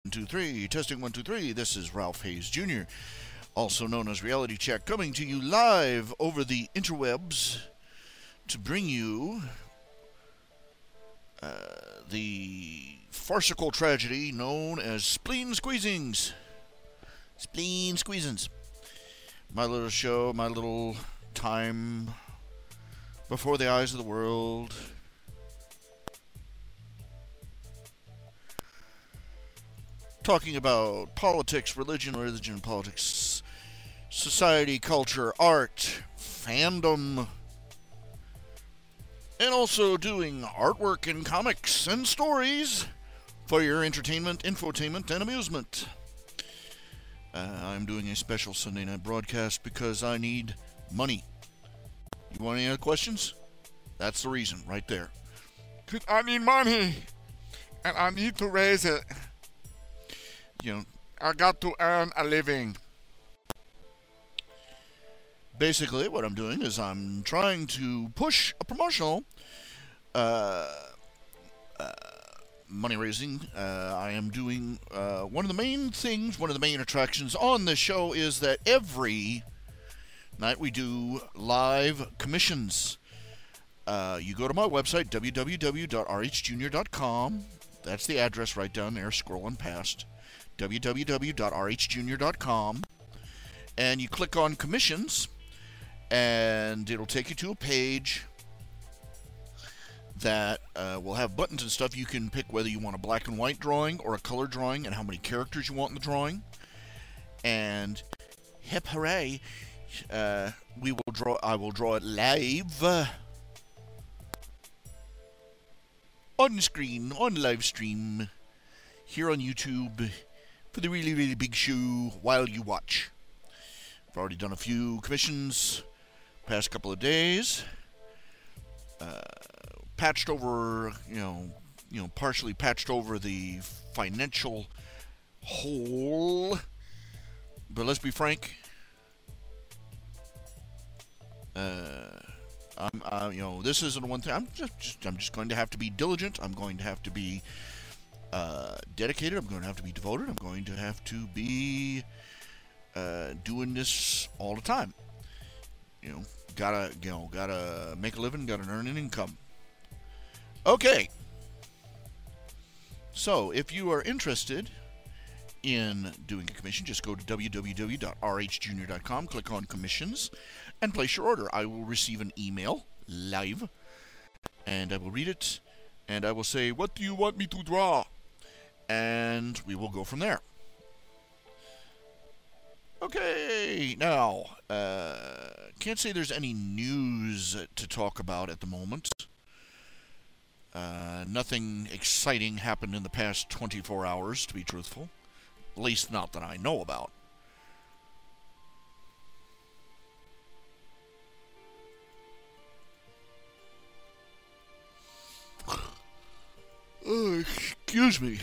2, 3, testing 1, 2, 3. This is Ralph Hayes Jr., also known as Reality Check, coming to you live over the interwebs to bring you the farcical tragedy known as spleen squeezings. Spleen squeezings. My little show, my little time before the eyes of the world. Talking about politics, religion, politics, society, culture, art, fandom, and also doing artwork and comics and stories for your entertainment, infotainment, and amusement. I'm doing a special Sunday night broadcast because I need money. You want any other questions? That's the reason, right there. I need money, and I need to raise it. You know, I got to earn a living. Basically, what I'm doing is I'm trying to push a promotional money raising. I am doing one of the main things, one of the main attractions on this show is that every night we do live commissions. You go to my website, www.rhjunior.com. That's the address right down there, scrolling past. www.rhjunior.com, and you click on commissions, and it'll take you to a page that will have buttons and stuff. You can pick whether you want a black and white drawing or a color drawing and how many characters you want in the drawing. And hip hooray, I will draw it live on screen, on live stream here on YouTube for the really, really big show while you watch. I've already done a few commissions past couple of days. Patched over, partially patched over the financial hole. But let's be frank. This isn't one thing. I'm just going to have to be diligent. I'm going to have to be dedicated. I'm going to have to be devoted. I'm going to have to be doing this all the time. Gotta make a living. Gotta earn an income. Okay. So, if you are interested in doing a commission, just go to www.rhjunior.com, click on commissions, and place your order. I will receive an email live, and I will read it, and I will say, "What do you want me to draw?" And we will go from there. Okay, now, can't say there's any news to talk about at the moment. Nothing exciting happened in the past 24 hours, to be truthful. At least not that I know about. Oh, excuse me.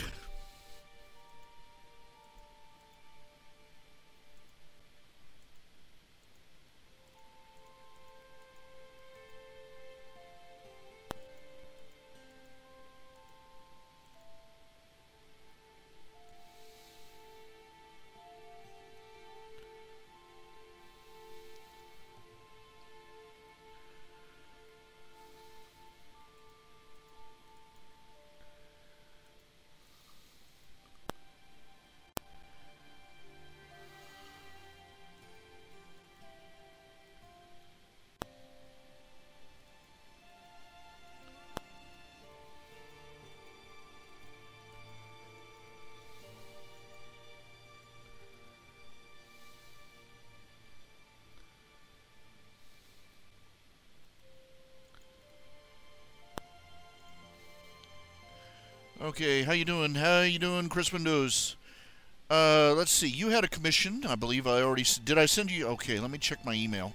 Okay, how you doing? How you doing, Chris Windows? Let's see. You had a commission. I believe I already... Did I send you... Okay, let me check my email.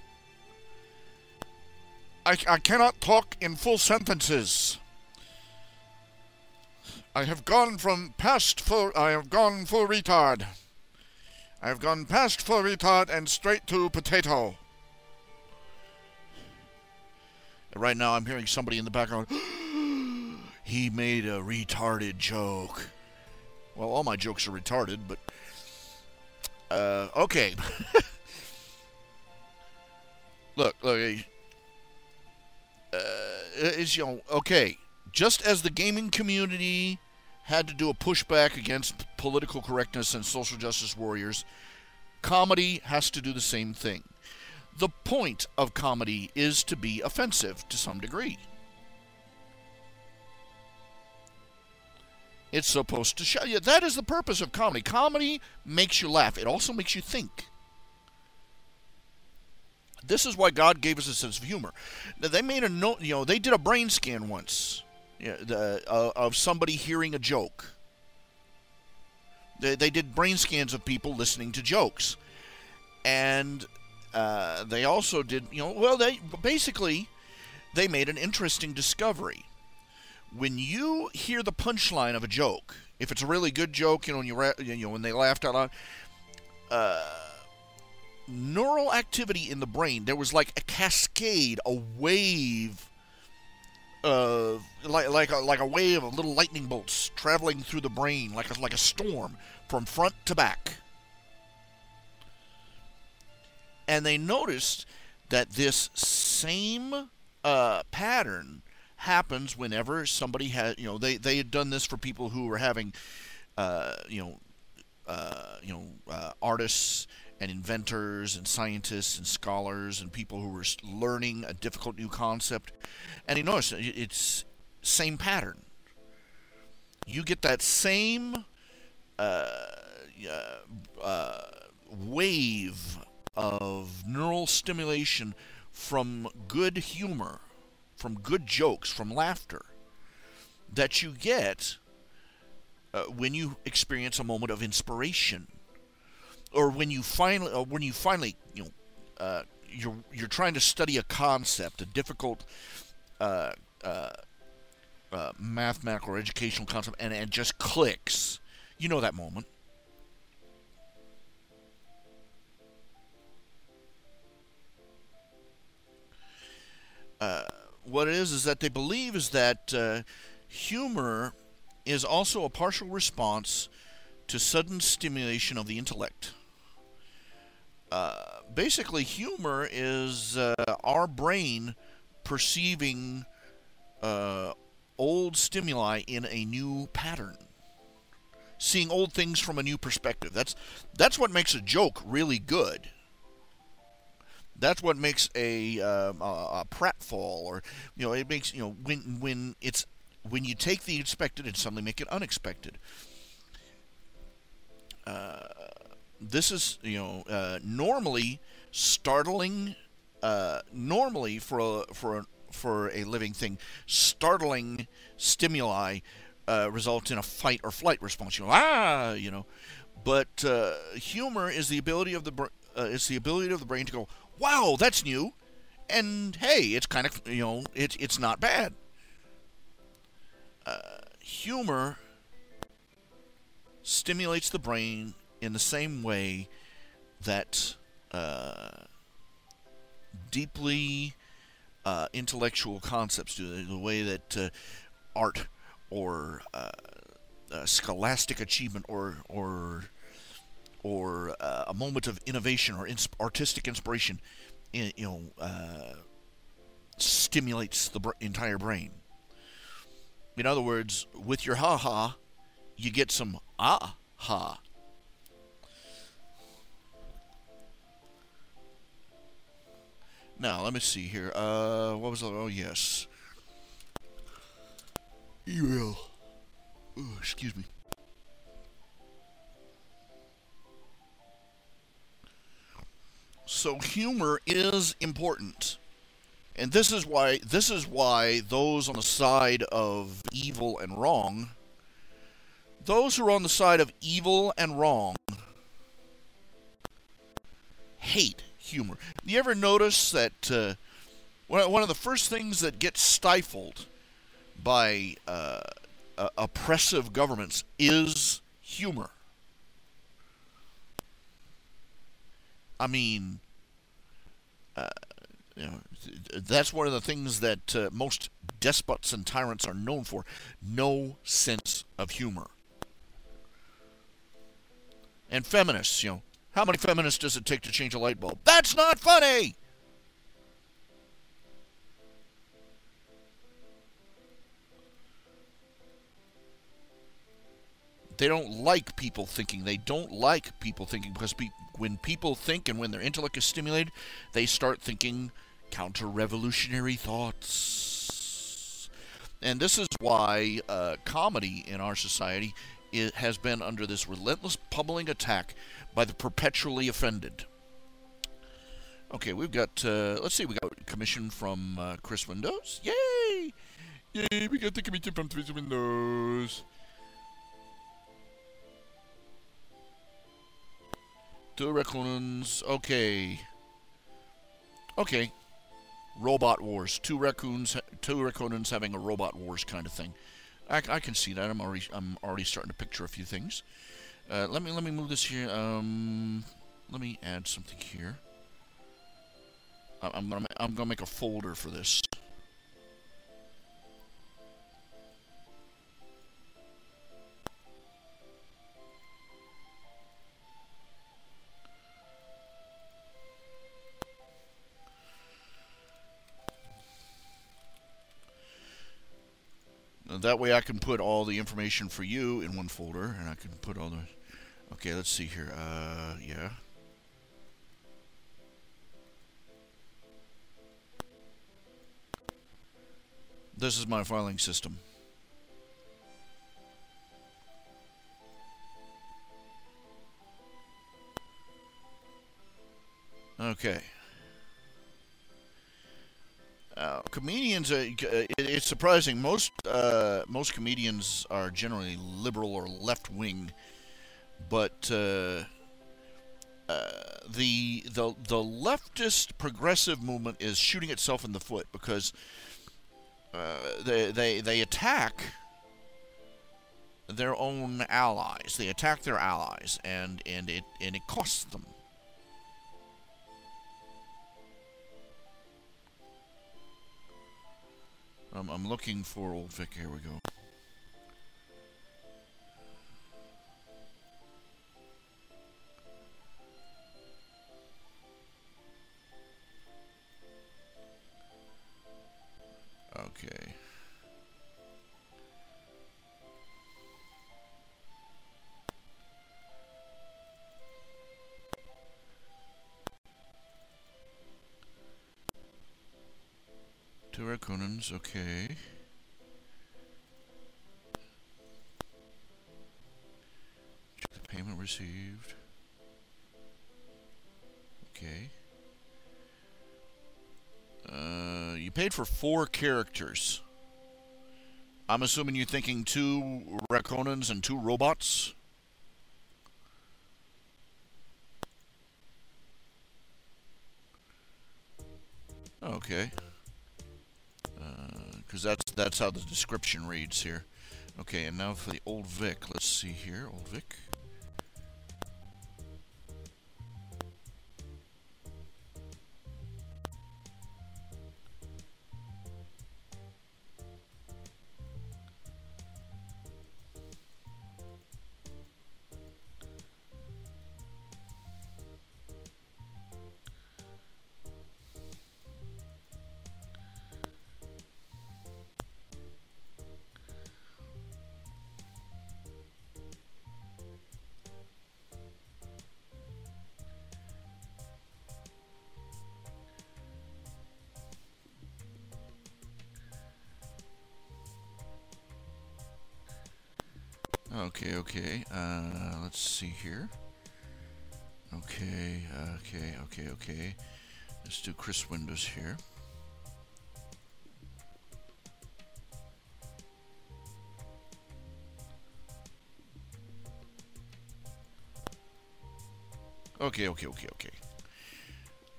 I cannot talk in full sentences. I have gone full retard. I have gone past full retard and straight to potato. Right now I'm hearing somebody in the background. He made a retarded joke. Well, all my jokes are retarded, but okay. Look, it's, you know, okay. Just as the gaming community had to do a pushback against political correctness and social justice warriors, comedy has to do the same thing. The point of comedy is to be offensive to some degree. It's supposed to show you. That is the purpose of comedy. Comedy makes you laugh. It also makes you think. This is why God gave us a sense of humor. Now, they made a note. You know, they did a brain scan once, of somebody hearing a joke. They did brain scans of people listening to jokes, and they also did. You know, well, they made an interesting discovery. When you hear the punchline of a joke, if it's a really good joke, you know, when they laughed out loud, neural activity in the brain, there was like a cascade, a wave of like a wave of little lightning bolts traveling through the brain, like a storm from front to back. And they noticed that this same pattern happens whenever somebody has, you know, they had done this for people who were having, artists and inventors and scientists and scholars and people who were learning a difficult new concept, and you notice it's same pattern. You get that same wave of neural stimulation from good humor, from good jokes, from laughter, that you get when you experience a moment of inspiration, or when you finally, you know, you're trying to study a concept, a difficult mathematical or educational concept, and it just clicks. You know that moment. What it is that they believe is that humor is also a partial response to sudden stimulation of the intellect. Basically, humor is our brain perceiving old stimuli in a new pattern, seeing old things from a new perspective. That's what makes a joke really good. That's what makes a pratfall, or, you know, it makes, you know, when you take the expected and suddenly make it unexpected. This is, you know, normally startling. Normally for a living thing, startling stimuli results in a fight or flight response. You know, you know. But humor is the ability of the brain to go, wow, that's new, and hey, it's kind of, you know, it's not bad. Humor stimulates the brain in the same way that deeply intellectual concepts do, the way that art or scholastic achievement or a moment of innovation or artistic inspiration, you know, stimulates the entire brain. In other words, with your ha-ha, you get some ah-ha. Now, let me see here. What was the... Oh, yes. Email. Oh, excuse me. So humor is important. And this is why those on the side of evil and wrong, those who are on the side of evil and wrong, hate humor. You ever notice that one of the first things that gets stifled by oppressive governments is humor? I mean, you know, that's one of the things that most despots and tyrants are known for. No sense of humor. And feminists, you know, how many feminists does it take to change a light bulb? That's not funny! They don't like people thinking. They don't like people thinking because when people think and when their intellect is stimulated, they start thinking counter-revolutionary thoughts. And this is why comedy in our society has been under this relentless pummeling attack by the perpetually offended. Okay, we've got, let's see, we got a commission from Chris Windows. Yay! Yay, we got the commission from Chris Windows. 2 raccoons, okay. Okay. Robot wars. 2 raccoons having a robot wars kind of thing. I can see that. I'm already starting to picture a few things. Let me move this here. Let me add something here. I'm gonna make a folder for this. That way I can put all the information for you in one folder, and I can put all the... Okay, let's see here. Yeah. This is my filing system. Okay. Comedians, it's surprising. Most comedians are generally liberal or left-wing, but the leftist progressive movement is shooting itself in the foot because they attack their own allies. They attack their allies, and it costs them. I'm looking for Old Vic. Here we go. Okay. Two raccoons, okay. Check the payment received. Okay. You paid for 4 characters. I'm assuming you're thinking 2 raccoons and 2 robots? Okay. Because that's how the description reads here. Okay, and now for the Old Vic. Let's see here, Old Vic. Okay, let's see here. Okay. Let's do Chris Windows here. Okay.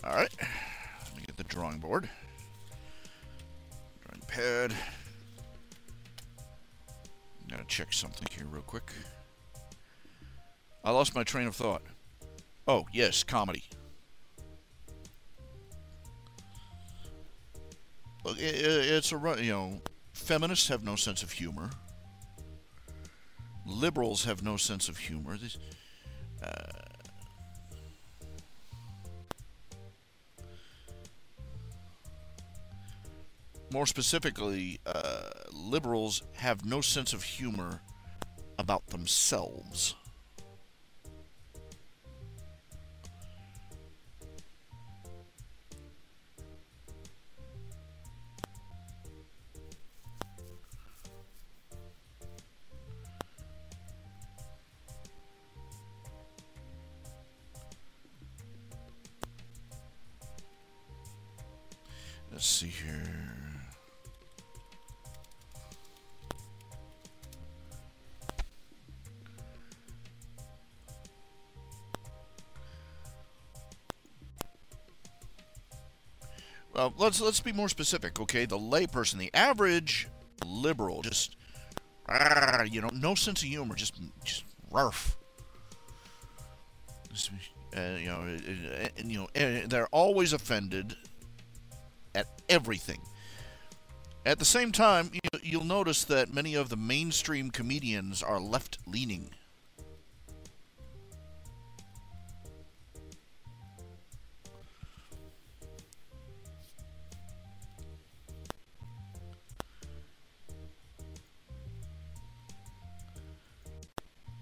Alright. Let me get the drawing board. Drawing pad. Gotta check something here real quick. I lost my train of thought. Oh, yes, comedy. Look, it's a, you know, feminists have no sense of humor. Liberals have no sense of humor. more specifically, liberals have no sense of humor about themselves. Let's see here. Well, let's be more specific, okay? The layperson, the average liberal, just no sense of humor, just rarf. They're always offended at everything. At the same time, you'll notice that many of the mainstream comedians are left-leaning.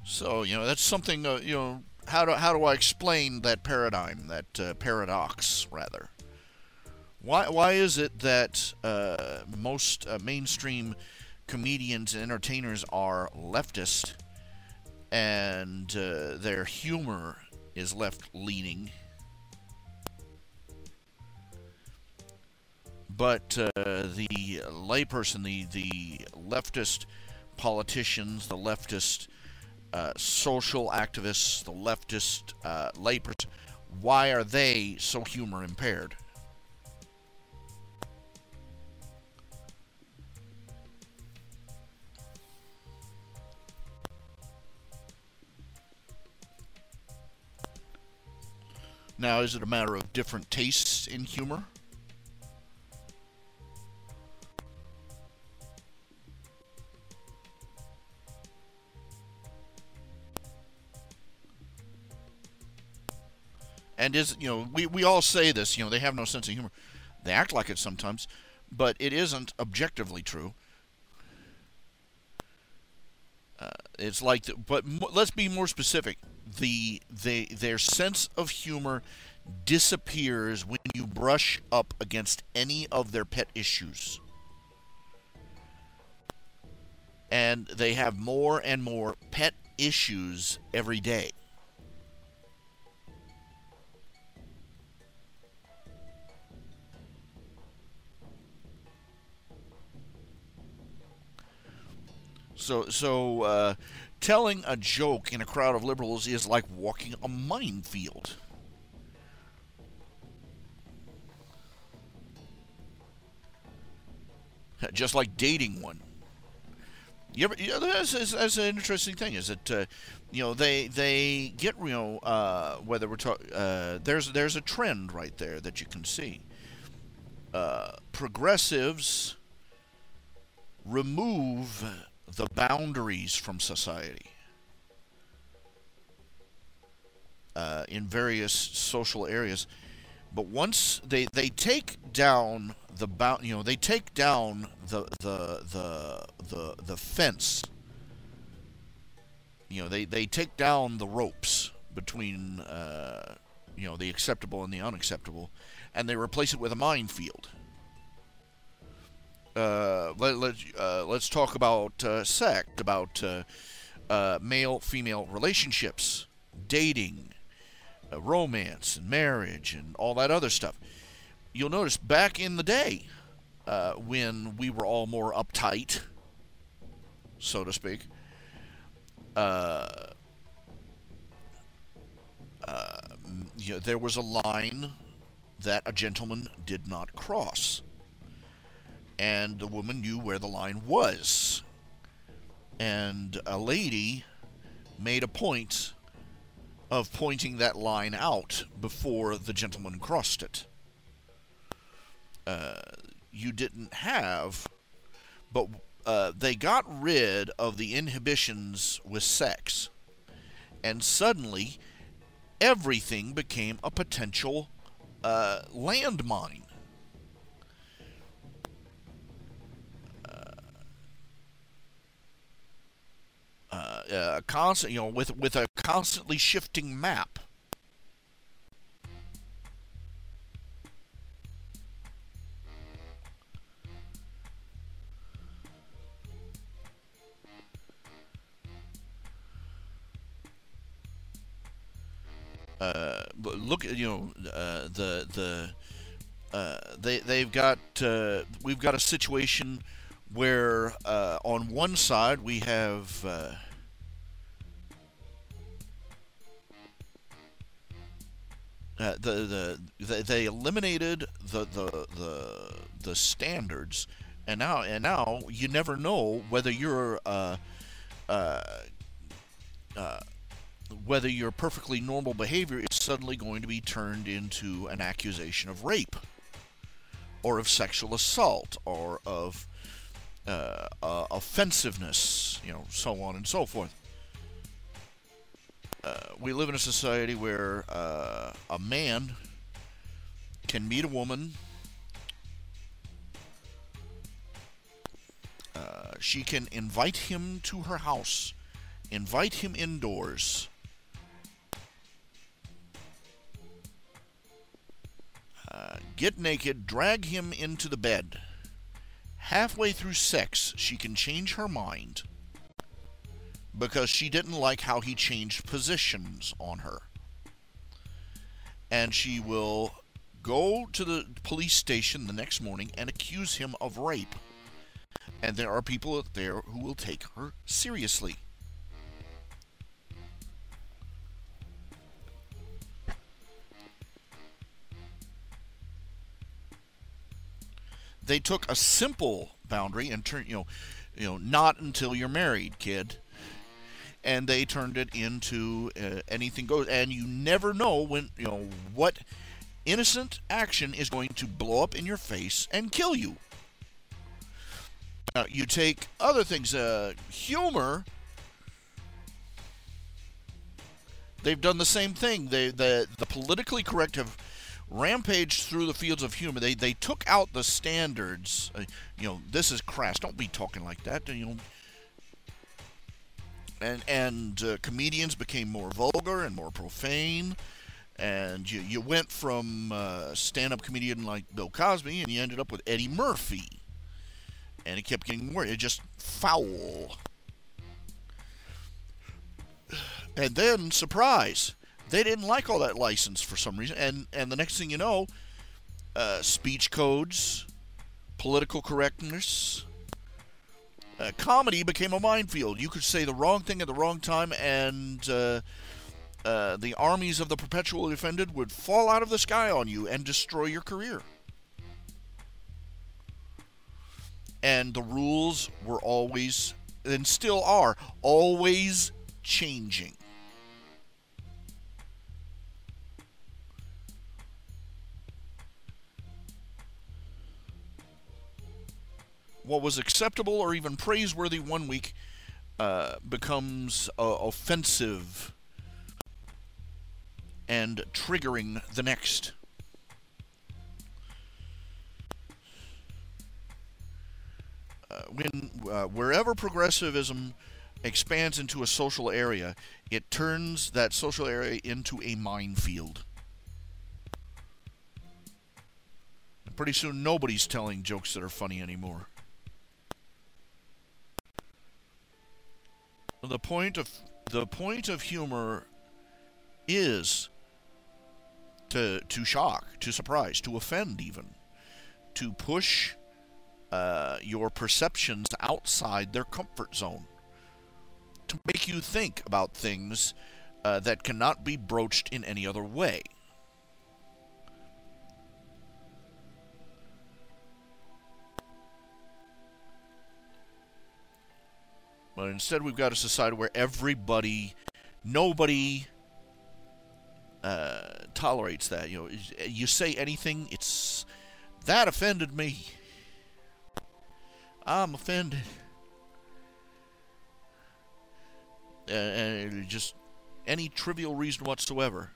So, that's something, how do I explain that paradigm, that paradox, rather? Why is it that most mainstream comedians and entertainers are leftist and their humor is left-leaning, but the layperson, the leftist politicians, the leftist social activists, the leftist layperson, why are they so humor impaired? Now, is it a matter of different tastes in humor? And we all say this, they have no sense of humor. They act like it sometimes, but it isn't objectively true. It's like, but let's be more specific. Their sense of humor disappears when you brush up against any of their pet issues. And they have more and more pet issues every day. So telling a joke in a crowd of liberals is like walking a minefield. Just like dating one. That's an interesting thing. Is that they get whether we're talking there's a trend right there that you can see. Progressives remove the boundaries from society in various social areas, but once they take down the they take down the fence. They take down the ropes between the acceptable and the unacceptable, and they replace it with a minefield. Let's talk about sex, about male-female relationships, dating, romance, and marriage, and all that other stuff. You'll notice back in the day, when we were all more uptight, so to speak, there was a line that a gentleman did not cross. And the woman knew where the line was. And a lady made a point of pointing that line out before the gentleman crossed it. You didn't have, but they got rid of the inhibitions with sex. And suddenly, everything became a potential landmine. Constant, with a constantly shifting map. Look, we've got a situation where on one side we have they eliminated the standards, and now you never know whether you're whether your perfectly normal behavior is suddenly going to be turned into an accusation of rape, or of sexual assault, or of offensiveness, so on and so forth. We live in a society where a man can meet a woman. She can invite him to her house, invite him indoors, get naked, drag him into the bed. Halfway through sex, she can change her mind because she didn't like how he changed positions on her. And she will go to the police station the next morning and accuse him of rape. And there are people out there who will take her seriously. They took a simple boundary and turned, not until you're married, kid. And they turned it into anything goes. And you never know when, what innocent action is going to blow up in your face and kill you. You take other things, humor. They've done the same thing. The politically correct have rampaged through the fields of humor. They took out the standards. This is crass. Don't be talking like that. And comedians became more vulgar and more profane. And you went from a stand-up comedian like Bill Cosby, and you ended up with Eddie Murphy. And it kept getting worse. It just foul. And then, surprise, they didn't like all that license for some reason. And the next thing you know, speech codes, political correctness, comedy became a minefield. You could say the wrong thing at the wrong time, and the armies of the perpetually offended would fall out of the sky on you and destroy your career. And the rules were always, and still are, always changing. What was acceptable or even praiseworthy one week becomes offensive and triggering the next. Wherever progressivism expands into a social area, it turns that social area into a minefield. And pretty soon, nobody's telling jokes that are funny anymore. The point of humor is to shock, to surprise, to offend, even to push your perceptions outside their comfort zone, to make you think about things that cannot be broached in any other way. But instead, we've got a society where nobody tolerates that. You say anything, it's that offended me. I'm offended. And just any trivial reason whatsoever.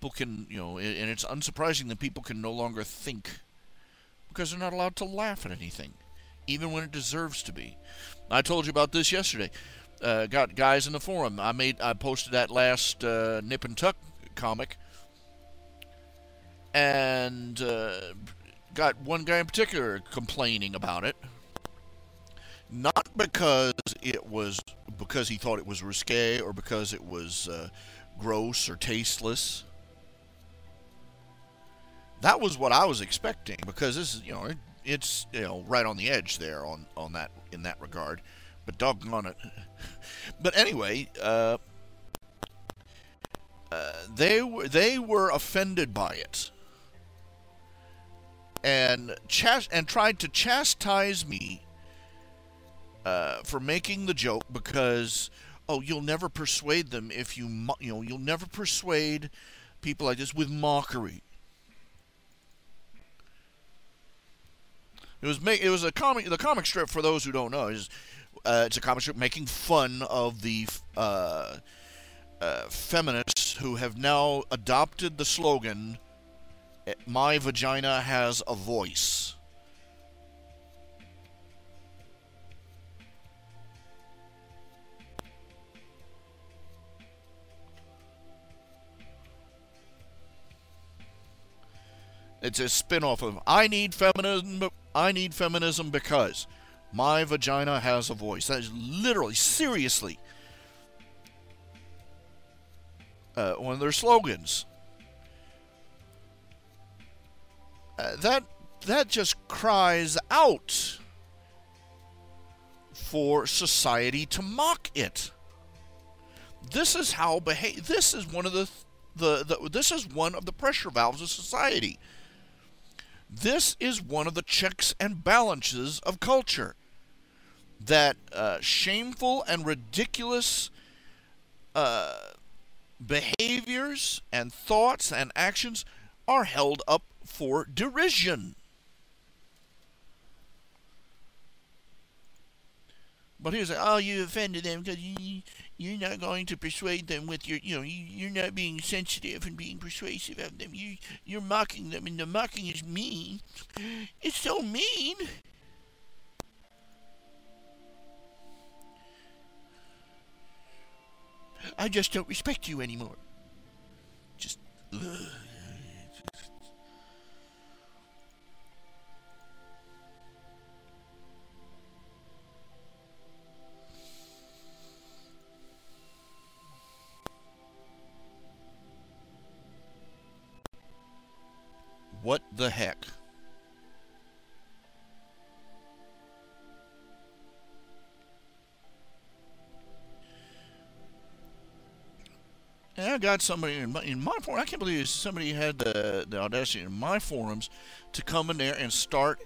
people can, and it's unsurprising that people can no longer think because they're not allowed to laugh at anything, even when it deserves to be. I told you about this yesterday. Got guys in the forum. I posted that last Nip and Tuck comic, and got one guy in particular complaining about it. Not because he thought it was risque or because it was gross or tasteless. That was what I was expecting, because this is, it's right on the edge there on that, in that regard. But doggone it. But anyway, they were offended by it and tried to chastise me for making the joke, because you'll never persuade them if you'll never persuade people like this with mockery. It was a comic. The comic strip, for those who don't know, it's a comic strip making fun of the feminists who have now adopted the slogan, "My vagina has a voice." It's a spin-off of I need feminism because my vagina has a voice. That is literally, seriously, one of their slogans. That just cries out for society to mock it. This is how this is one of this is one of the pressure valves of society. This is one of the checks and balances of culture. That shameful and ridiculous behaviors and thoughts and actions are held up for derision. But here's you offended them because you're not going to persuade them with your, you're not being sensitive and being persuasive of them. You're mocking them, and the mocking is mean. It's so mean. I just don't respect you anymore. Just, ugh. What the heck? And I got somebody in my forum. I can't believe somebody had the audacity in my forums to come in there and start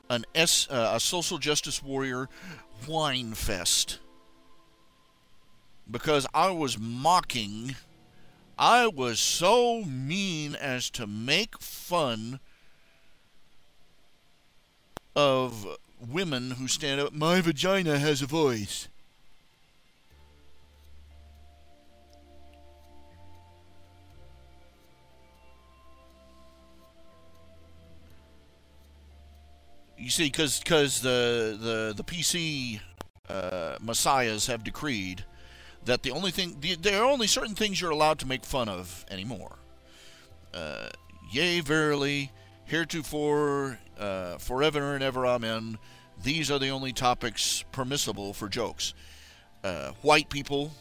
a social justice warrior whine fest because I was mocking. I was so mean as to make fun of women who stand up. My vagina has a voice. You see, because the PC messiahs have decreed that there are only certain things you're allowed to make fun of anymore. Yea, verily, heretofore, forever and ever, amen. These are the only topics permissible for jokes. White people,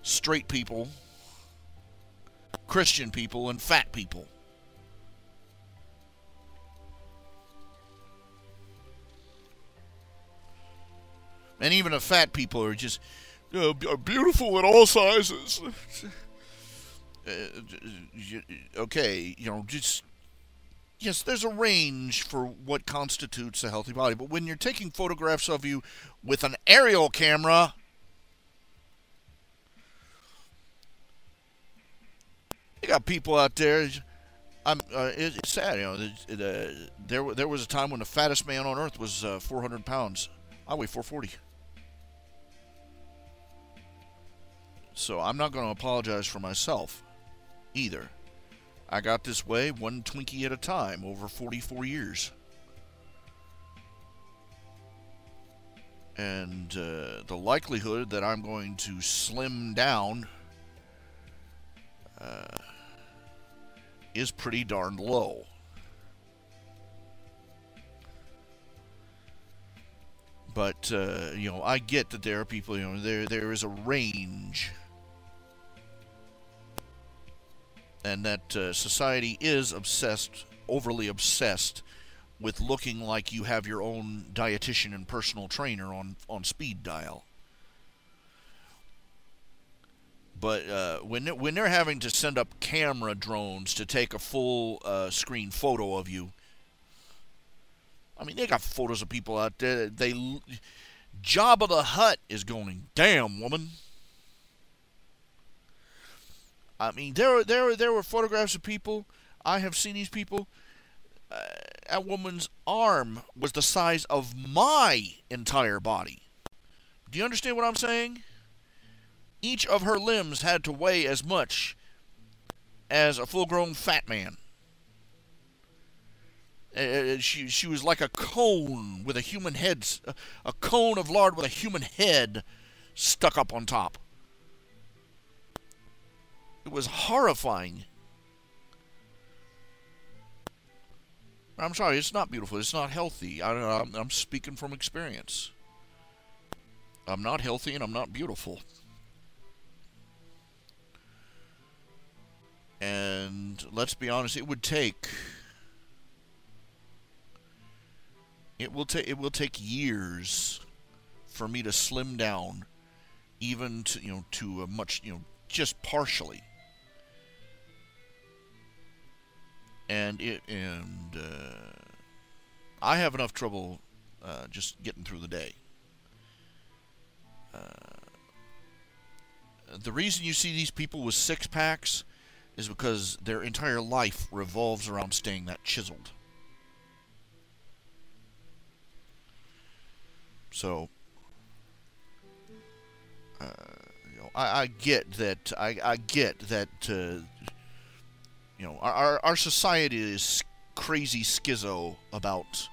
straight people, Christian people, and fat people. And even the fat people are just are beautiful in all sizes. Okay, just yes, there's a range for what constitutes a healthy body. But when you're taking photographs of you with an aerial camera, you got people out there. It's sad, there was a time when the fattest man on earth was 400 pounds. I weigh 440. So I'm not going to apologize for myself either. I got this way one Twinkie at a time over 44 years. And the likelihood that I'm going to slim down is pretty darn low. But, you know, I get that there are people, you know, there is a range. And that society is obsessed, overly obsessed, with looking like you have your own dietitian and personal trainer on speed dial. But when they're having to send up camera drones to take a full screen photo of you, I mean, they got photos of people out there. Jabba the Hutt is going, damn, woman. I mean, there were photographs of people. I have seen these people. A woman's arm was the size of my entire body. Do you understand what I'm saying? Each of her limbs had to weigh as much as a full-grown fat man. She was like a cone with a human head, a cone of lard with a human head stuck up on top. It was horrifying. I'm sorry, it's not beautiful. It's not healthy. I'm speaking from experience. I'm not healthy and I'm not beautiful. And let's be honest, it will take years for me to slim down, even to a much, just partially. And I have enough trouble just getting through the day. The reason you see these people with six-packs is because their entire life revolves around staying that chiseled. So, I get that. I get that. Our society is crazy schizo about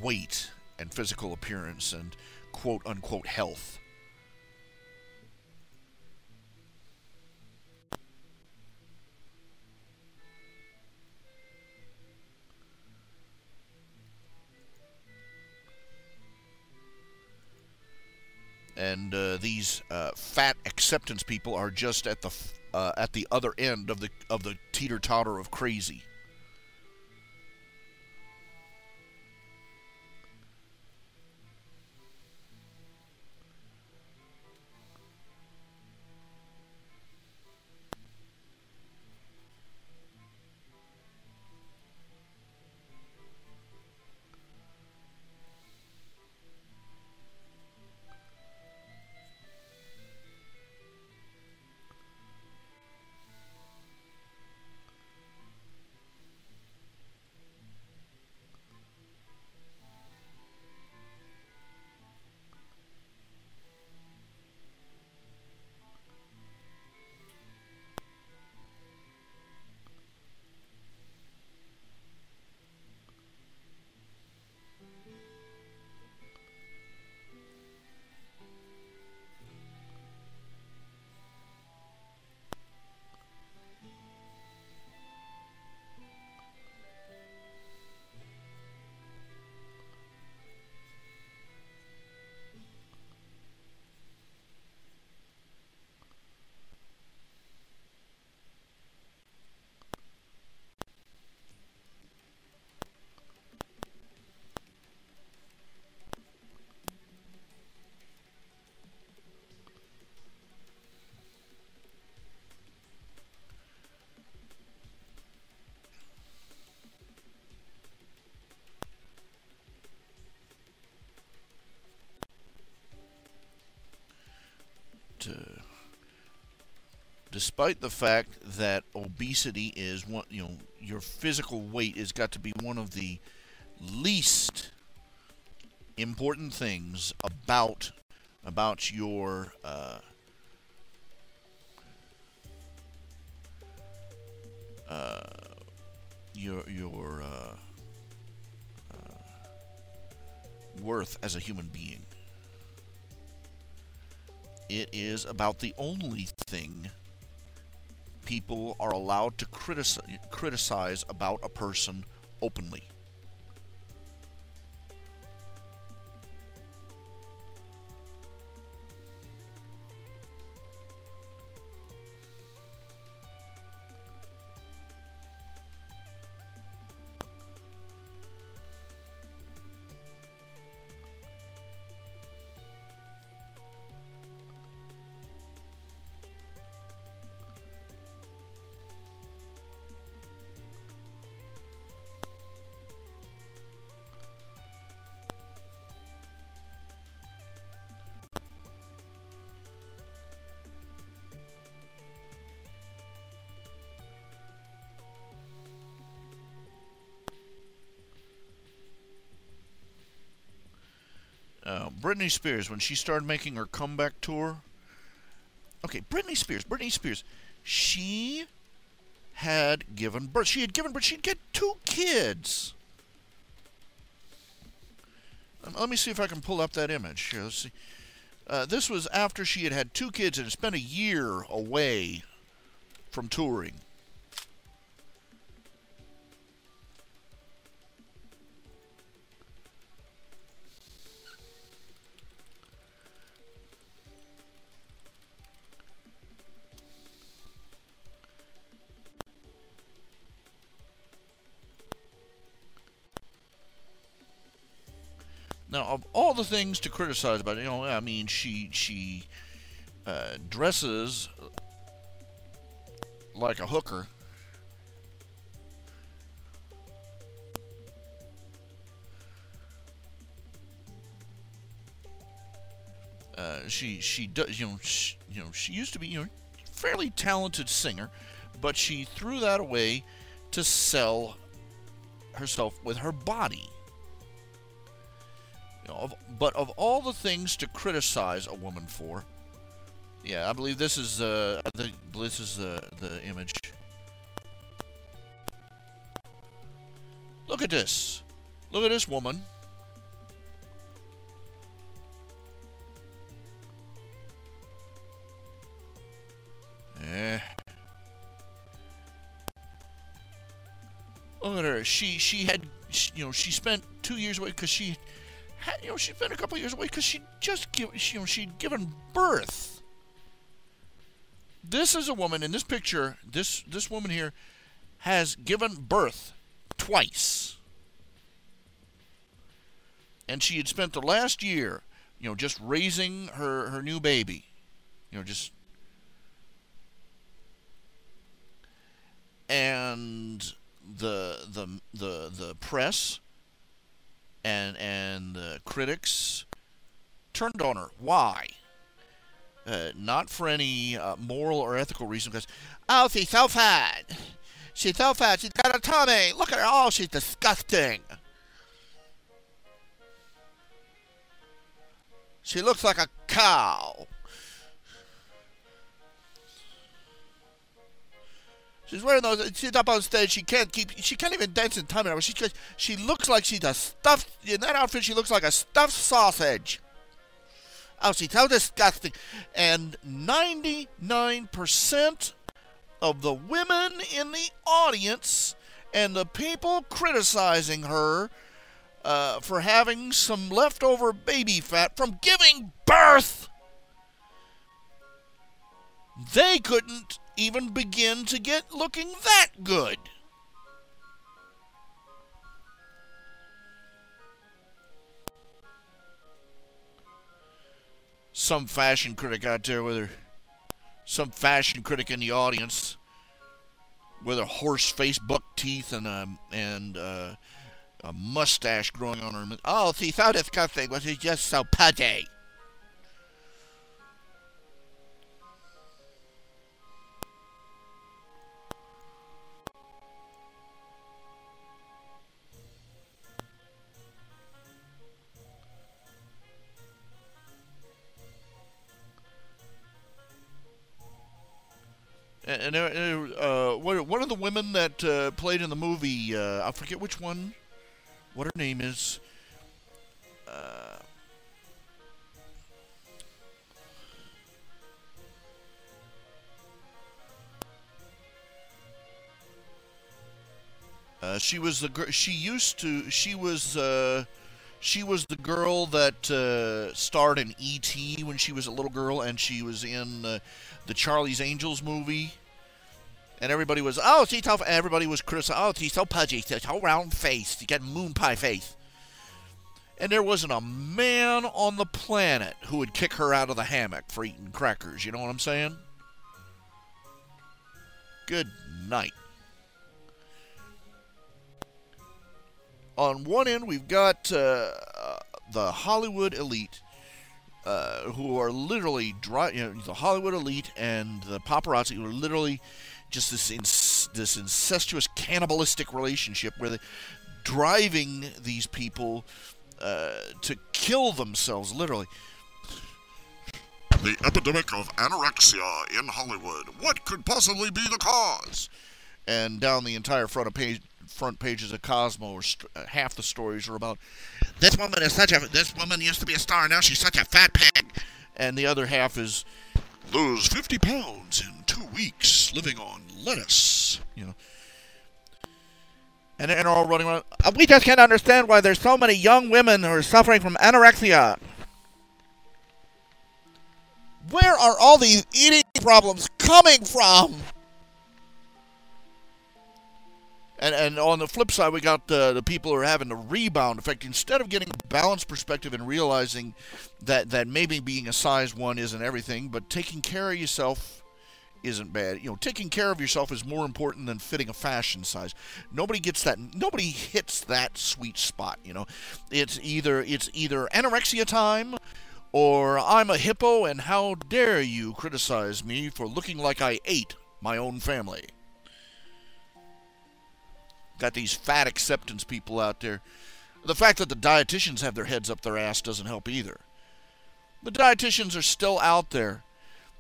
weight and physical appearance and quote-unquote health. And these fat acceptance people are just at the other end of the teeter-totter of crazy. Despite the fact that obesity is one, your physical weight has got to be one of the least important things about your your worth as a human being. It is about the only thing people are allowed to criticize about a person openly. Britney Spears, when she started making her comeback tour. Okay, Britney Spears. She had given birth. She'd get 2 kids. Let me see if I can pull up that image. Here, let's see. This was after she had had 2 kids and had spent a year away from touring. Now, of all the things to criticize about it, I mean, she dresses like a hooker. She does, she used to be, fairly talented singer, but she threw that away to sell herself with her body. But of all the things to criticize a woman for, yeah, I believe this is the image. Look at this. Look at this woman. Look at her. She spent 2 years away because she spent a couple years away because she'd given birth. This is a woman in this picture. This woman here has given birth twice, and she had spent the last year, just raising her new baby, and the press and the critics turned on her. Why? Not for any moral or ethical reason, because, oh, she's so fat. She's so fat. She's got a tummy. Look at her. Oh, she's disgusting. She looks like a cow. She's wearing those. She's up on stage. She can't even dance in time. She looks like she's a stuffed. In that outfit, she looks like a stuffed sausage. Oh, she's so disgusting. And 99% of the women in the audience and the people criticizing her for having some leftover baby fat from giving birth, they couldn't even begin to get looking that good. Some fashion critic out there with her, some fashion critic in the audience with her horse face, buck teeth, and a mustache growing on her. Oh, she's so disgusting, but she's just so pudgy. one of the women that played in the movie, I forget which one, what her name is. She was the she was the girl that starred in E.T. when she was a little girl, and she was in the Charlie's Angels movie. And everybody was, oh, she's so, everybody was criticizing, oh, she's so pudgy, she's so round face, you got moon pie face. And there wasn't a man on the planet who would kick her out of the hammock for eating crackers, you know what I'm saying? Good night. On one end, we've got the Hollywood elite, who are literally the Hollywood elite and the paparazzi, who are literally just this incestuous cannibalistic relationship where they're driving these people to kill themselves, literally. The epidemic of anorexia in Hollywood. What could possibly be the cause? And down the entire front pages of Cosmo, or half the stories are about this woman used to be a star, now she's such a fat pig, and the other half is lose 50 pounds in 2 weeks living on lettuce, you know. And they're all running around. We just can't understand why there's so many young women who are suffering from anorexia. Where are all these eating problems coming from? And on the flip side, we got the people who are having the rebound effect. Instead of getting a balanced perspective and realizing that maybe being a size 1 isn't everything, but taking care of yourself isn't bad. You know, taking care of yourself is more important than fitting a fashion size. Nobody gets that. Nobody hits that sweet spot. You know, it's either anorexia time, or I'm a hippo, and how dare you criticize me for looking like I ate my own family. Got these fat acceptance people out there. The fact that the dietitians have their heads up their ass doesn't help either. The dietitians are still out there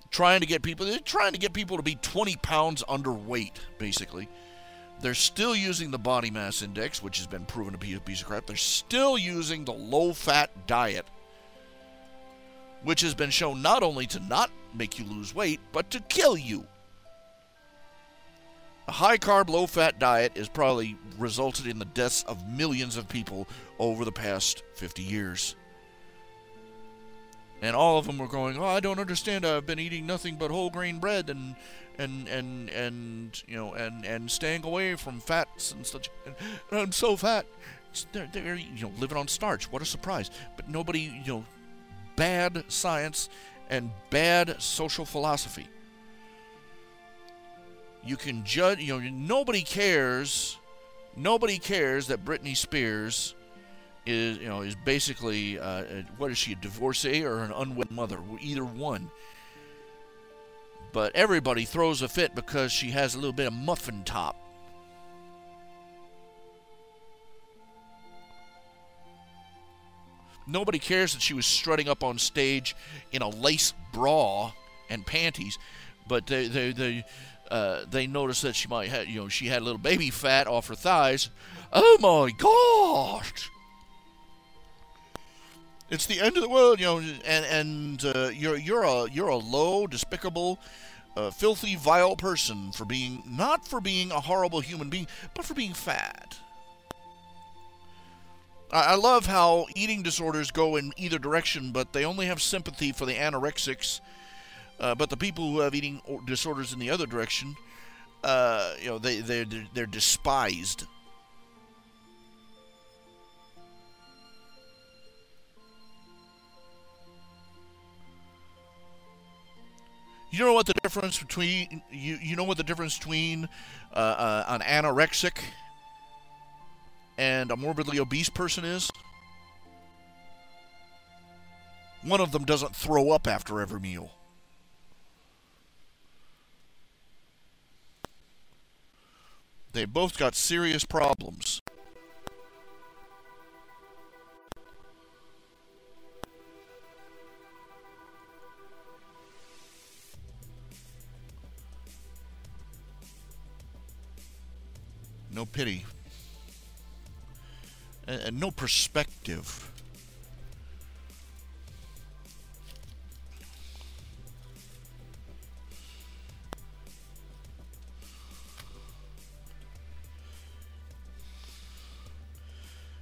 trying to get people to be 20 pounds underweight, basically. They're still using the body mass index, which has been proven to be a piece of crap. They're still using the low-fat diet, which has been shown not only to not make you lose weight, but to kill you. A high-carb, low-fat diet has probably resulted in the deaths of millions of people over the past 50 years. And all of them were going, oh, I don't understand. I've been eating nothing but whole grain bread and staying away from fats and such. And I'm so fat. They're living on starch. What a surprise! But nobody, bad science and bad social philosophy. You can judge. Nobody cares. Nobody cares that Britney Spears is basically, what is she, a divorcee or an unwed mother? Either one. But everybody throws a fit because she has a little bit of muffin top. Nobody cares that she was strutting up on stage in a lace bra and panties, but they noticed that she might have, she had a little baby fat off her thighs. Oh my gosh! It's the end of the world, and you're a low, despicable, filthy, vile person for being, not for being a horrible human being, but for being fat. I love how eating disorders go in either direction, but they only have sympathy for the anorexics. But the people who have eating disorders in the other direction, they're despised. You know what the difference between you know what the difference between an anorexic and a morbidly obese person is? One of them doesn't throw up after every meal. They both got serious problems. No pity. And no perspective.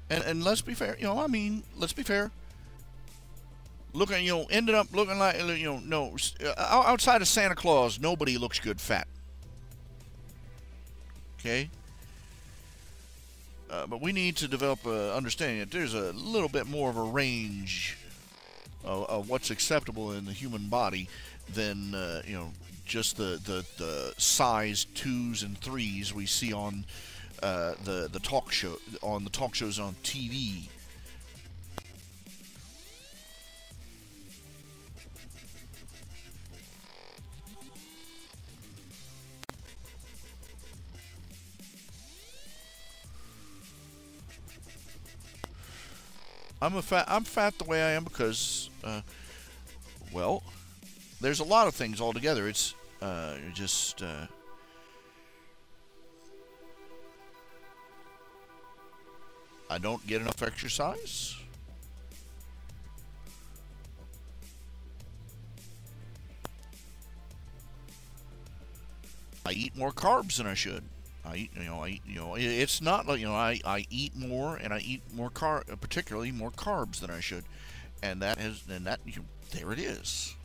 And let's be fair, I mean, let's be fair. Looking, ended up looking like, no, outside of Santa Claus, nobody looks good fat. Okay? But we need to develop a understanding that there's a little bit more of a range of what's acceptable in the human body than, just the size 2s and 3s we see on the talk show, on the talk shows on TV. I'm fat the way I am because, well, there's a lot of things altogether. It's just I don't get enough exercise. I eat more carbs than I should. It's not like, I eat more and I eat more particularly more carbs than I should, and there it is.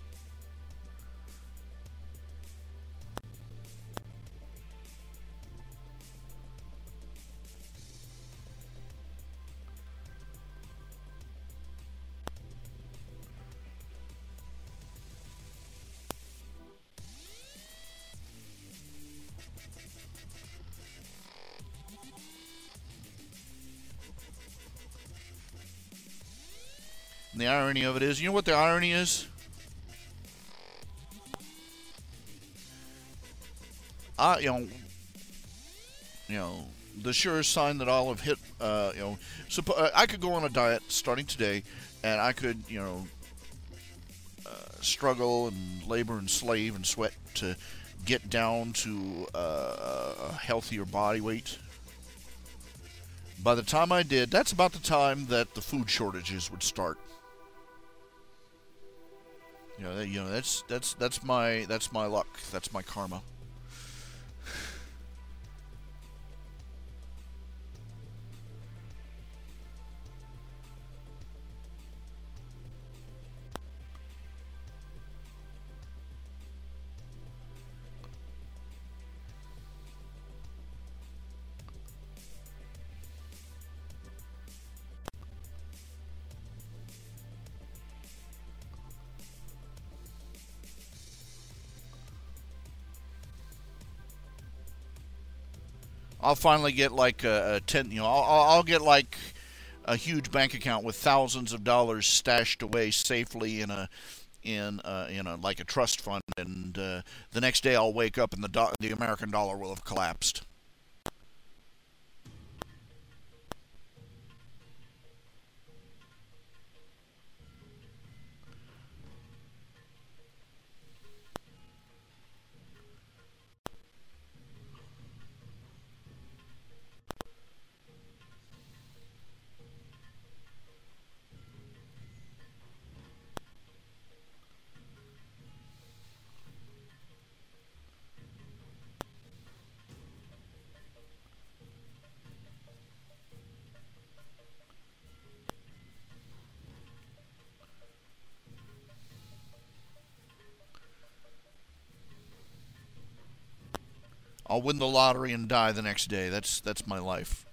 And the irony of it is, you know what the irony is? The surest sign that I'll have hit, I could go on a diet starting today, and I could, struggle and labor and slave and sweat to get down to a healthier body weight. By the time I did, that's about the time that the food shortages would start. That's my luck. That's my karma. I'll finally get like a 10. I'll get like a huge bank account with thousands of dollars stashed away safely in a like a trust fund, and the next day I'll wake up and the American dollar will have collapsed. I'll win the lottery and die the next day. That's my life.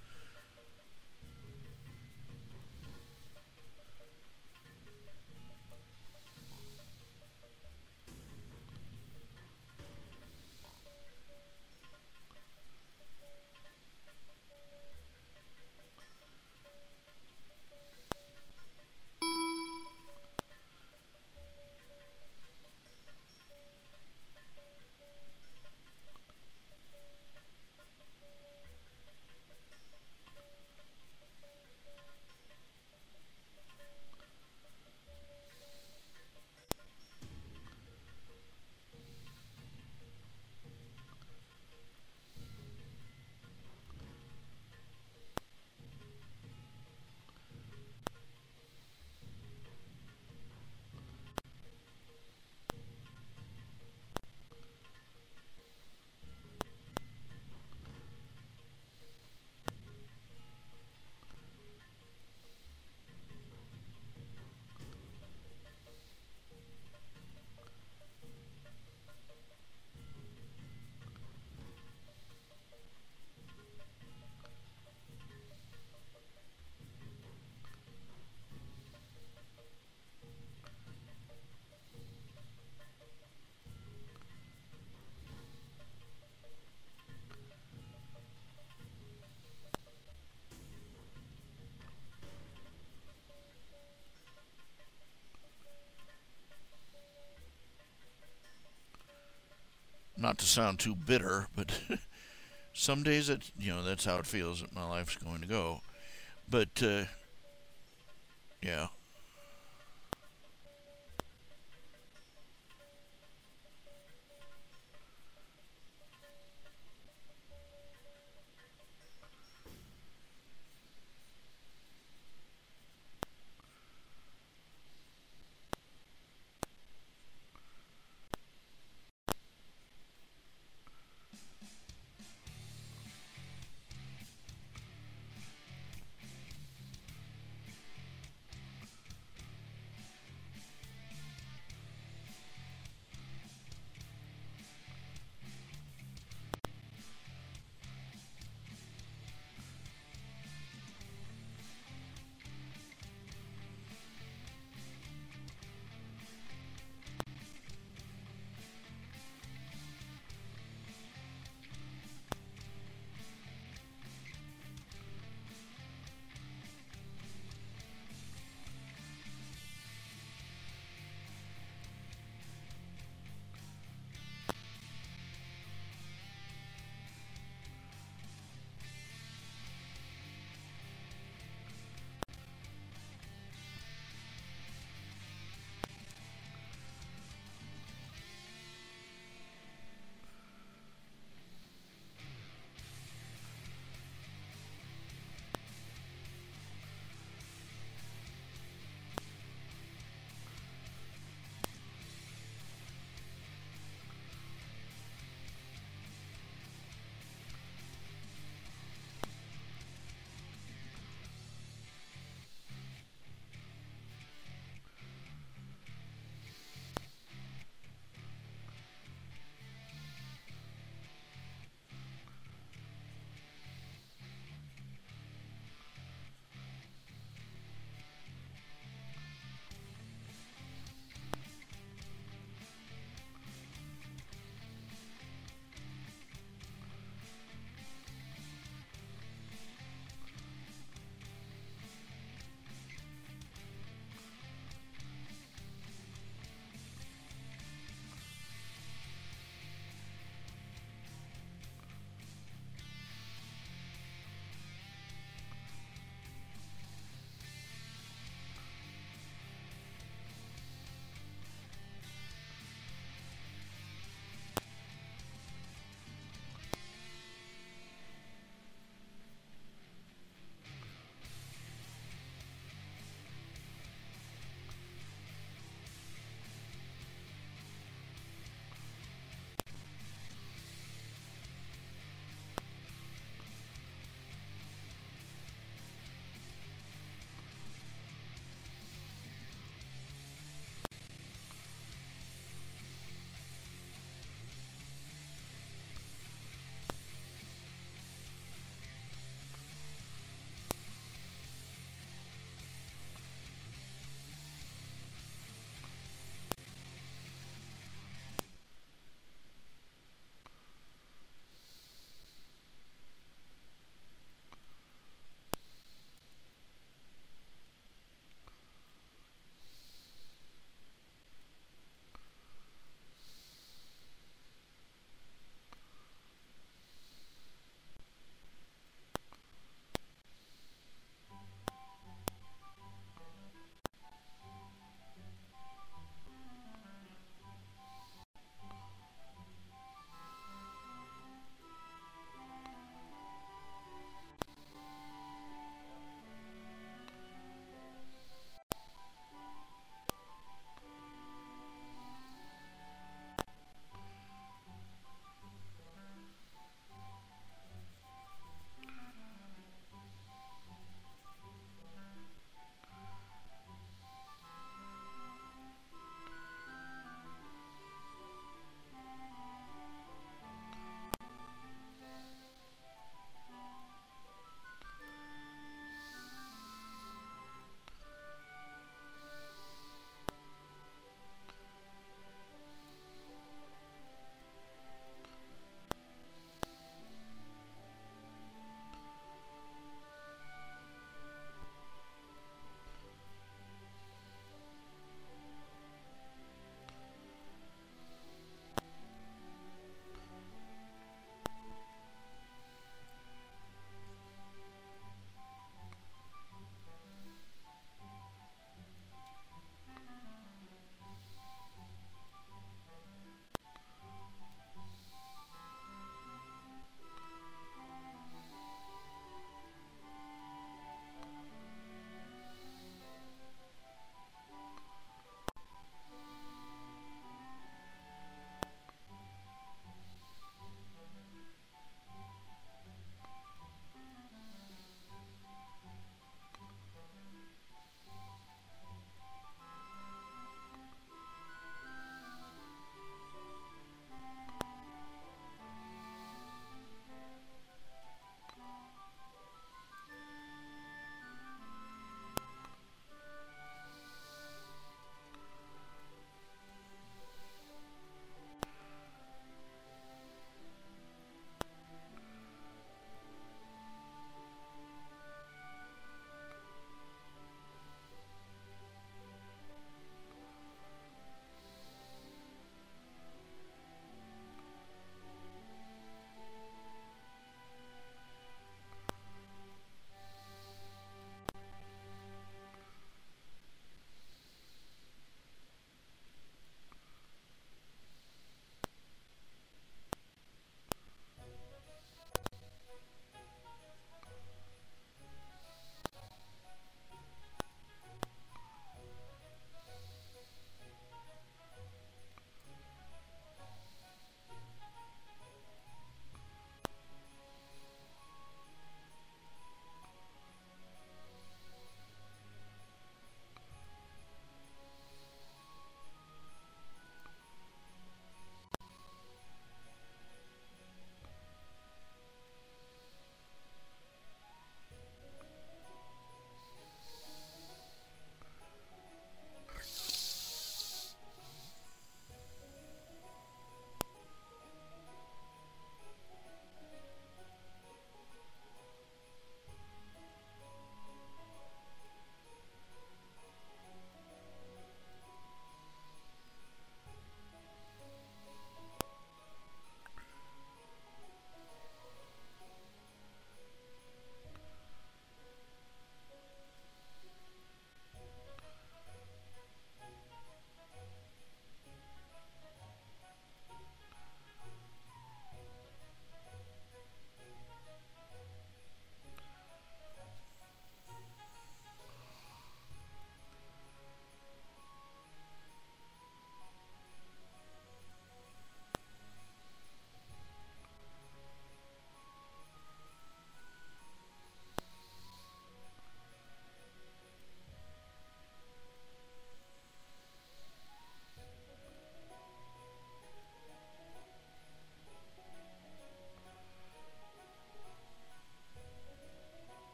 not to sound too bitter, but some days that's how it feels that my life's going to go. But yeah.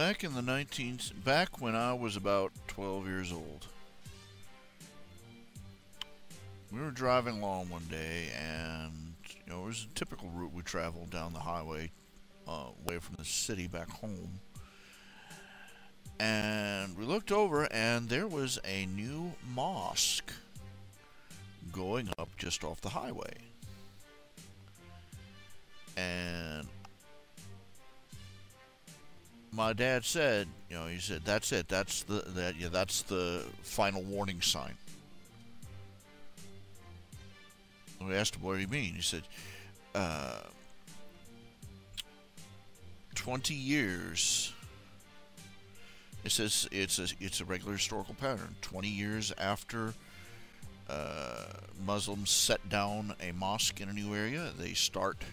back in the back when I was about 12 years old, we were driving along one day, and it was a typical route we traveled down the highway, away from the city back home. And we looked over, and there was a new mosque going up just off the highway. And my dad said, he said, "That's it. That's the final warning sign." We asked him, "What do you mean?" He said, 20 years. It says it's a regular historical pattern. 20 years after Muslims set down a mosque in a new area, they start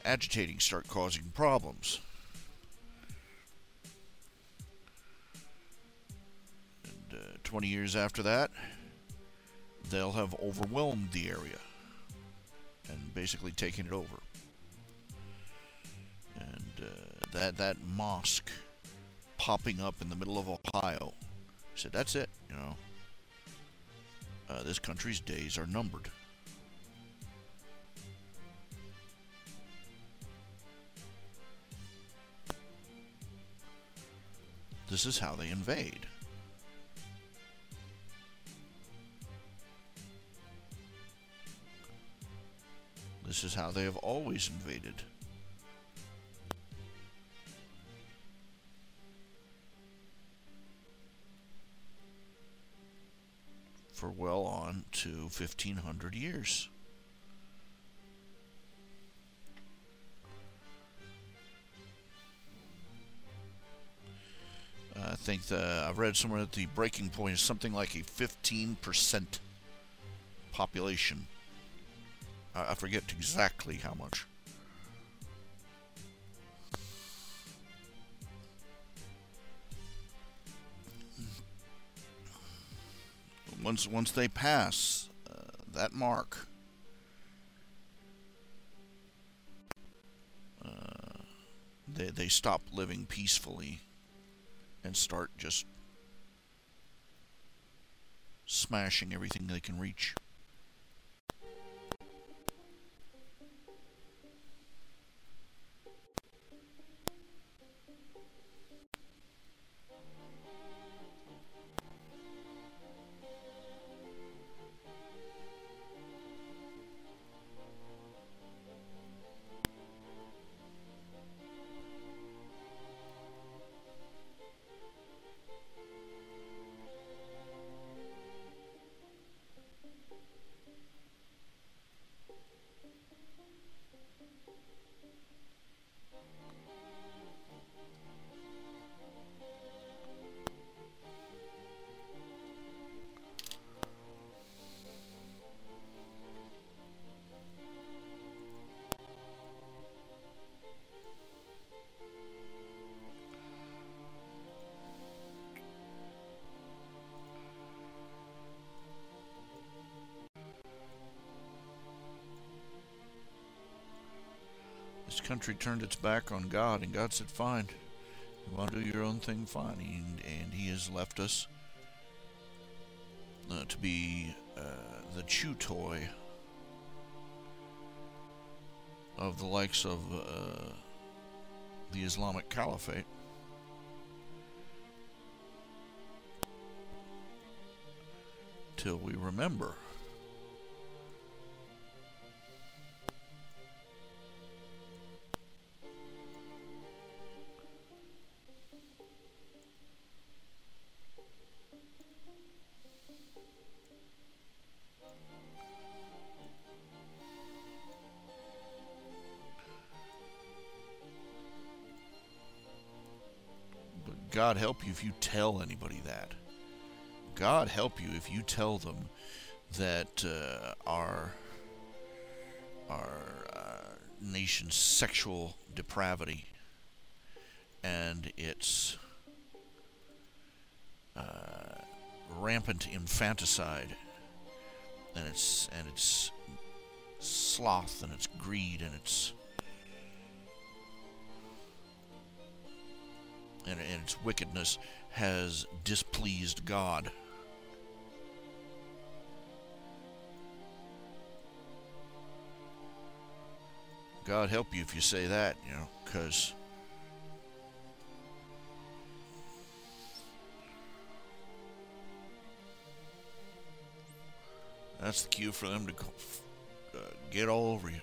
agitating, start causing problems. And 20 years after that, they'll have overwhelmed the area and basically taken it over. And that mosque popping up in the middle of Ohio, he said, "That's it. This country's days are numbered." This is how they invade. This is how they have always invaded. For well on to 1,500 years. I think I've read somewhere that the breaking point is something like a 15% population. I forget exactly how much. Once they pass that mark, they stop living peacefully and start just smashing everything they can reach. This country turned its back on God, and God said, "Fine, you want to do your own thing, fine." And He has left us to be the chew toy of the likes of the Islamic Caliphate. Till we remember. God help you if you tell anybody that. God help you if you tell them that our nation's sexual depravity and its rampant infanticide and its sloth and its greed and its and its wickedness has displeased God. God help you if you say that, you know, because that's the cue for them to go, get all over you.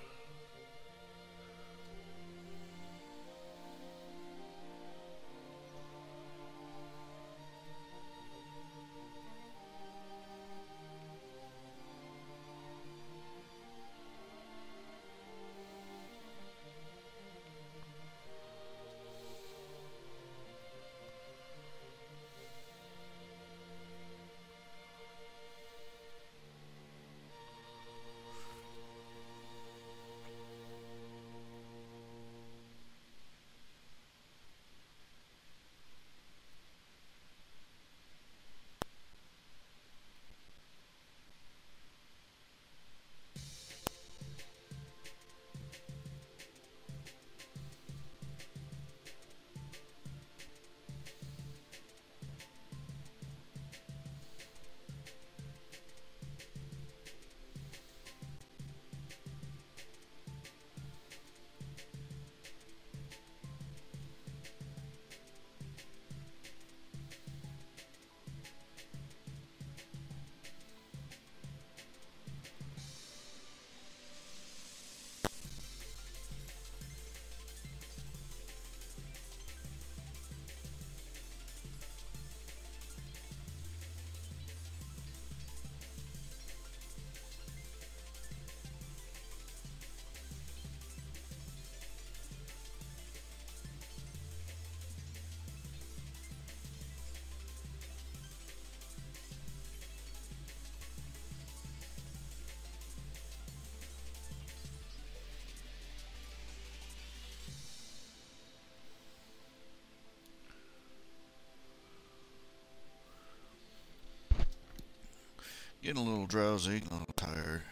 Getting a little drowsy, a little tired.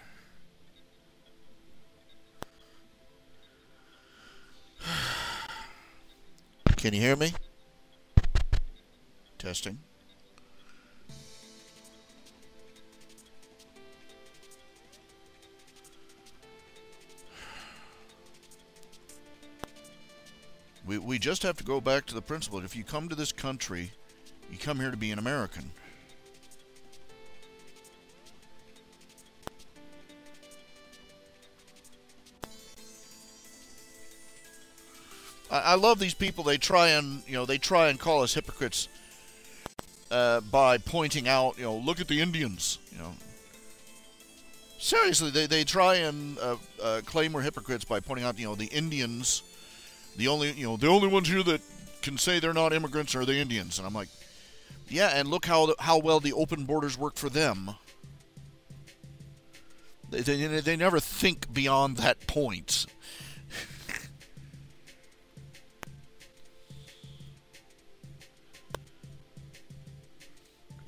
Can you hear me? Testing. We just have to go back to the principle that if you come to this country, you come here to be an American. I love these people. They try and call us hypocrites by pointing out, look at the Indians. Seriously, they try and claim we're hypocrites by pointing out, the Indians. The only ones here that can say they're not immigrants are the Indians. And I'm like, yeah, and look how well the open borders work for them. They never think beyond that point.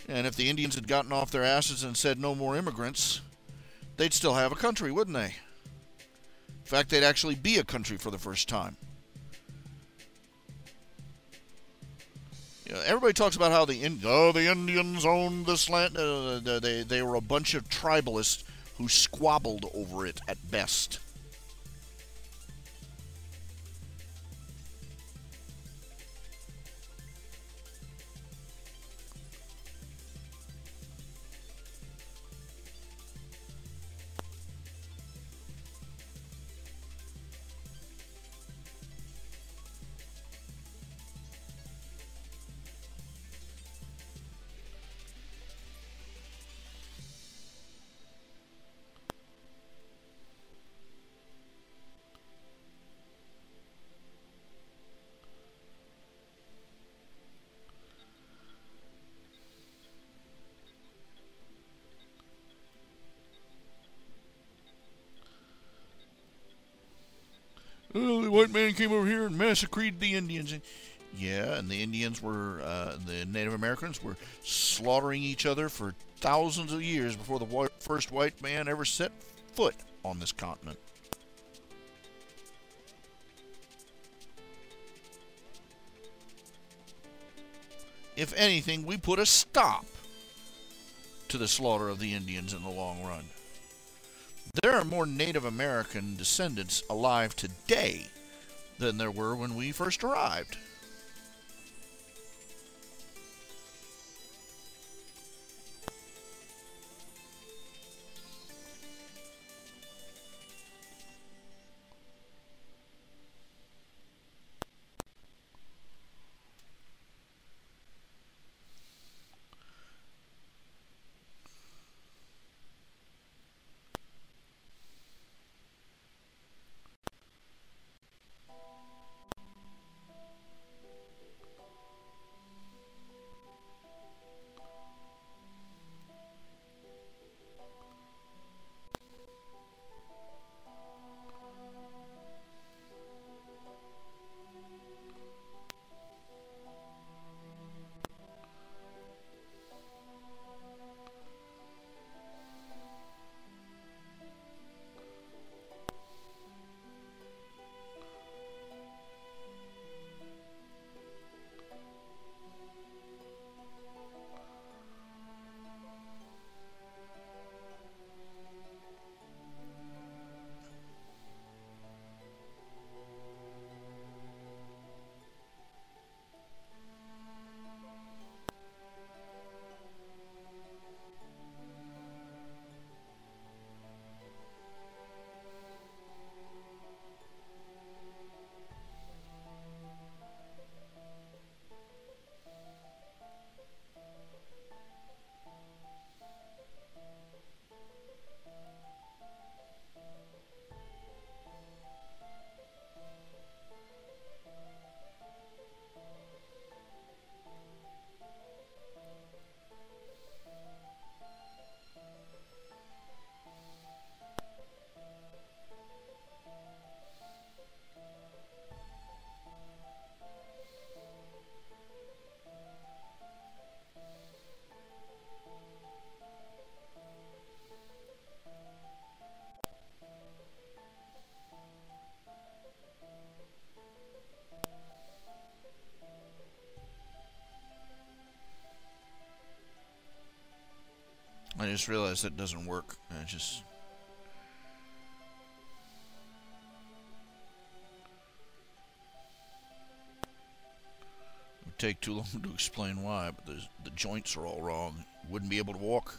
And if the Indians had gotten off their asses and said no more immigrants, they'd still have a country, wouldn't they? In fact, they'd actually be a country for the first time. Everybody talks about how the Indians owned this land. They were a bunch of tribalists who squabbled over it at best. Oh, the white man came over here and massacred the Indians. Yeah, and the Indians were, the Native Americans were slaughtering each other for thousands of years before the first white man ever set foot on this continent. If anything, we put a stop to the slaughter of the Indians in the long run. There are more Native American descendants alive today than there were when we first arrived. I just realized that doesn't work. I just... It would take too long to explain why, but the joints are all wrong. Wouldn't be able to walk.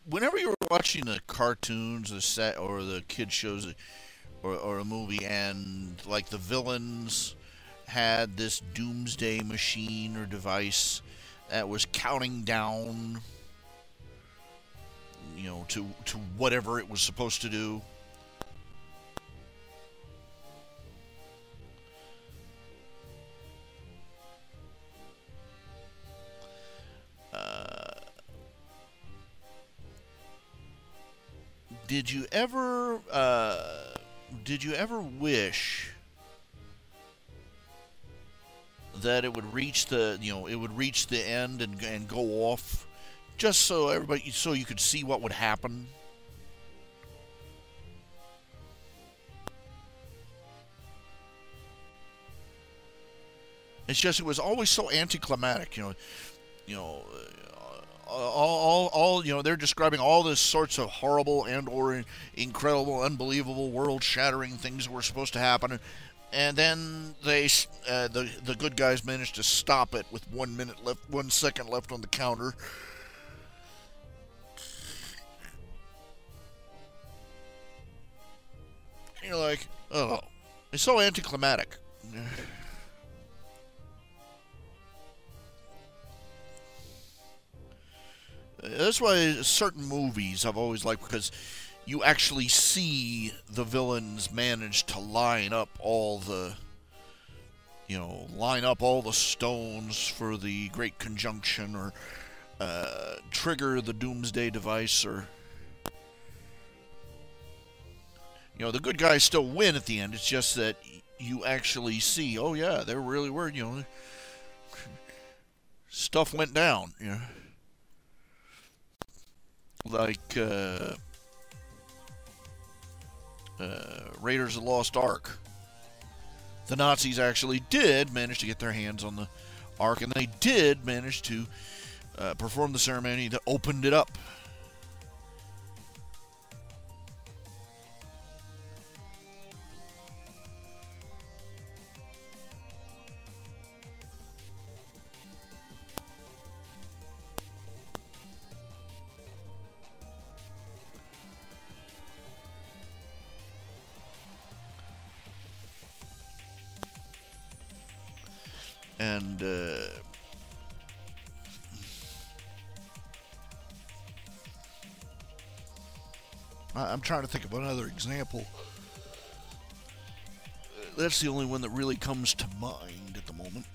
whenever you're watching the cartoons, the set or the kid shows, or a movie, and like the villains had this doomsday machine or device that was counting down, to whatever it was supposed to do. Did you ever wish that it would reach the end and go off, just so you could see what would happen? It's just, it was always so anticlimactic, you know, they're describing all this sorts of horrible and or incredible, unbelievable, world-shattering things that were supposed to happen, and then the good guys managed to stop it with 1 minute left, 1 second left on the counter. And you're like, oh, it's so anticlimactic. That's why certain movies I've always liked, because you actually see the villains manage to line up all the stones for the Great Conjunction, or trigger the Doomsday device, or the good guys still win at the end. It's just that you actually see, oh yeah, there really were, stuff went down, like Raiders of the Lost Ark. The Nazis actually did manage to get their hands on the Ark, and they did manage to perform the ceremony that opened it up. And I'm trying to think of another example. That's the only one that really comes to mind at the moment.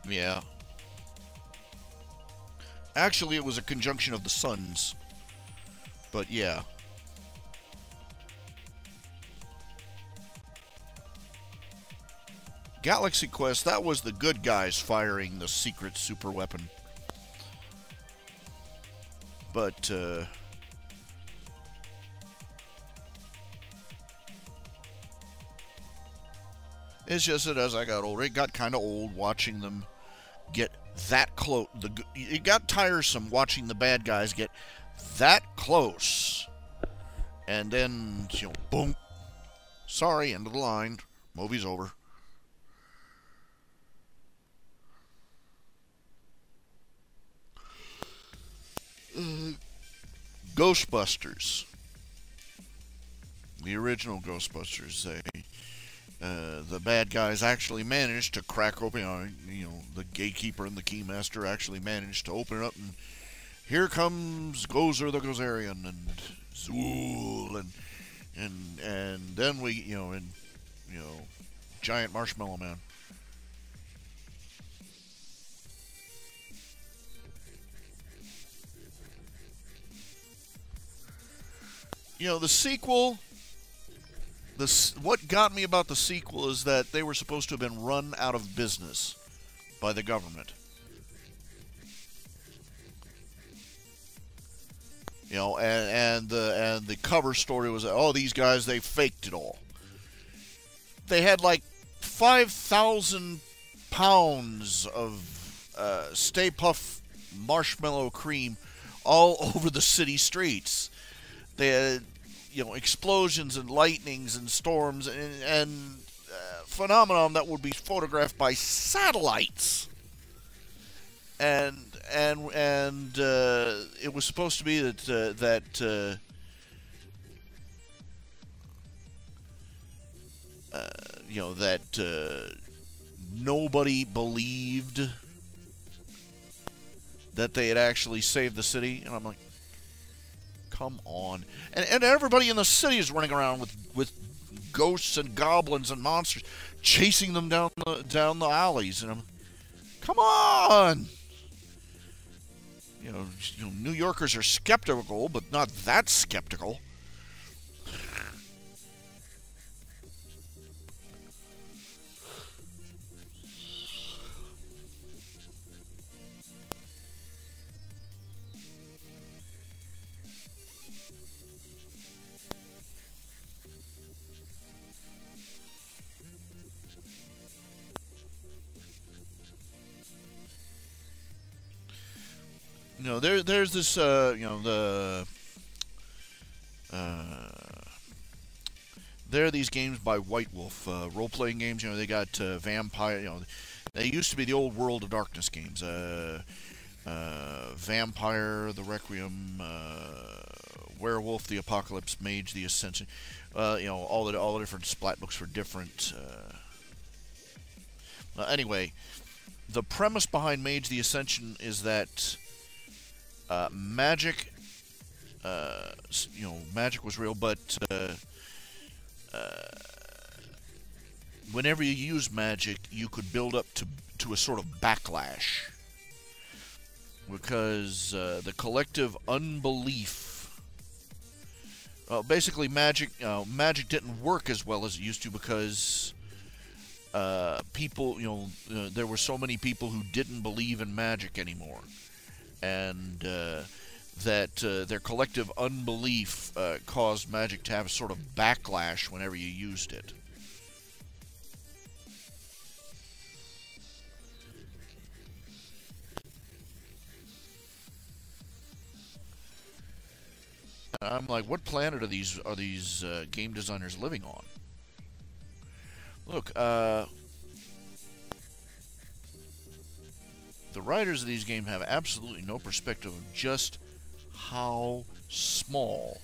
Yeah. Actually, it was a conjunction of the suns. But yeah. Galaxy Quest, that was the good guys firing the secret super weapon. But, it's just that as I got older, it got kind of old watching them get that close. It got tiresome watching the bad guys get that close. And then, boom. Sorry, end of the line. Movie's over. Ghostbusters. The original Ghostbusters. The bad guys actually managed to crack open, the gatekeeper and the keymaster actually managed to open it up, and here comes Gozer the Gozerian and Zool and then we, Giant Marshmallow Man. The sequel, what got me about the sequel is that they were supposed to have been run out of business by the government. And the cover story was, oh, these guys, they faked it all. They had like 5,000 pounds of Stay Puft marshmallow cream all over the city streets. They had, explosions and lightnings and storms and phenomenon that would be photographed by satellites. And it was supposed to be that nobody believed that they had actually saved the city, and I'm like, come on. And everybody in the city is running around with ghosts and goblins and monsters chasing them down the alleys, and I'm, come on. New Yorkers are skeptical, but not that skeptical. There's this, there are these games by White Wolf, role-playing games. They got Vampire. They used to be the old World of Darkness games. Vampire, the Requiem, Werewolf, the Apocalypse, Mage, the Ascension. All the different splat books for different. Anyway, the premise behind Mage, the Ascension is that magic, magic was real, but whenever you use magic, you could build up to a sort of backlash, because the collective unbelief, basically magic didn't work as well as it used to, because people, there were so many people who didn't believe in magic anymore. And that their collective unbelief caused magic to have a sort of backlash whenever you used it. I'm like, what planet are these game designers living on? Look, the writers of these games have absolutely no perspective of just how small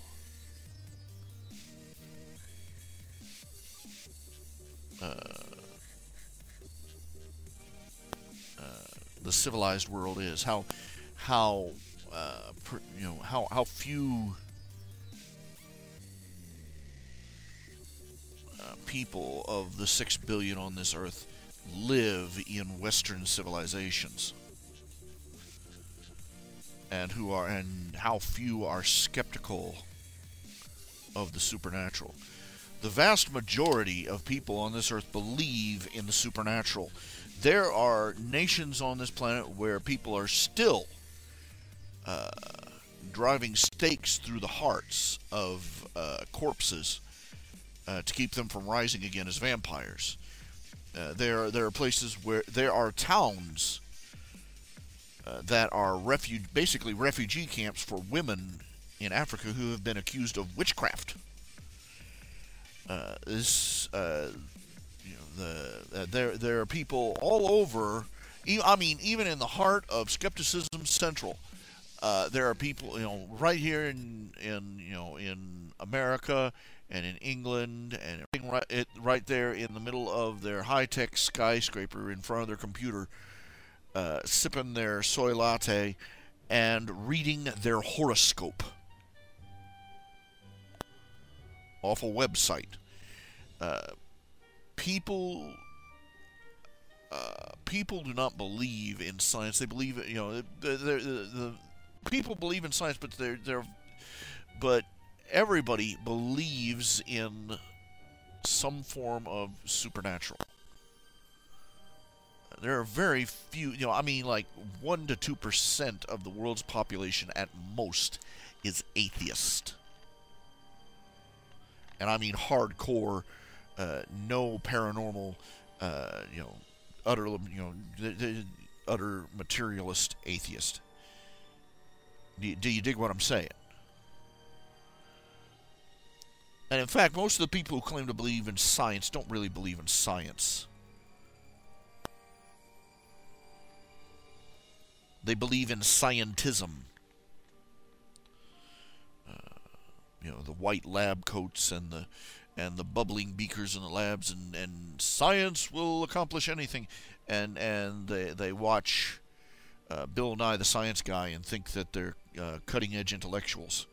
the civilized world is. How few people of the 6 billion on this earth live in Western civilizations, and how few are skeptical of the supernatural. The vast majority of people on this earth believe in the supernatural. There are nations on this planet where people are still driving stakes through the hearts of corpses to keep them from rising again as vampires. There are places where there are towns that are basically refugee camps for women in Africa who have been accused of witchcraft. There are people all over. I mean, even in the heart of Skepticism Central, There are people, right here in America and in England, and right there in the middle of their high-tech skyscraper in front of their computer, sipping their soy latte and reading their horoscope off a website. People people do not believe in science. They believe, the people believe in science, but everybody believes in some form of supernatural. There are very few, like 1 to 2% of the world's population at most is atheist. And I mean hardcore, no paranormal, utter materialist atheist. Do you dig what I'm saying? And in fact, most of the people who claim to believe in science don't really believe in science. They believe in scientism. The white lab coats and the bubbling beakers in the labs, and science will accomplish anything. And they watch Bill Nye the Science Guy and think that they're cutting edge intellectuals.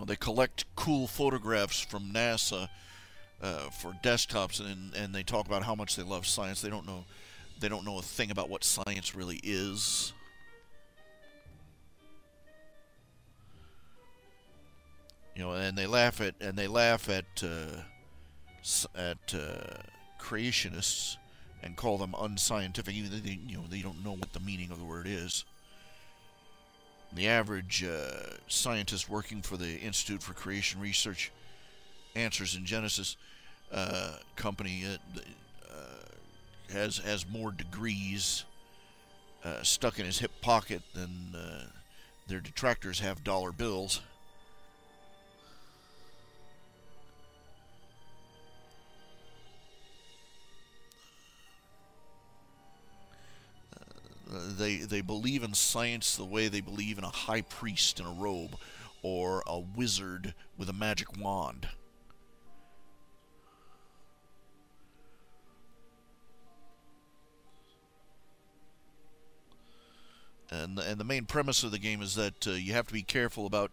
They collect cool photographs from NASA for desktops, and they talk about how much they love science. They don't know a thing about what science really is. And they laugh at creationists and call them unscientific, even though they don't know what the meaning of the word is. The average scientist working for the Institute for Creation Research, Answers in Genesis company, has more degrees stuck in his hip pocket than their detractors have dollar bills. They believe in science the way they believe in a high priest in a robe or a wizard with a magic wand. And the main premise of the game is that you have to be careful about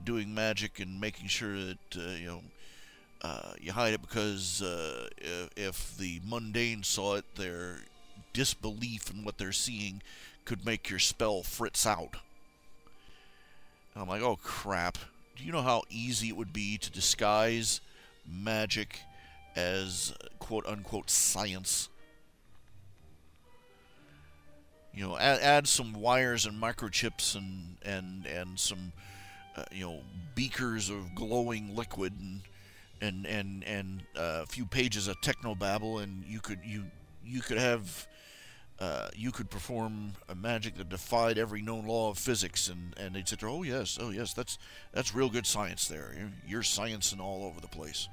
doing magic and making sure that you hide it, because if the mundane saw it, their disbelief in what they're seeing could make your spell fritz out. And I'm like, oh crap. Do you know how easy it would be to disguise magic as quote-unquote science? Add some wires and microchips and some beakers of glowing liquid and a few pages of technobabble, and you could perform a magic that defied every known law of physics, and they'd sit there, oh yes, that's real good science there. You're sciencing all over the place.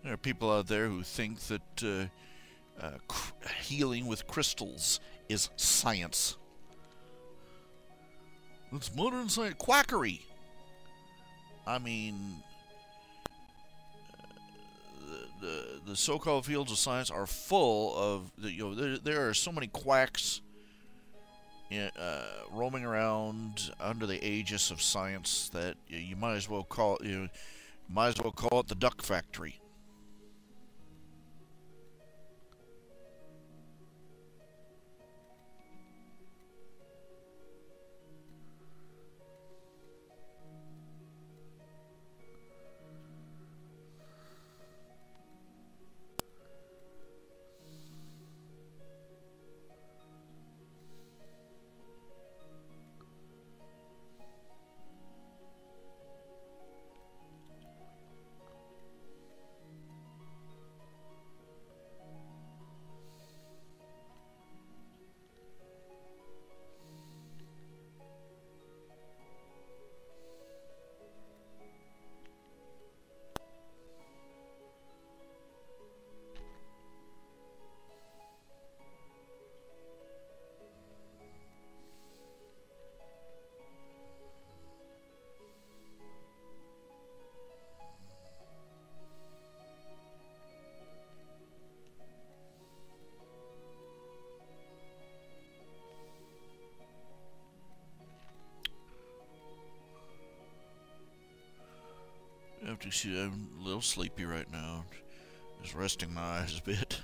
There are people out there who think that healing with crystals is science. It's modern science. Quackery! I mean, the so-called fields of science are full of, there are so many quacks roaming around under the aegis of science that you might as well call it the duck factory. I have to see, I'm a little sleepy right now. Just resting my eyes a bit.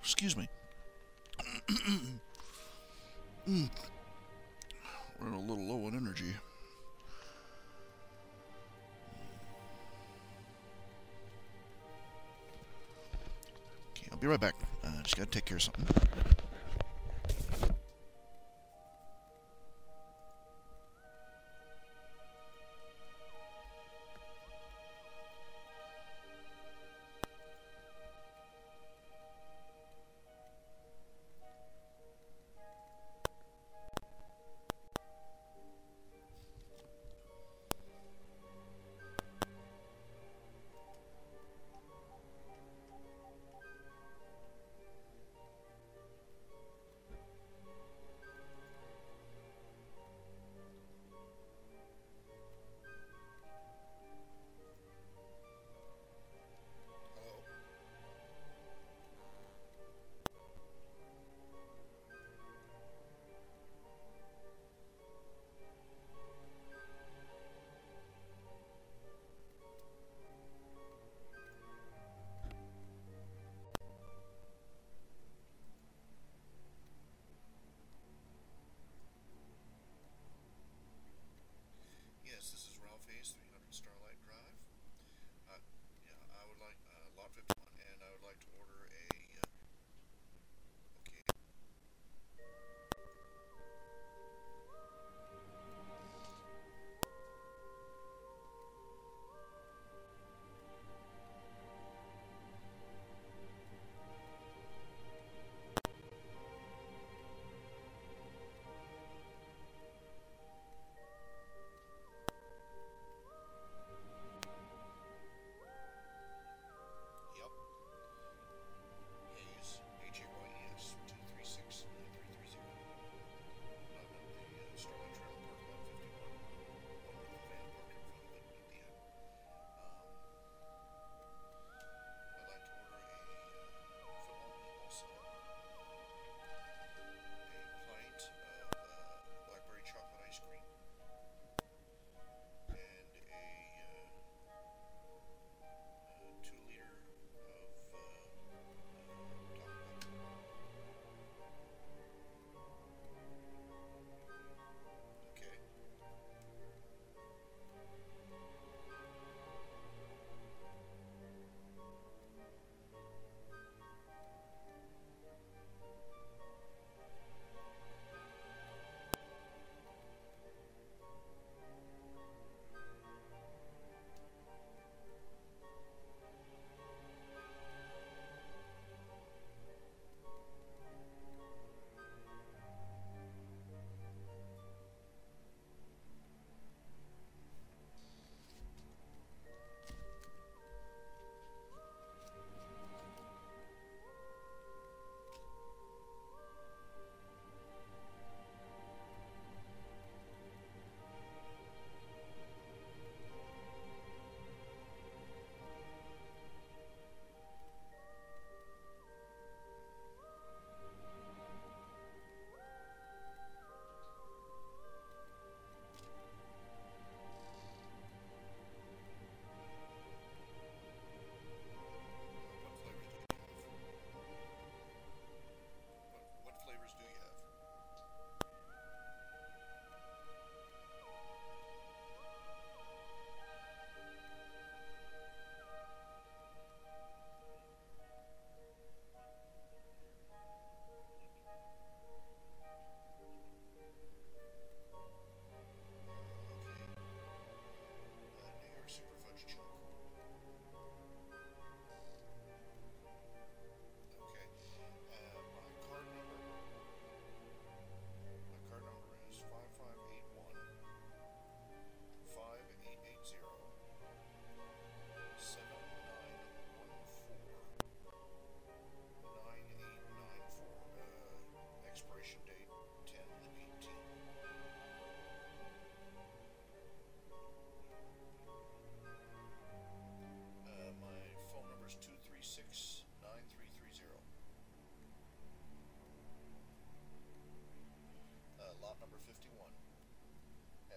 Excuse me. We're a little low on energy. Okay, I'll be right back. Just gotta take care of something.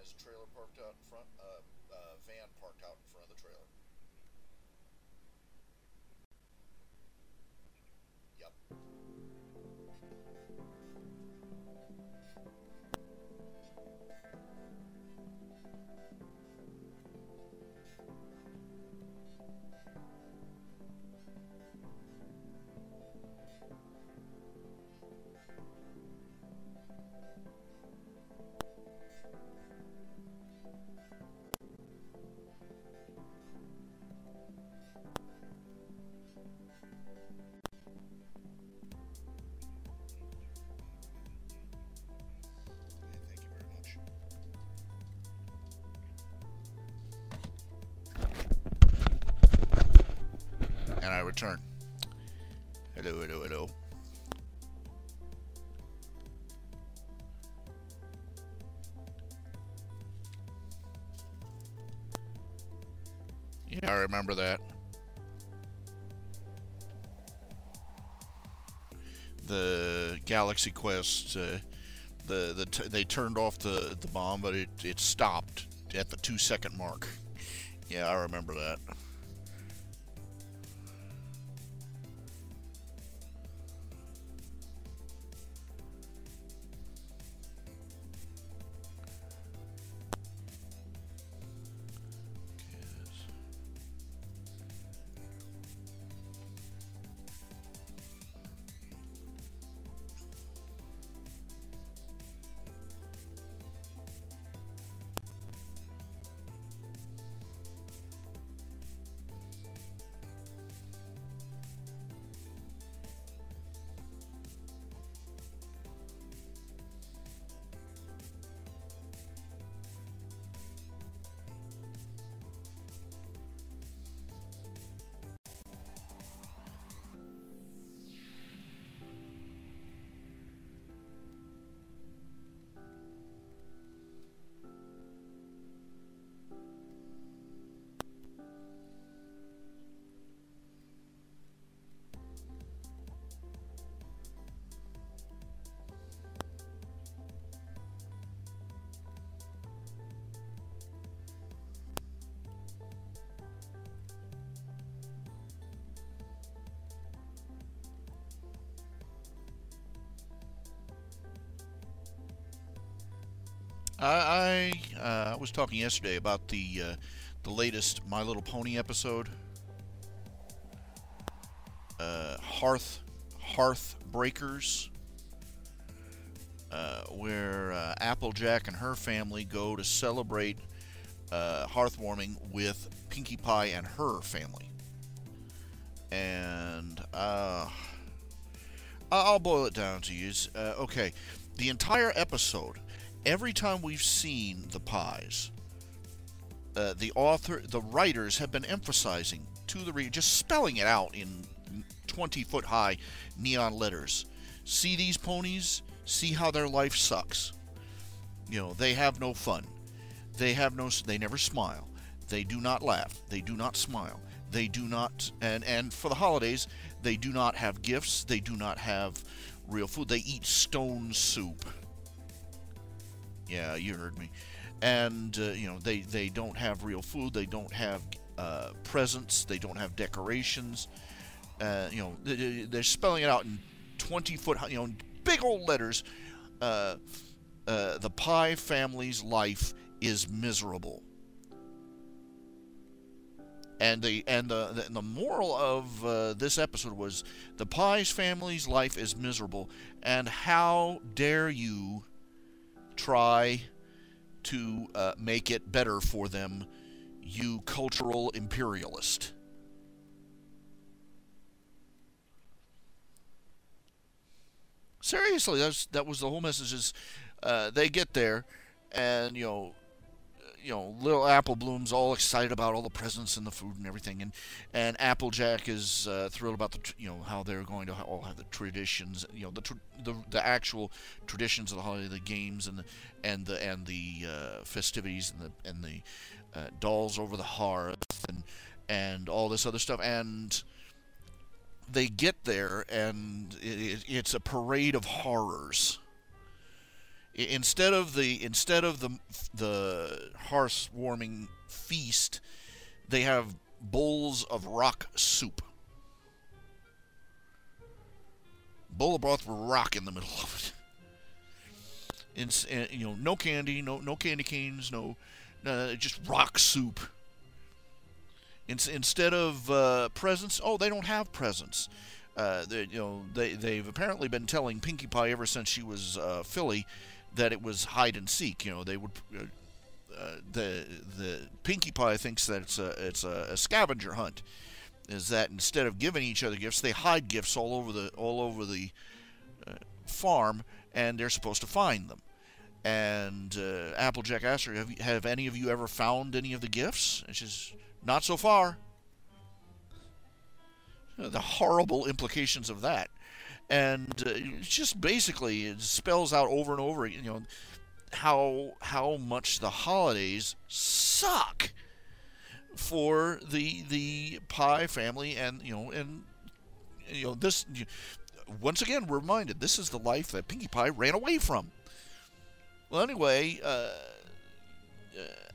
has a trailer parked out in front, van parked out in front of the trailer. Yep. Thank you very much. And I return. Hello, hello, hello. Yeah, I remember that. The Galaxy Quest, they turned off the bomb, but it stopped at the 2-second mark. Yeah, I remember that. I was talking yesterday about the latest My Little Pony episode, Hearth Breakers, where Applejack and her family go to celebrate hearthwarming with Pinkie Pie and her family. And I'll boil it down to you. Okay, the entire episode, every time we've seen the pies, the writers have been emphasizing to the reader, just spelling it out in 20-foot high neon letters. See these ponies? See how their life sucks. You know, they have no fun. They never smile. They do not laugh. They do not smile. They do not, and for the holidays, they do not have gifts. They do not have real food. They eat stone soup. Yeah, you heard me. And, they don't have real food. They don't have presents. They don't have decorations. They're spelling it out in 20-foot, big old letters. The Pie family's life is miserable. And the moral of this episode was the Pie's family's life is miserable, and how dare you try to make it better for them, you cultural imperialist. Seriously, that was the whole message. Is they get there, and little Apple Bloom's all excited about all the presents and the food and everything, and Applejack is thrilled about how they're going to all have the traditions, the actual traditions of the holiday, the games and the festivities and the dolls over the hearth and all this other stuff, and they get there and it's a parade of horrors. Instead of the hearth warming feast, they have bowls of rock soup. Bowl of broth with rock in the middle of it. No candy, no candy canes, just rock soup. Instead of presents, they don't have presents. They've apparently been telling Pinkie Pie ever since she was Philly that it was hide and seek. They would the Pinkie Pie thinks that it's a scavenger hunt. Is that instead of giving each other gifts, they hide gifts all over the farm, and they're supposed to find them. And Applejack asked her, "Have any of you ever found any of the gifts?" And she says, "Not so far." The horrible implications of that, and just basically it spells out over and over, how much the holidays suck for the Pie family, and this. Once again, we're reminded this is the life that Pinkie Pie ran away from. Well, anyway,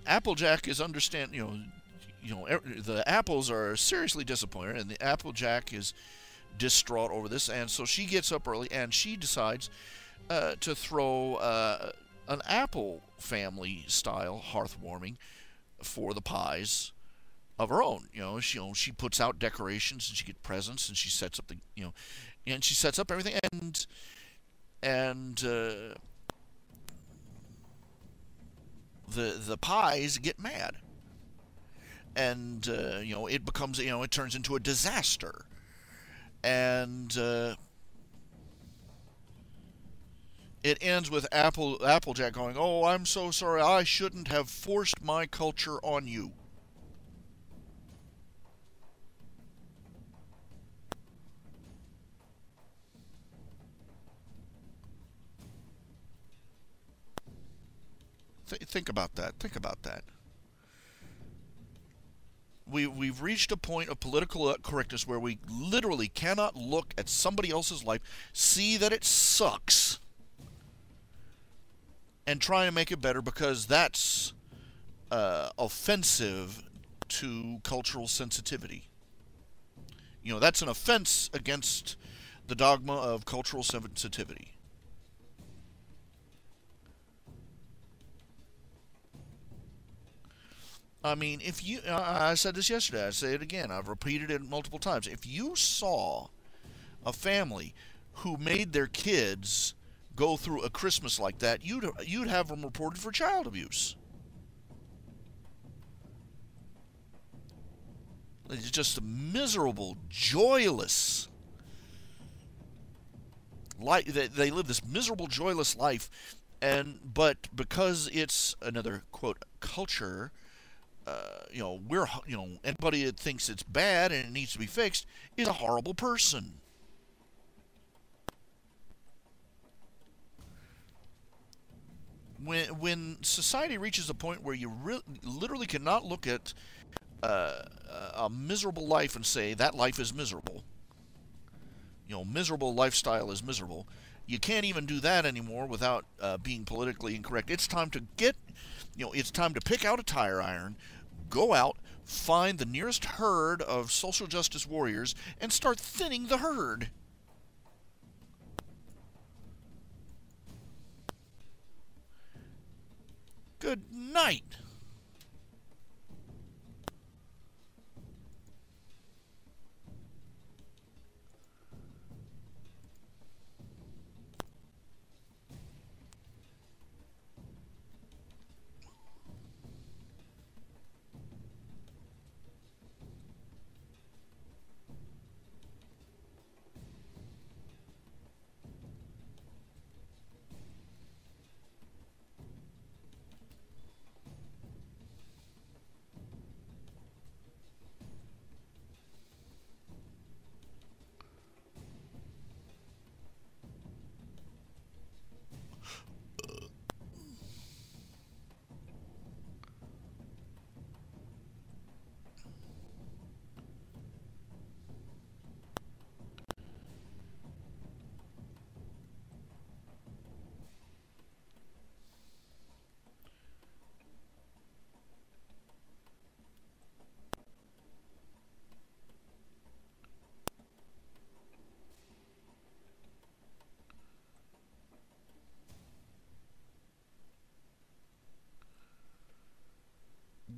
Applejack is the apples are seriously disappointed, and the Applejack is distraught over this, and so she gets up early and she decides to throw an apple family style hearthwarming for the pies of her own. She puts out decorations and she gets presents and she sets up and she sets up everything, and the pies get mad. And it becomes, it turns into a disaster, and it ends with Applejack going, "Oh, I'm so sorry. I shouldn't have forced my culture on you." Think about that. Think about that. We've reached a point of political correctness where we literally cannot look at somebody else's life, see that it sucks, and try and make it better, because that's offensive to cultural sensitivity. That's an offense against the dogma of cultural sensitivity. I mean, if you, I said this yesterday, I say it again, I've repeated it multiple times. If you saw a family who made their kids go through a Christmas like that, you'd have them reported for child abuse. It's just a miserable, joyless life. They live this miserable, joyless life, but because it's another quote culture. Anybody that thinks it's bad and it needs to be fixed is a horrible person. When society reaches a point where you literally cannot look at a miserable life and say that life is miserable, miserable lifestyle is miserable, you can't even do that anymore without being politically incorrect. It's time to it's time to pick out a tire iron, go out, find the nearest herd of social justice warriors, and start thinning the herd. Good night.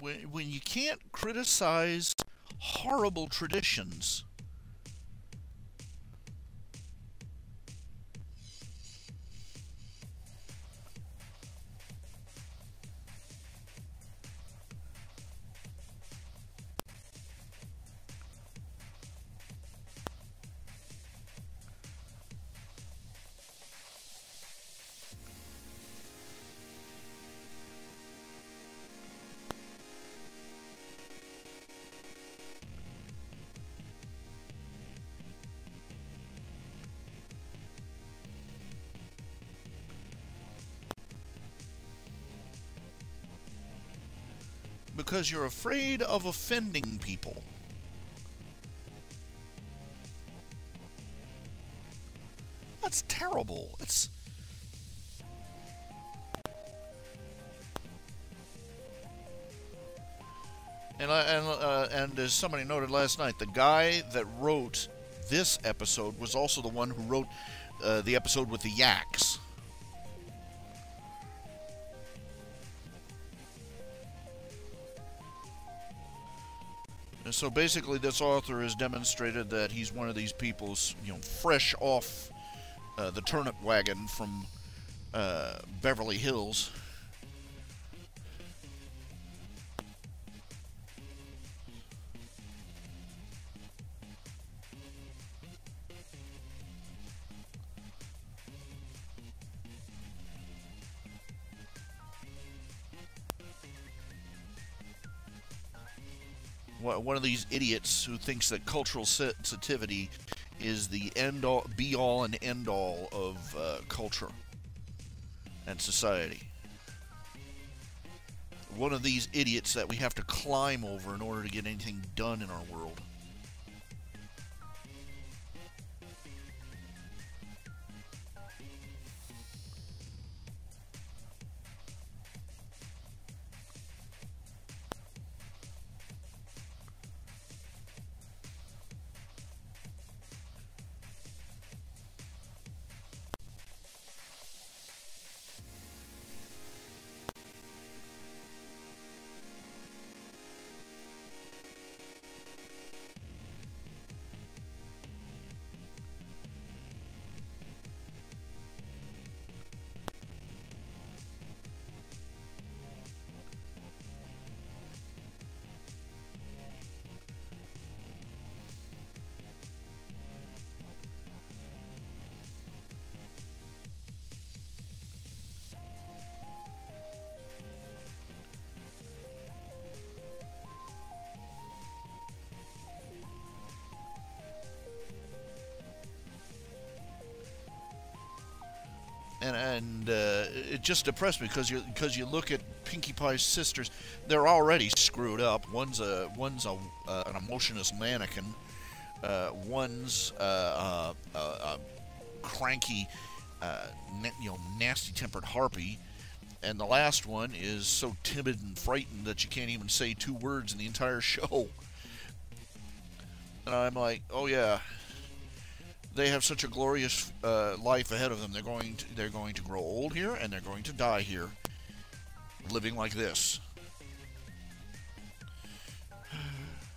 when you can't criticize horrible traditions. Because you're afraid of offending people. That's terrible. It's... And as somebody noted last night, the guy that wrote this episode was also the one who wrote the episode with the yaks. And so basically this author has demonstrated that he's one of these people's, fresh off the turnip wagon from Beverly Hills. One of these idiots who thinks that cultural sensitivity is the end-all, be-all and end-all of culture and society. One of these idiots that we have to climb over in order to get anything done in our world. And it just depressed me because you look at Pinkie Pie's sisters, they're already screwed up. One's an emotionless mannequin. One's a cranky, nasty-tempered harpy, and the last one is so timid and frightened that you can't even say 2 words in the entire show. And I'm like, oh yeah. They have such a glorious life ahead of them. They're going to grow old here, and they're going to die here, living like this.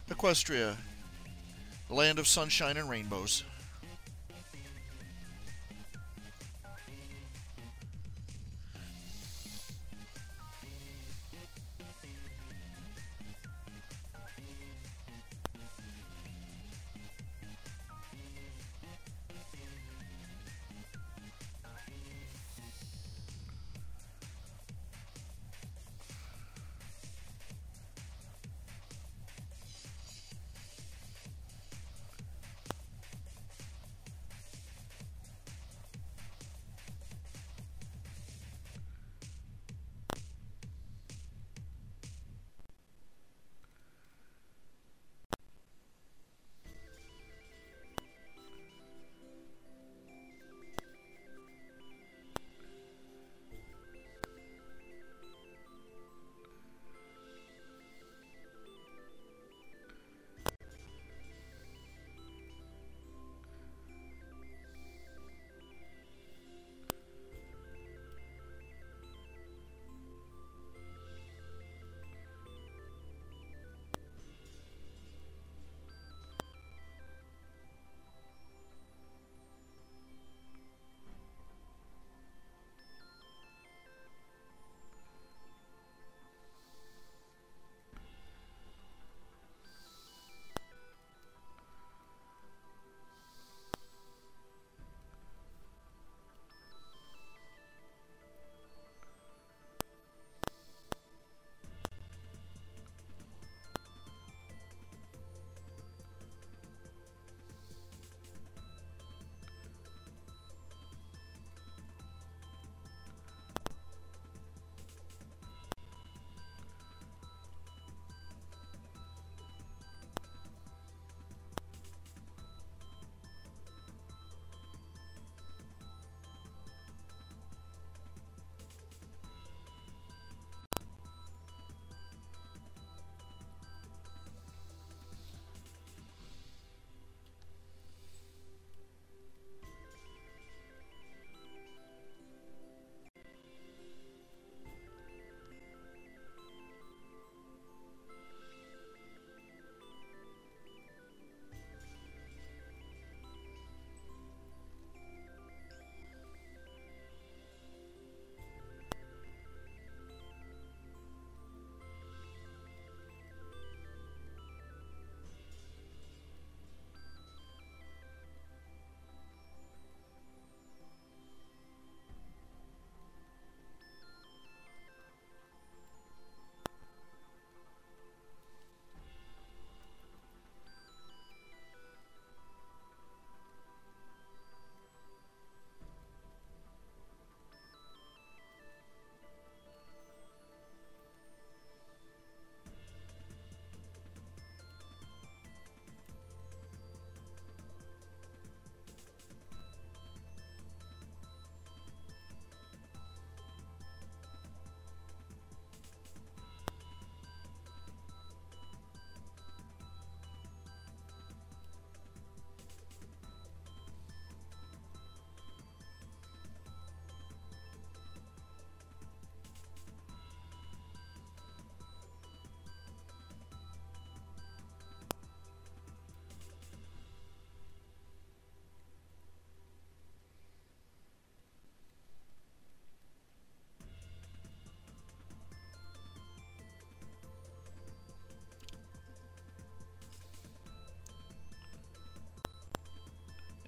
Equestria, the land of sunshine and rainbows.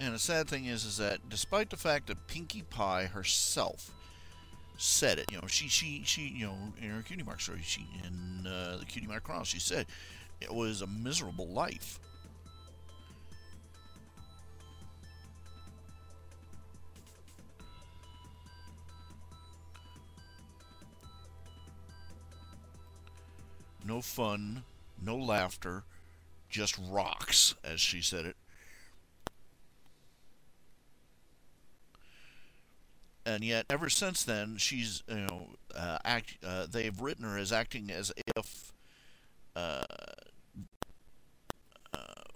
And the sad thing is that despite the fact that Pinkie Pie herself said it, she in her Cutie Mark story, in the Cutie Mark Chronicles, she said it was a miserable life. No fun, no laughter, just rocks, as she said it. And yet, ever since then, she's, they've written her as acting as if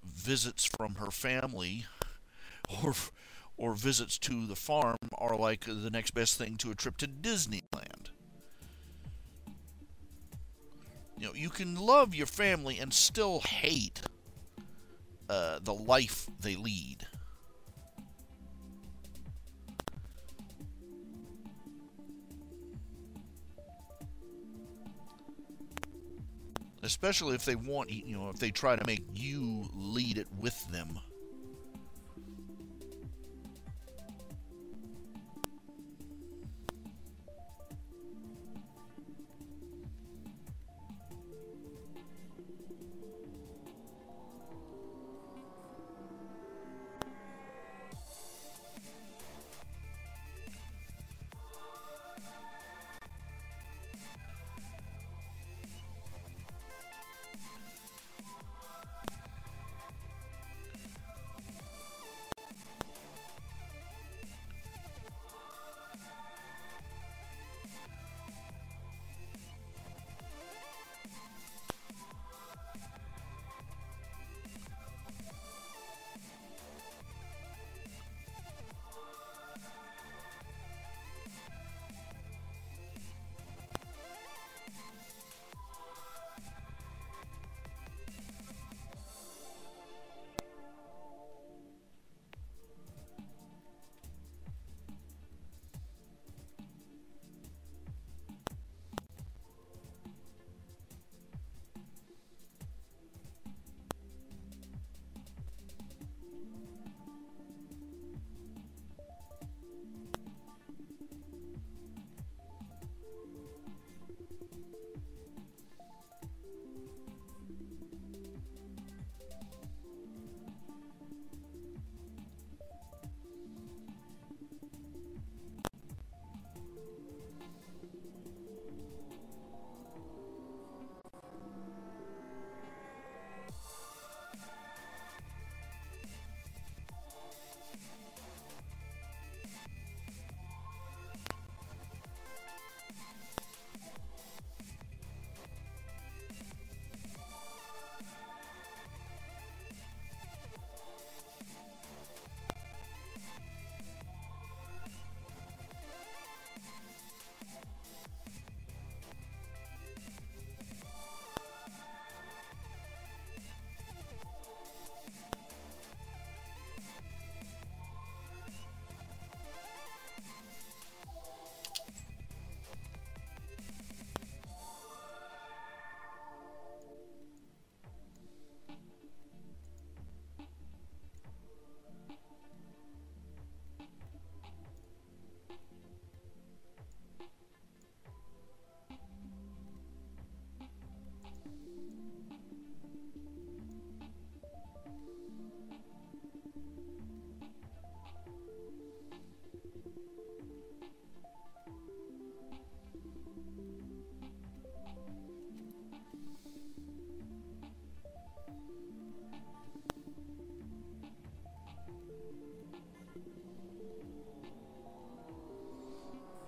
visits from her family or visits to the farm are like the next best thing to a trip to Disneyland. You can love your family and still hate the life they lead. Especially if they want, if they try to make you lead it with them.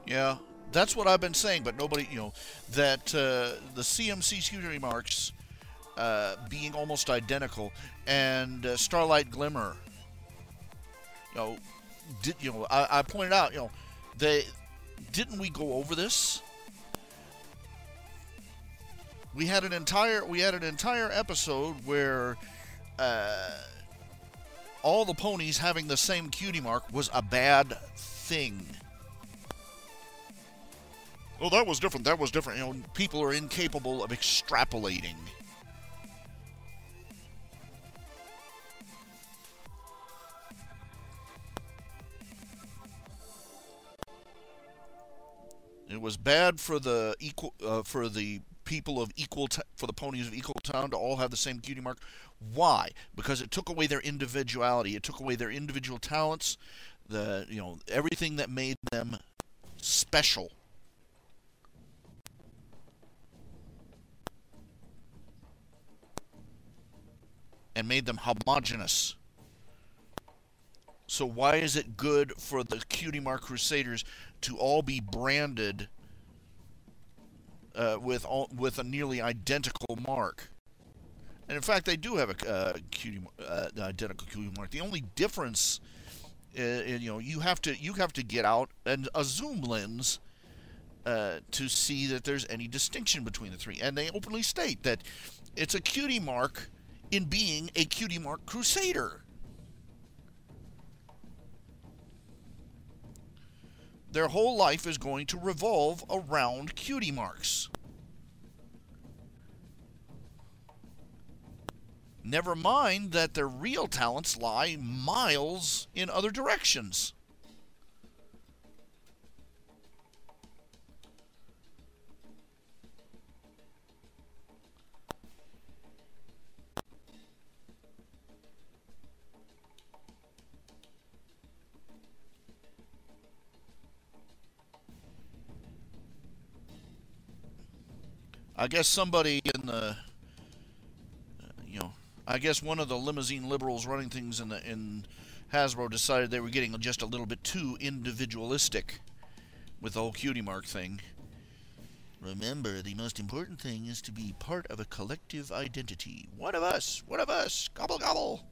Yeah, that's what I've been saying, but nobody, that the CMC Cutie Marks being almost identical, and Starlight Glimmer, I pointed out, didn't we go over this? We had an entire episode where all the ponies having the same cutie mark was a bad thing. Oh, that was different. That was different. People are incapable of extrapolating. It was bad for the people of for the ponies of Equal Town to all have the same cutie mark. Why? Because it took away their individuality. It took away their individual talents. Everything that made them special. And made them homogenous. So why is it good for the Cutie Mark Crusaders to all be branded with a nearly identical mark? And in fact, they do have a identical cutie mark. The only difference, you have to get out a zoom lens to see that there's any distinction between the three. And they openly state that it's a cutie mark in being a Cutie Mark Crusader. Their whole life is going to revolve around cutie marks. Never mind that their real talents lie miles in other directions. I guess somebody in the, I guess one of the limousine liberals running things in Hasbro decided they were getting just a little bit too individualistic with the whole cutie mark thing. Remember, the most important thing is to be part of a collective identity. One of us, gobble gobble.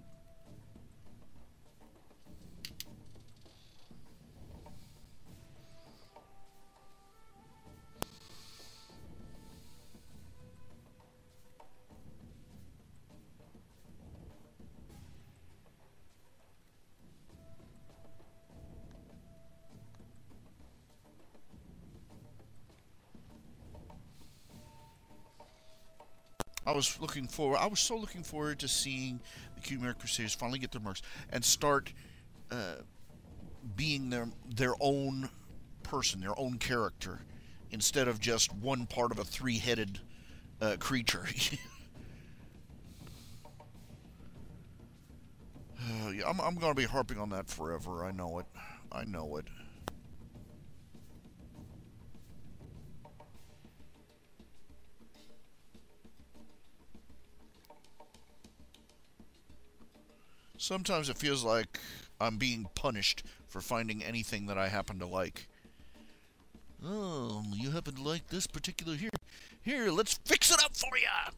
I was so looking forward to seeing the Cutie Mark Crusaders finally get their marks and start being their own person, their own character, instead of just one part of a three-headed creature. Yeah, I'm going to be harping on that forever. I know it. I know it. Sometimes it feels like I'm being punished for finding anything that I happen to like. Oh, you happen to like this particular here. Here, let's fix it up for ya!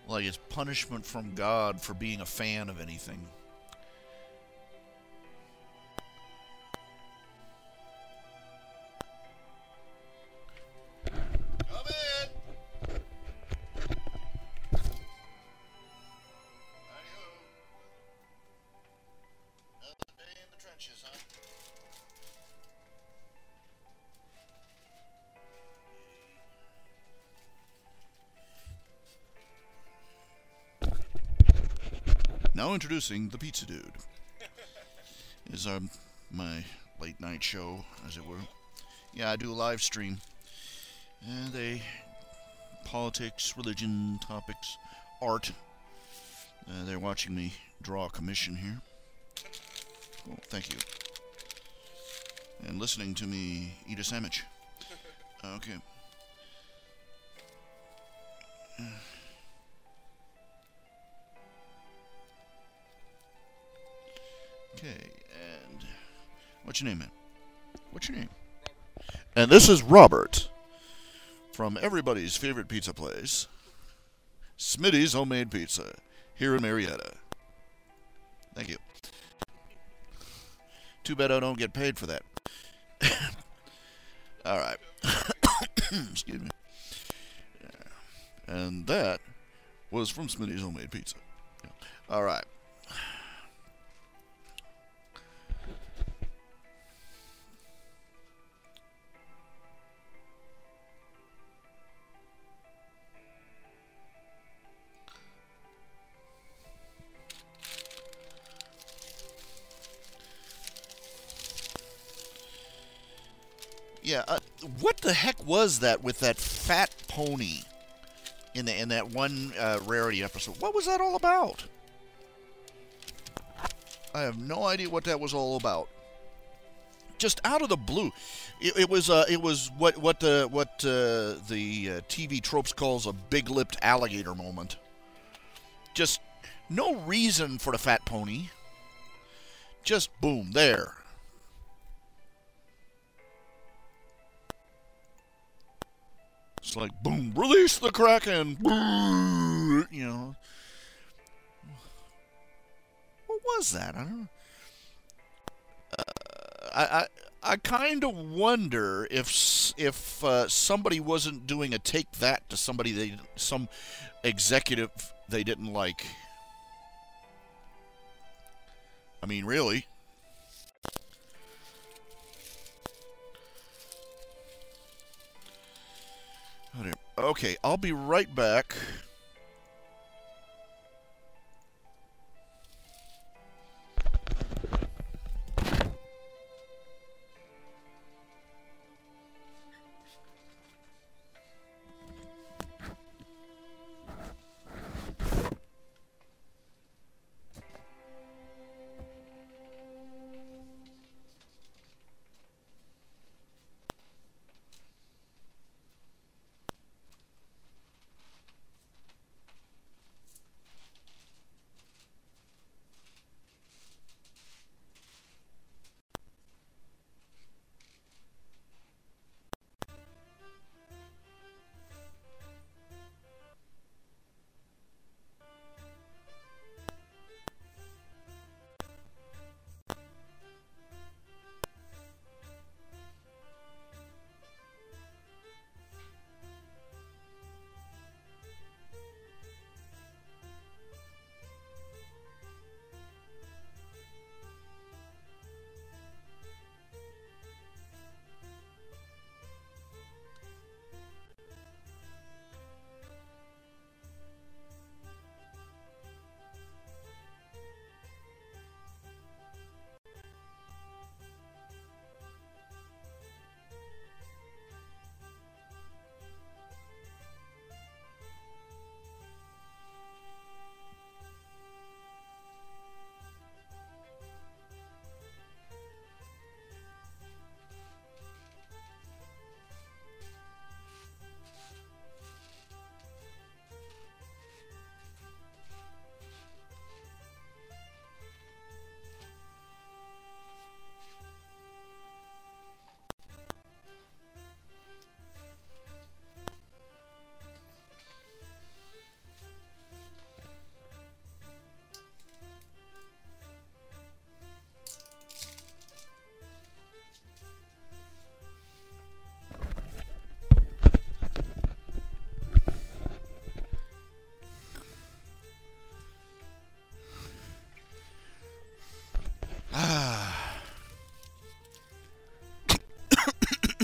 Like it's punishment from God for being a fan of anything. Come in! Hi-yo. Another day in the trenches, huh? Now introducing the Pizza Dude. is my late night show, as it were. Yeah, I do a live stream. They politics, religion, topics, art. They're watching me draw a commission here. Oh, thank you. And listening to me eat a sandwich. Okay. Okay, and what's your name, man? What's your name? And this is Robert from everybody's favorite pizza place, Smitty's Homemade Pizza, here in Marietta. Thank you. Too bad I don't get paid for that. All right. Excuse me. And that was from Smitty's Homemade Pizza. All right. Yeah, what the heck was that with that fat pony in that one Rarity episode? What was that all about? I have no idea what that was all about. Just out of the blue, it was what the TV tropes calls a big-lipped alligator moment. Just no reason for the fat pony. Just boom, there. It's like, boom, release the Kraken, you know. What was that? I don't know. I kind of wonder if somebody wasn't doing a take that to somebody some executive they didn't like. I mean, really. Okay, I'll be right back.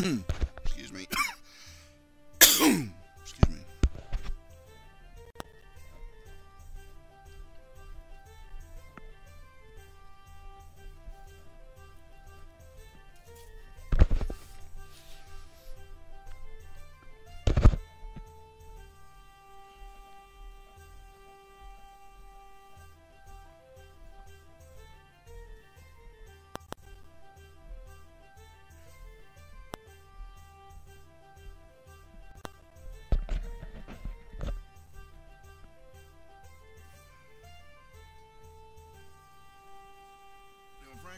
Excuse me. Excuse me.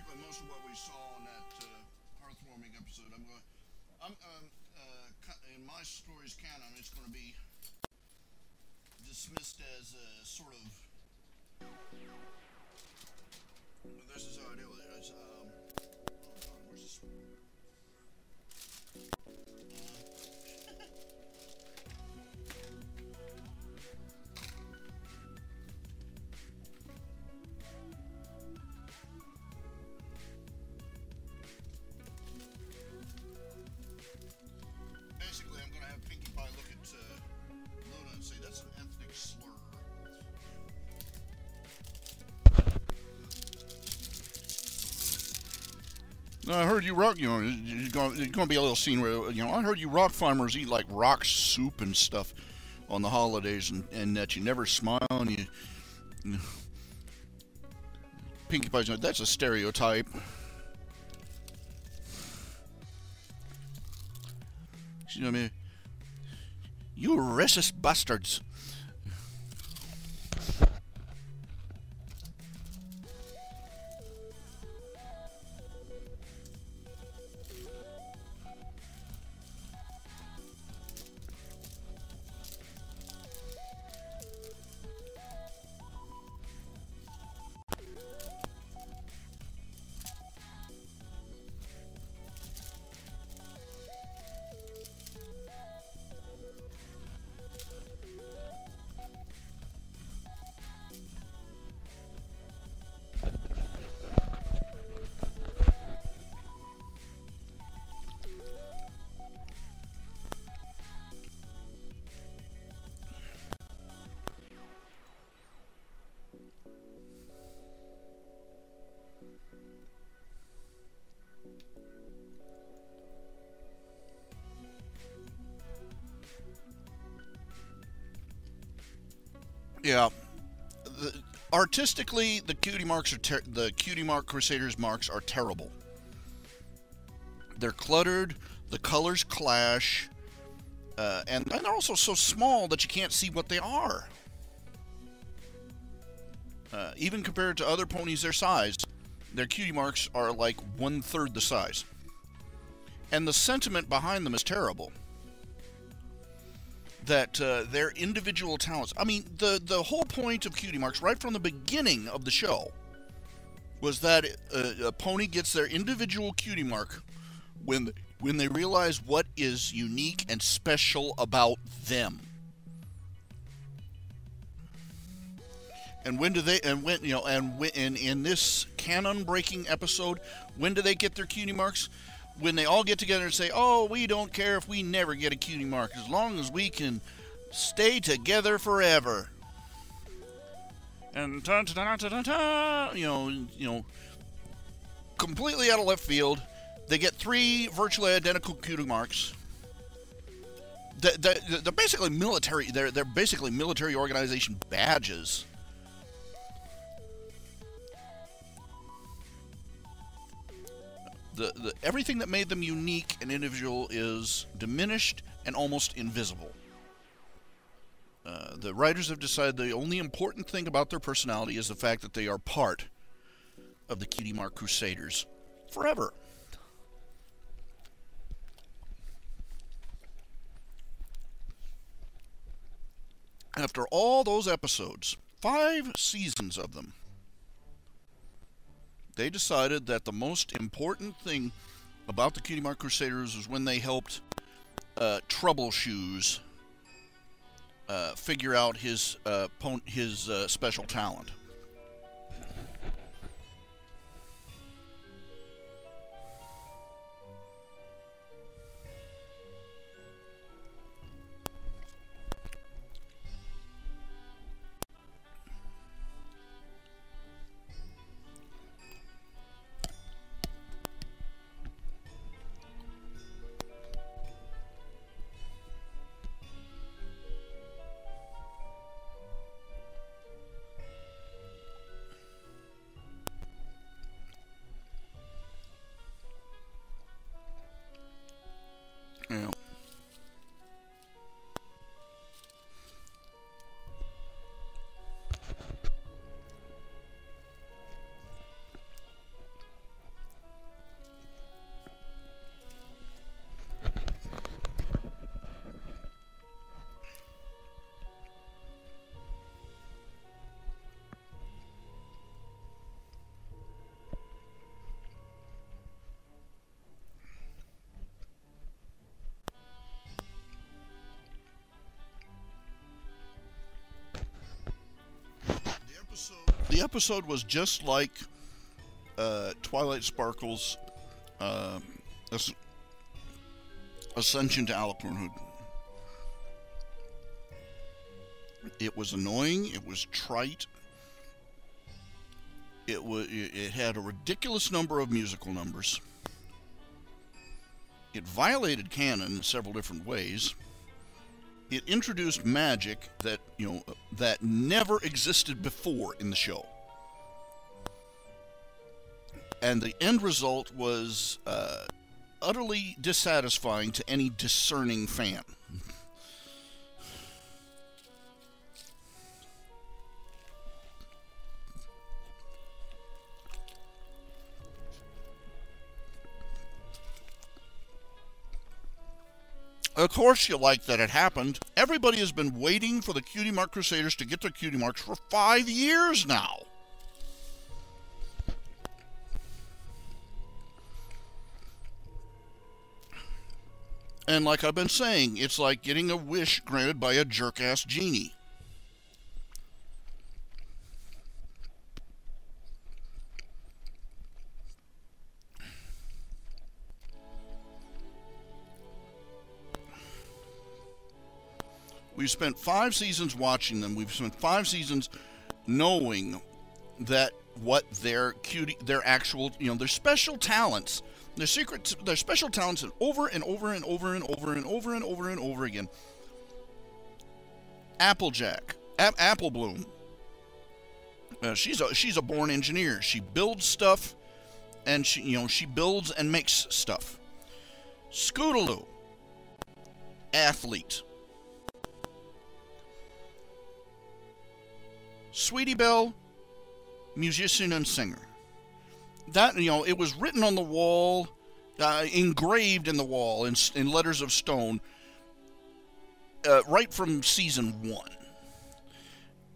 frankly, most of what we saw in that hearthwarming episode, in my story's canon, it's going to be dismissed as a sort of. This is how I deal with it. Where's this? Basically, I'm going to have Pinkie Pie look at Luna and say, that's an ethnic slur. I heard you rock, there's going to be a little scene where, I heard you rock farmers eat like rock soup and stuff on the holidays, and that you never smile, and Pinkie Pie's like, that's a stereotype. You know what I mean? You racist bastards. Yeah. Artistically, the Cutie Mark Crusaders marks are terrible. They're cluttered, the colors clash, and they're also so small that you can't see what they are. Even compared to other ponies their size, their Cutie Marks are like 1/3 the size. And the sentiment behind them is terrible. That their individual talents. I mean, the whole point of Cutie Marks, right from the beginning of the show, was that a pony gets their individual Cutie Mark when they realize what is unique and special about them. And when do they? And when in this canon-breaking episode, when do they get their Cutie Marks? When they all get together and say, oh, we don't care if we never get a Cutie Mark, as long as we can stay together forever. And completely out of left field, they get 3 virtually identical Cutie Marks. They're basically military. They're basically military organization badges. Everything that made them unique and individual is diminished and almost invisible. The writers have decided the only important thing about their personality is the fact that they are part of the Cutie Mark Crusaders forever. After all those episodes, 5 seasons of them, they decided that the most important thing about the Cutie Mark Crusaders was when they helped Troubleshoes figure out his special talent. The episode was just like Twilight Sparkle's ascension to alicornhood. It was annoying. It was trite. It had a ridiculous number of musical numbers. It violated canon in several different ways. It introduced magic that, that never existed before in the show. And the end result was utterly dissatisfying to any discerning fan. Of course you like that it happened. Everybody has been waiting for the Cutie Mark Crusaders to get their Cutie Marks for 5 years now. And like I've been saying, it's like getting a wish granted by a jerk-ass genie. We've spent 5 seasons watching them. We've spent 5 seasons knowing that what their actual, their special talents, their special talents, and over and over and over and over and over and over and over again. Applejack, Apple Bloom. She's a born engineer. She builds stuff, and she builds and makes stuff. Scootaloo, athlete. Sweetie Belle, musician and singer. That, it was written on the wall, engraved in the wall in letters of stone, right from season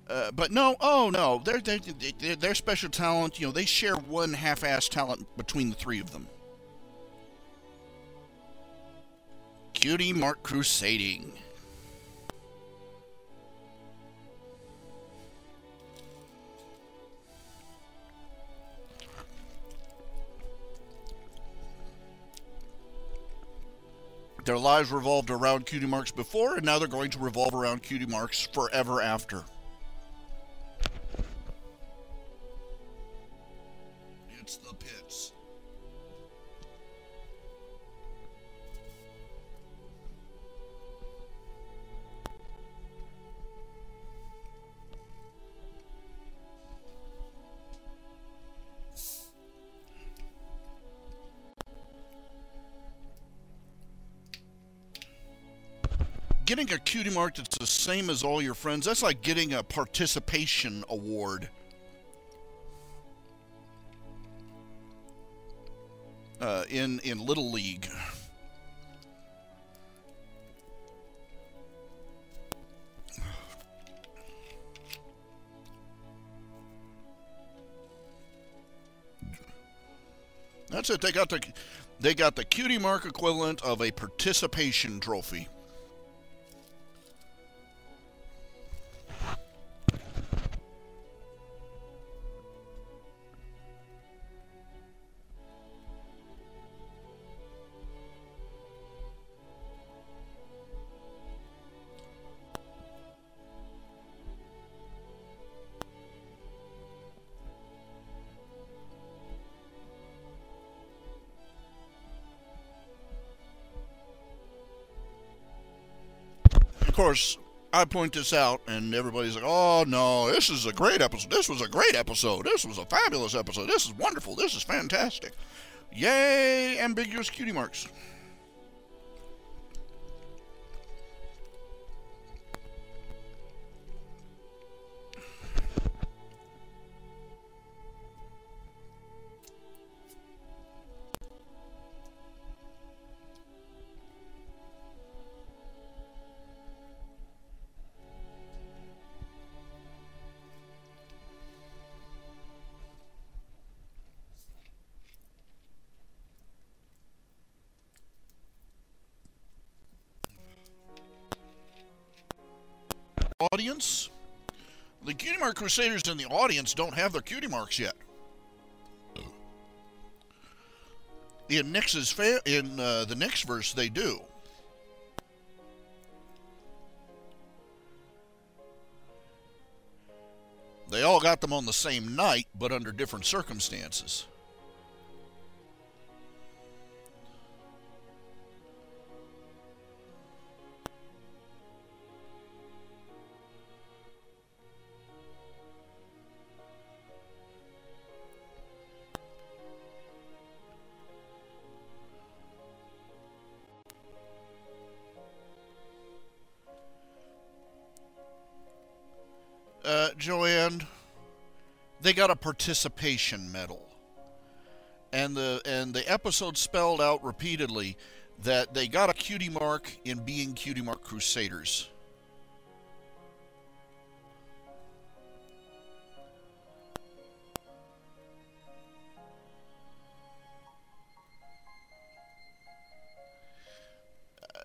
1. But no, their special talent, they share one half-assed talent between the 3 of them. Cutie Mark Crusading. Their lives revolved around Cutie Marks before, and now they're going to revolve around Cutie Marks forever after. It's the pits. Getting a Cutie Mark that's the same as all your friends, that's like getting a participation award. In Little League. That's it. They got the Cutie Mark equivalent of a participation trophy. Of course, I point this out, and everybody's like, oh no, this is a great episode. This was a great episode. This was a fabulous episode. This is wonderful. This is fantastic. Yay, ambiguous Cutie Marks. Audience, The Cutie Mark Crusaders in the audience don't have their cutie marks yet. In the Nyx verse, they do. They all got them on the same night, but under different circumstances. Joanne, they got a participation medal, and the episode spelled out repeatedly that they got a cutie mark in being Cutie Mark Crusaders.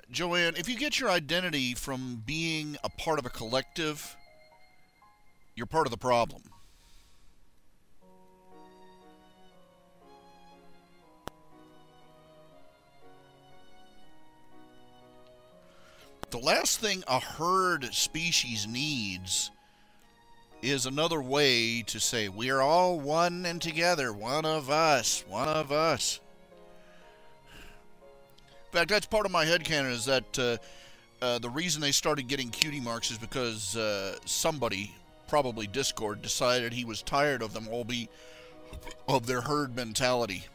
Joanne, if you get your identity from being a part of a collective, you're part of the problem. The last thing a herd species needs is another way to say, we are all one and together, one of us, one of us. In fact, that's part of my headcanon, is that the reason they started getting cutie marks is because somebody, probably Discord, decided he was tired of them all of their herd mentality.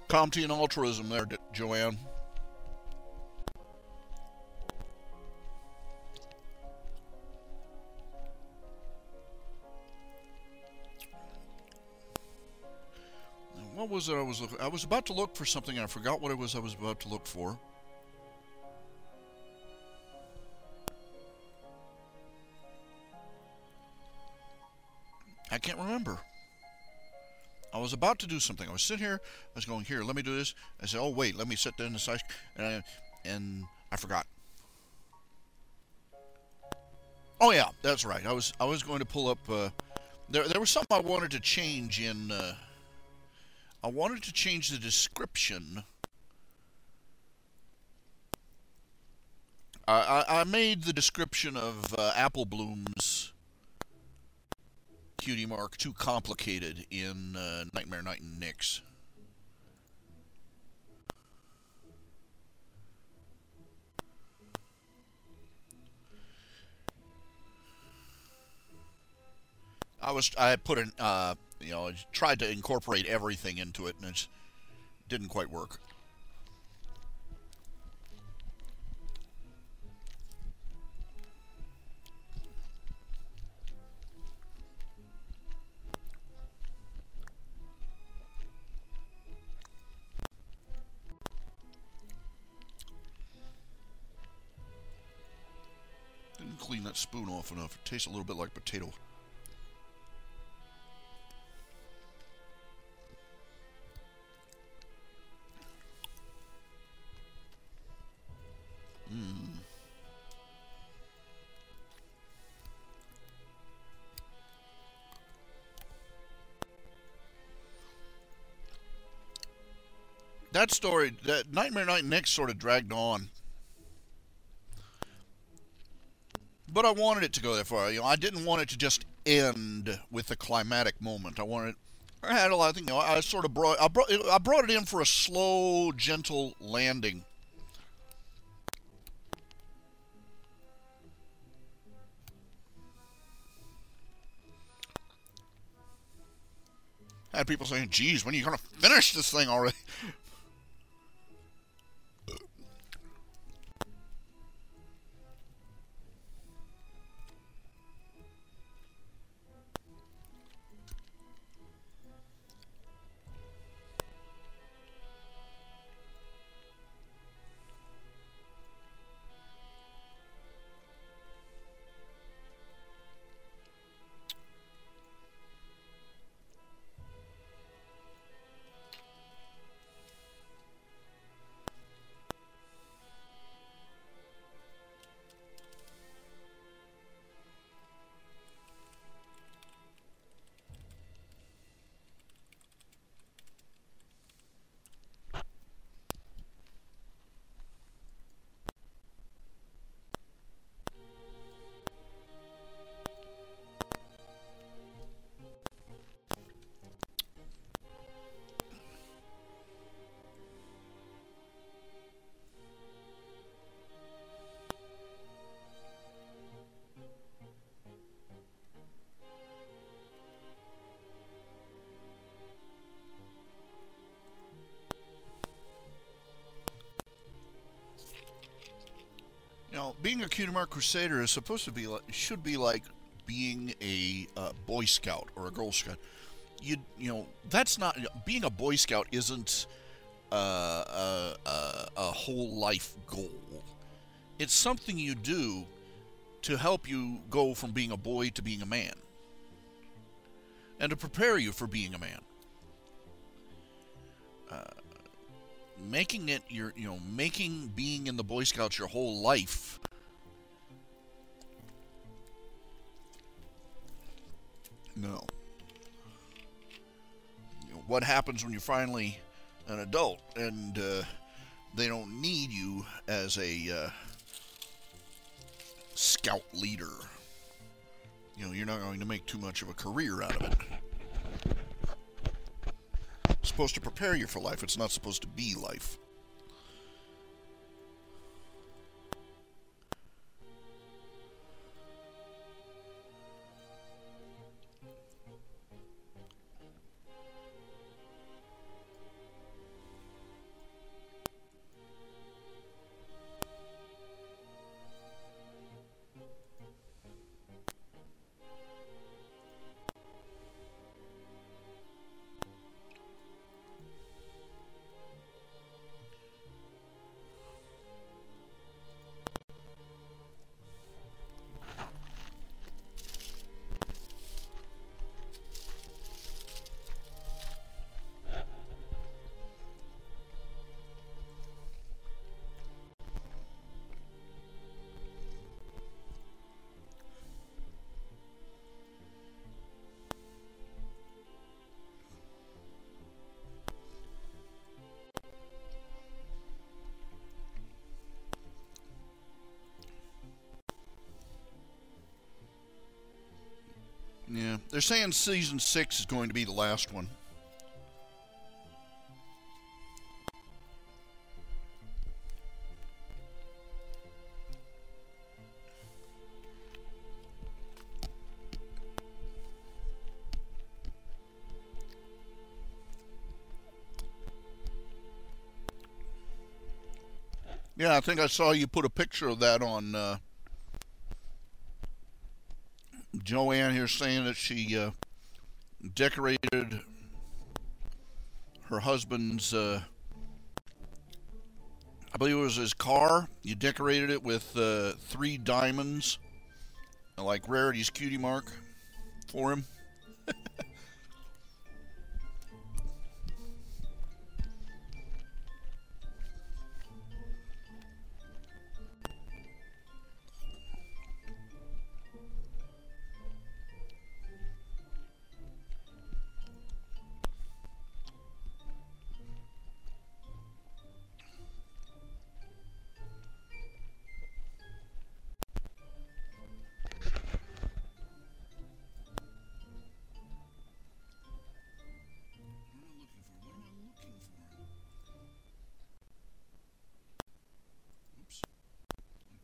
Comtean altruism there, Joanne. What was it I was looking? I was about to look for something, and I forgot what it was I was about to look for. I can't remember. I was about to do something. I was sitting here. I was going, here, let me do this. I said, oh, wait, let me sit there in the side. And I forgot. Oh, yeah, that's right. I was going to pull up. There was something I wanted to change in. I wanted to change the description. I made the description of Apple Bloom's cutie mark too complicated in Nightmare Night and Nyx. I put an you know, I tried to incorporate everything into it, and it didn't quite work. Didn't clean that spoon off enough. It tastes a little bit like potato. That story, that Nightmare Night and Nyx sort of dragged on. But I wanted it to go that far. You know, I didn't want it to just end with a climatic moment. I had a lot of things. You know, I sort of brought it in for a slow, gentle landing. I had people saying, geez, when are you going to finish this thing already? being a Cutie Mark Crusader is supposed to be like, should be like being a Boy Scout or a Girl Scout. You know, that's not, being a Boy Scout isn't a whole life goal. It's something you do to help you go from being a boy to being a man, and to prepare you for being a man. Making it your, making being in the Boy Scouts your whole life, no. What happens when you're finally an adult and they don't need you as a scout leader? You're not going to make too much of a career out of it. It's supposed to prepare you for life. It's not supposed to be life. Yeah, they're saying season 6 is going to be the last one. Yeah, I think I saw you put a picture of that on Joanne here, saying that she decorated her husband's, I believe it was his car. You decorated it with 3 diamonds, like Rarity's Cutie Mark, for him.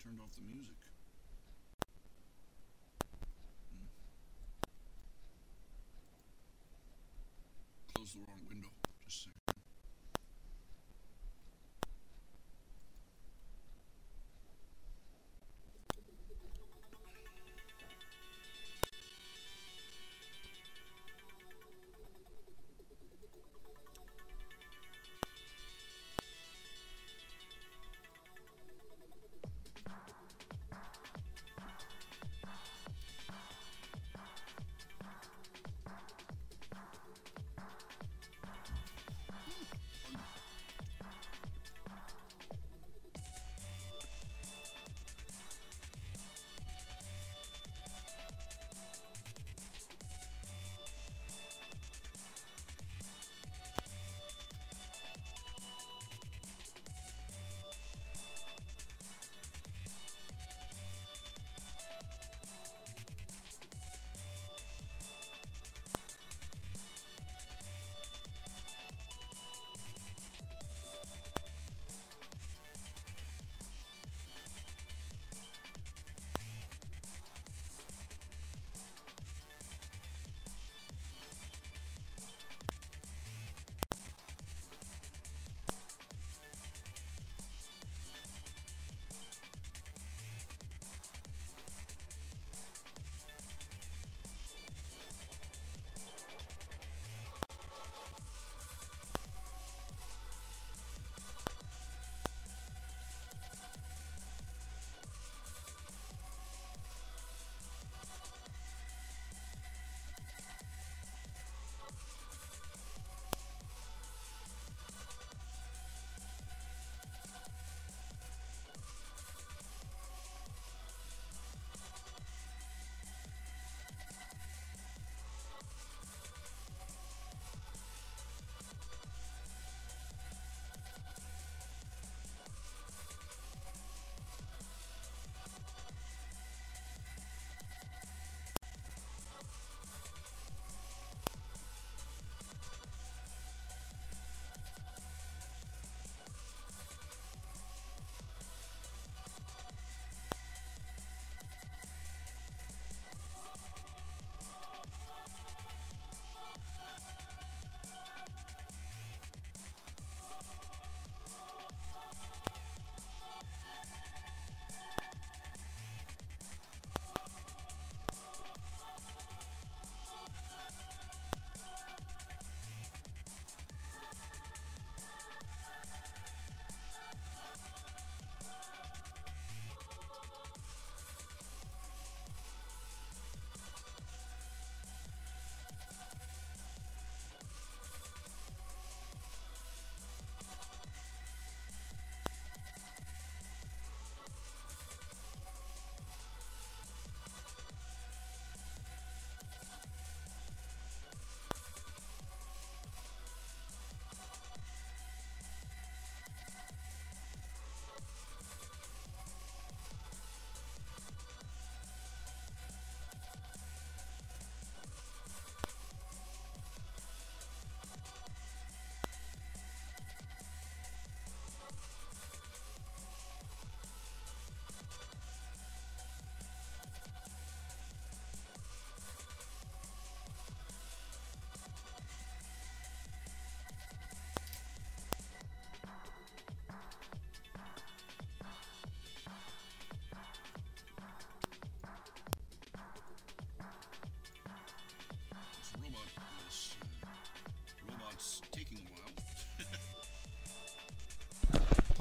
Turned off the music. Close the wrong window. Just a second.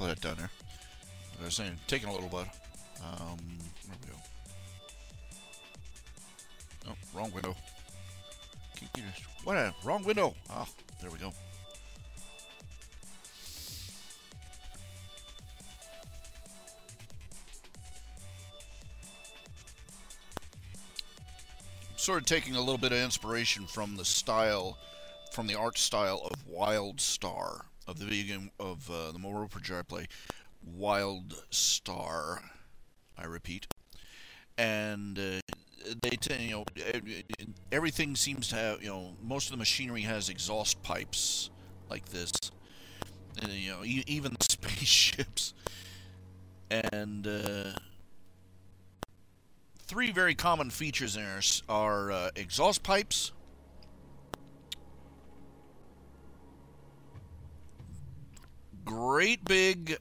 put that down there. As I was saying, taking a little bit. There we go. Oh, wrong window. What? Wrong window. Ah, there we go. Sort of taking a little bit of inspiration from the style, from the art style of Wild Star, of the video game of the mobile RPG I play, Wild Star. I repeat, and they, everything seems to have, most of the machinery has exhaust pipes like this, and, even the spaceships, and three very common features in there are exhaust pipes, great big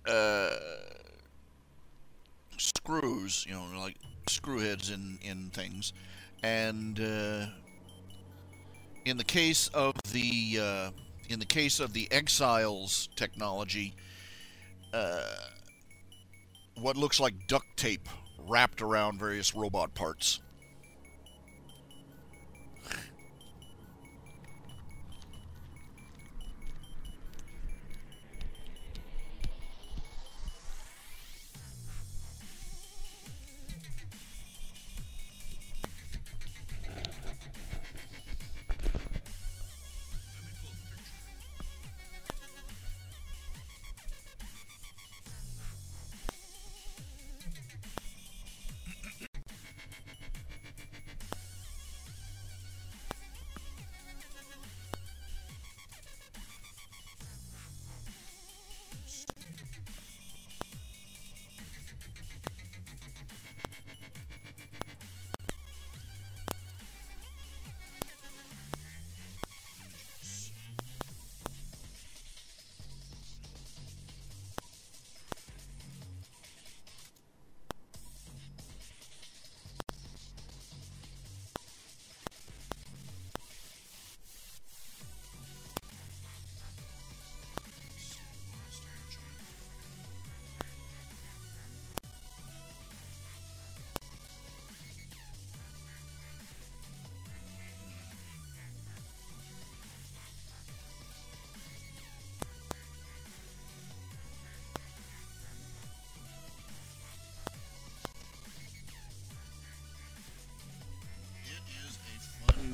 screws, like screw heads in things, and in the case of the Exiles technology, what looks like duct tape wrapped around various robot parts.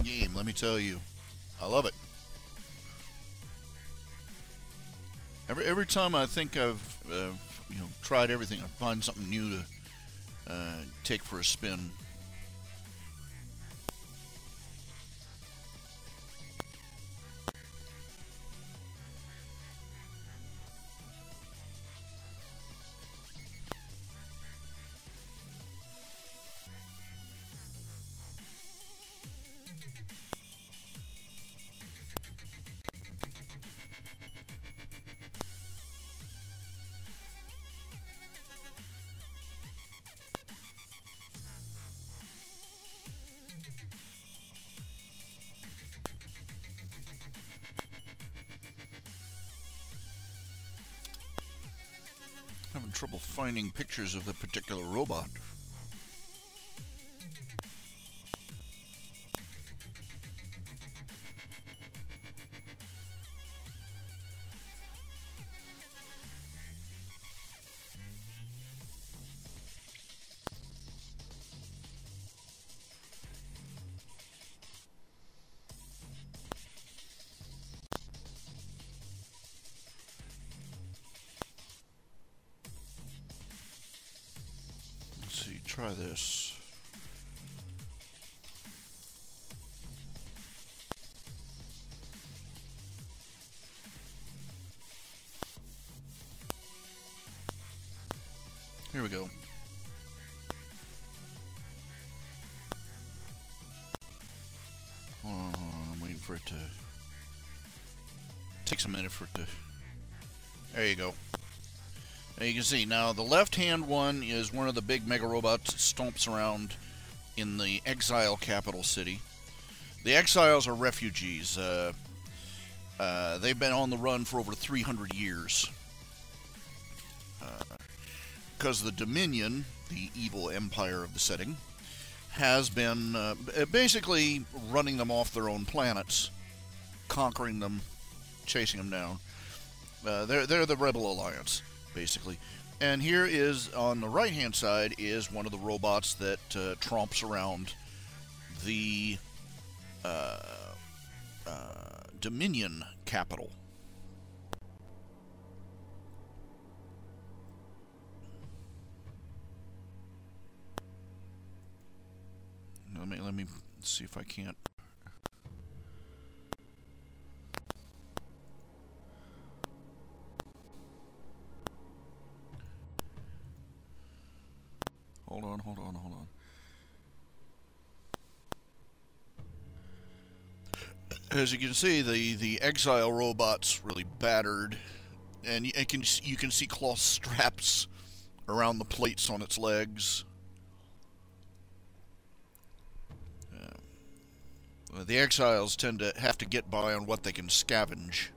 Game, let me tell you, I love it. Every time I think I've tried everything, I find something new to take for a spin. Having trouble finding pictures of the particular robot. Try this. Here we go. I'm waiting for it to... Takes a minute for it to... There you go. Now you can see, now the left-hand one is one of the big mega robots that stomps around in the Exile capital city. The Exiles are refugees. They've been on the run for over 300 years. because the Dominion, the evil empire of the setting, has been basically running them off their own planets, conquering them, chasing them down. They're the Rebel Alliance, basically. And here is, on the right-hand side, is one of the robots that tromps around the Dominion capital. Let me see if I can't. Hold on. As you can see, the exile robot's really battered, and you can see cloth straps around the plates on its legs. The exiles tend to have to get by on what they can scavenge.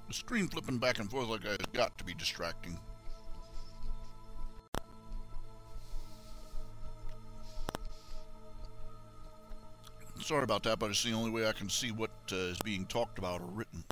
The screen flipping back and forth like that has got to be distracting. Sorry about that, but it's the only way I can see what is being talked about or written.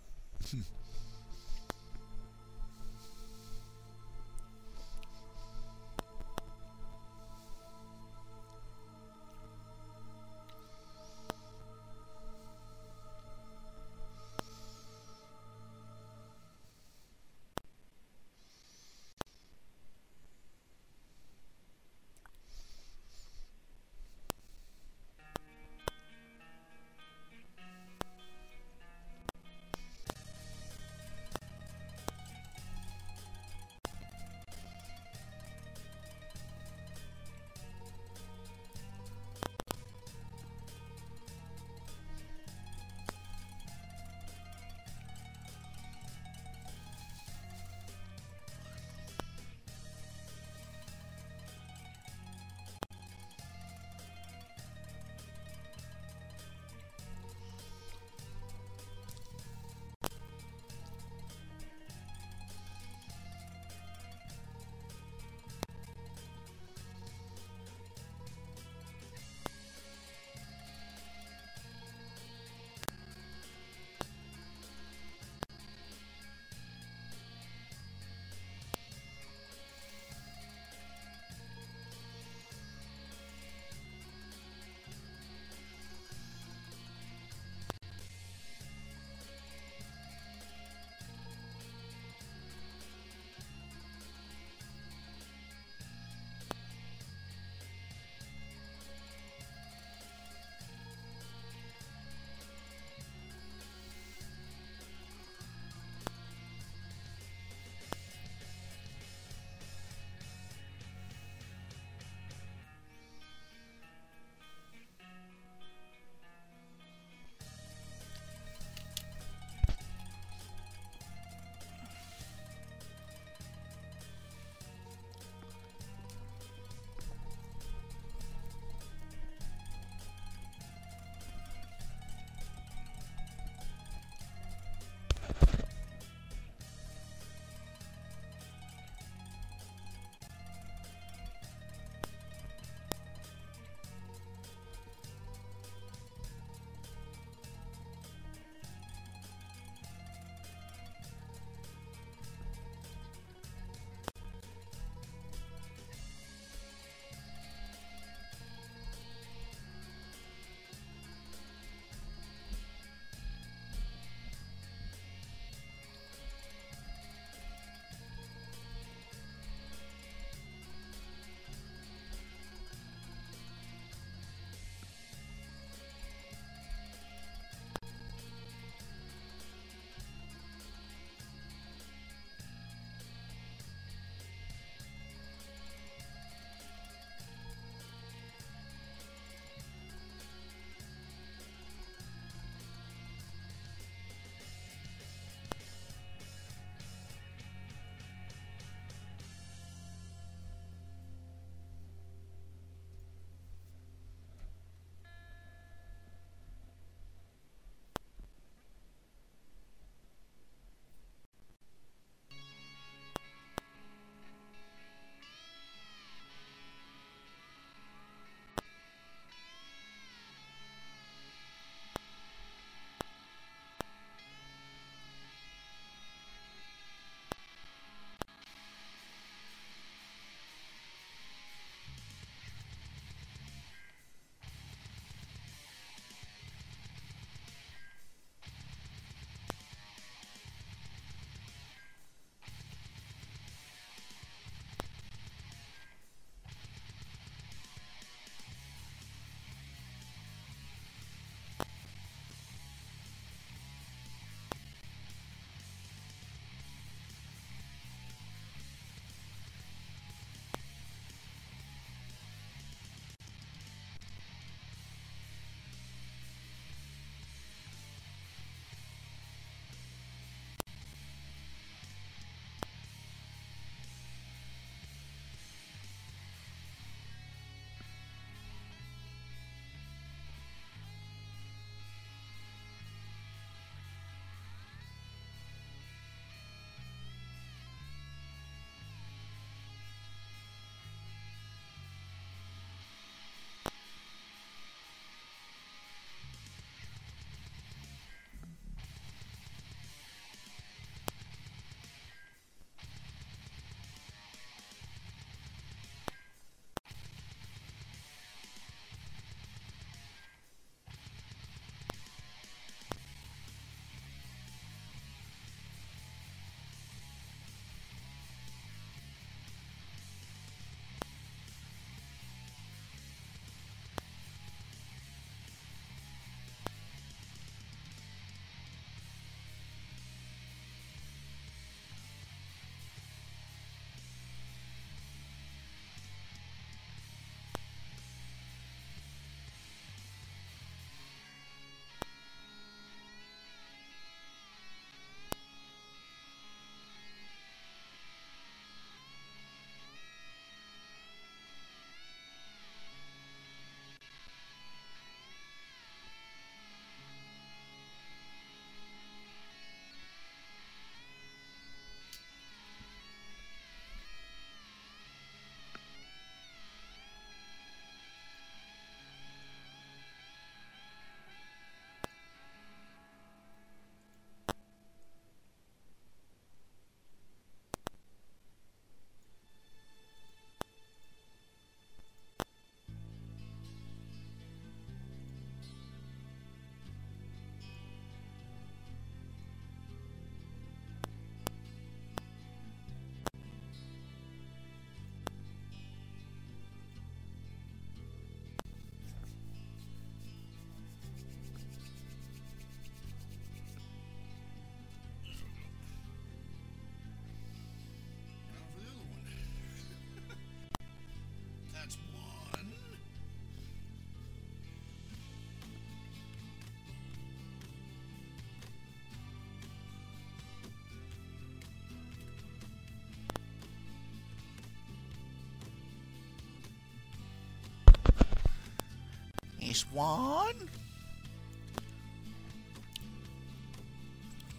Swan?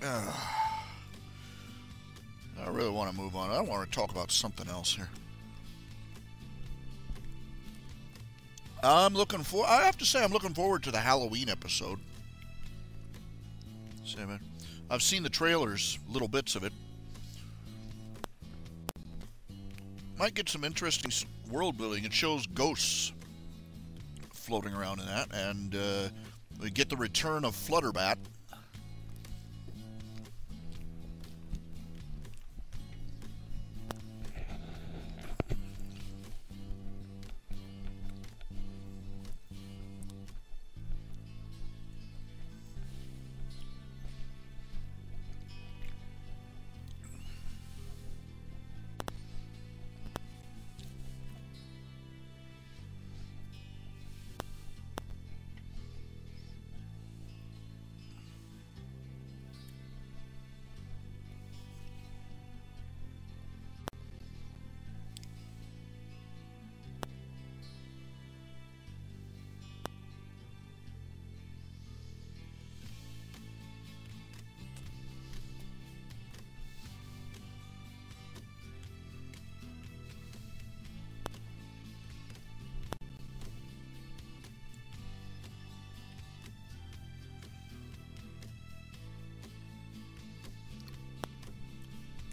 I really want to move on. I want to talk about something else here. I have to say, I'm looking forward to the Halloween episode. I've seen the trailers, little bits of it. Might get some interesting world building. It shows ghosts floating around in that, and we get the return of Flutterbat.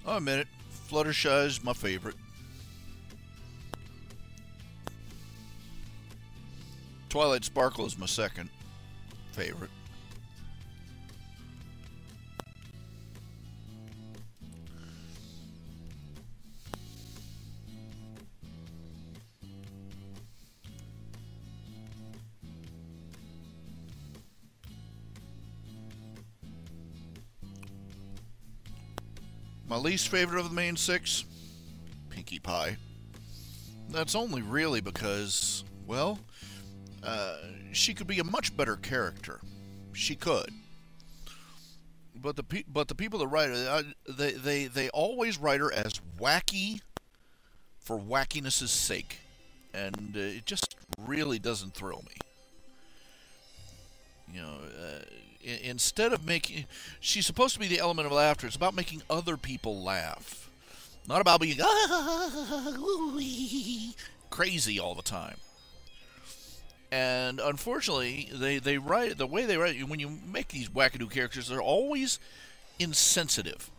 I'll admit it, Fluttershy is my favorite. Twilight Sparkle is my second favorite. My least favorite of the main six, Pinkie Pie. That's only really because, well, she could be a much better character. She could. But the people that write her, they always write her as wacky for wackiness' sake, and it just really doesn't thrill me. You know, instead of making, she's supposed to be the element of laughter. It's about making other people laugh, not about being crazy all the time. And unfortunately, they write the way they write. When you make these wackadoo characters, they're always insensitive.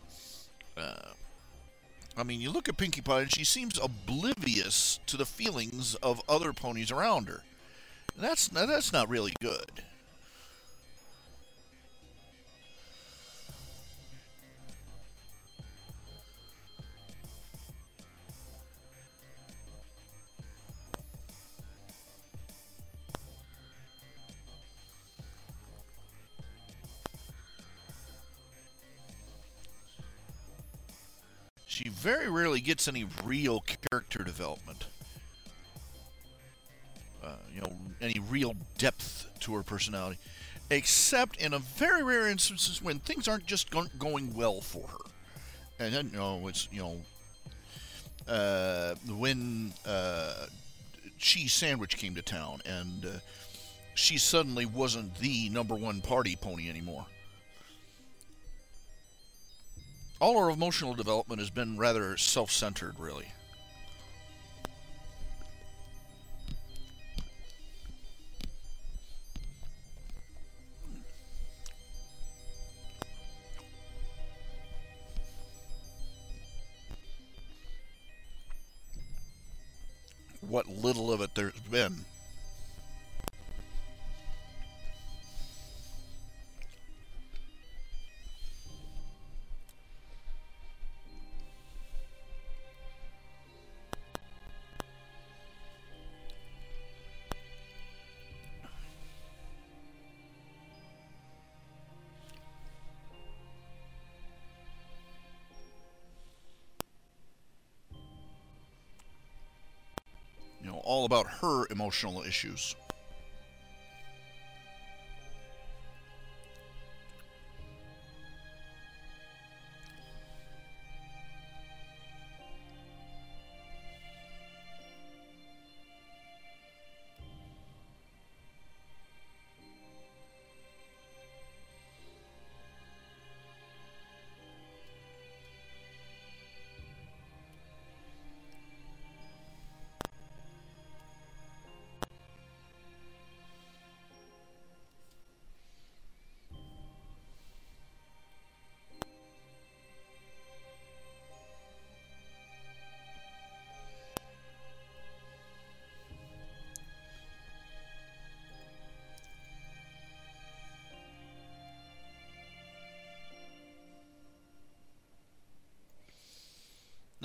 I mean, you look at Pinkie Pie, and she seems oblivious to the feelings of other ponies around her. That's not really good. She very rarely gets any real character development. You know, any real depth to her personality. Except in a very rare instances when things aren't just going well for her. And then, you know, it's, you know, when Cheese Sandwich came to town and she suddenly wasn't the #1 party pony anymore. All her emotional development has been rather self-centered, really. What little of it there's been. You know, all about her emotional issues.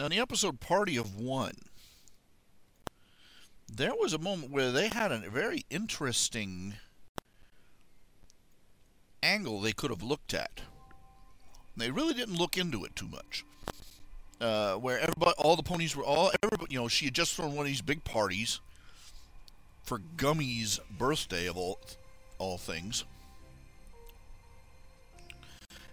Now, in the episode Party of One, there was a moment where they had a very interesting angle they could have looked at. They really didn't look into it too much. Where everybody, all the ponies were everybody, she had just thrown one of these big parties for Gummy's birthday of all things.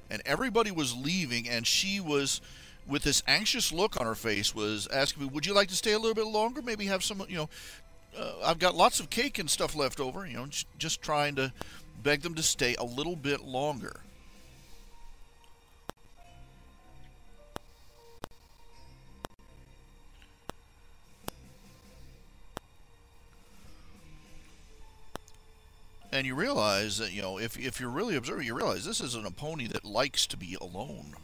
And everybody was leaving, and she was, with this anxious look on her face, was asking me, would you like to stay a little bit longer? Maybe have some, I've got lots of cake and stuff left over, just trying to beg them to stay a little bit longer. And you realize that, if you're really observing, you realize this isn't a pony that likes to be alone.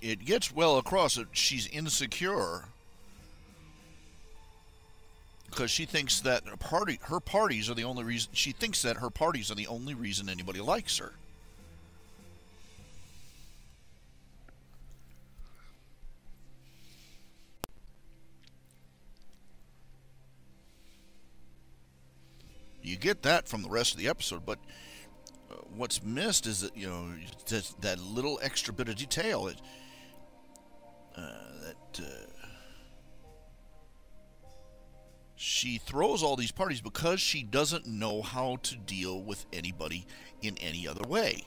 It gets well across that she's insecure because she thinks that her parties are the only reason. She thinks that her parties are the only reason anybody likes her. You get that from the rest of the episode, but what's missed is that that little extra bit of detail that she throws all these parties because she doesn't know how to deal with anybody in any other way.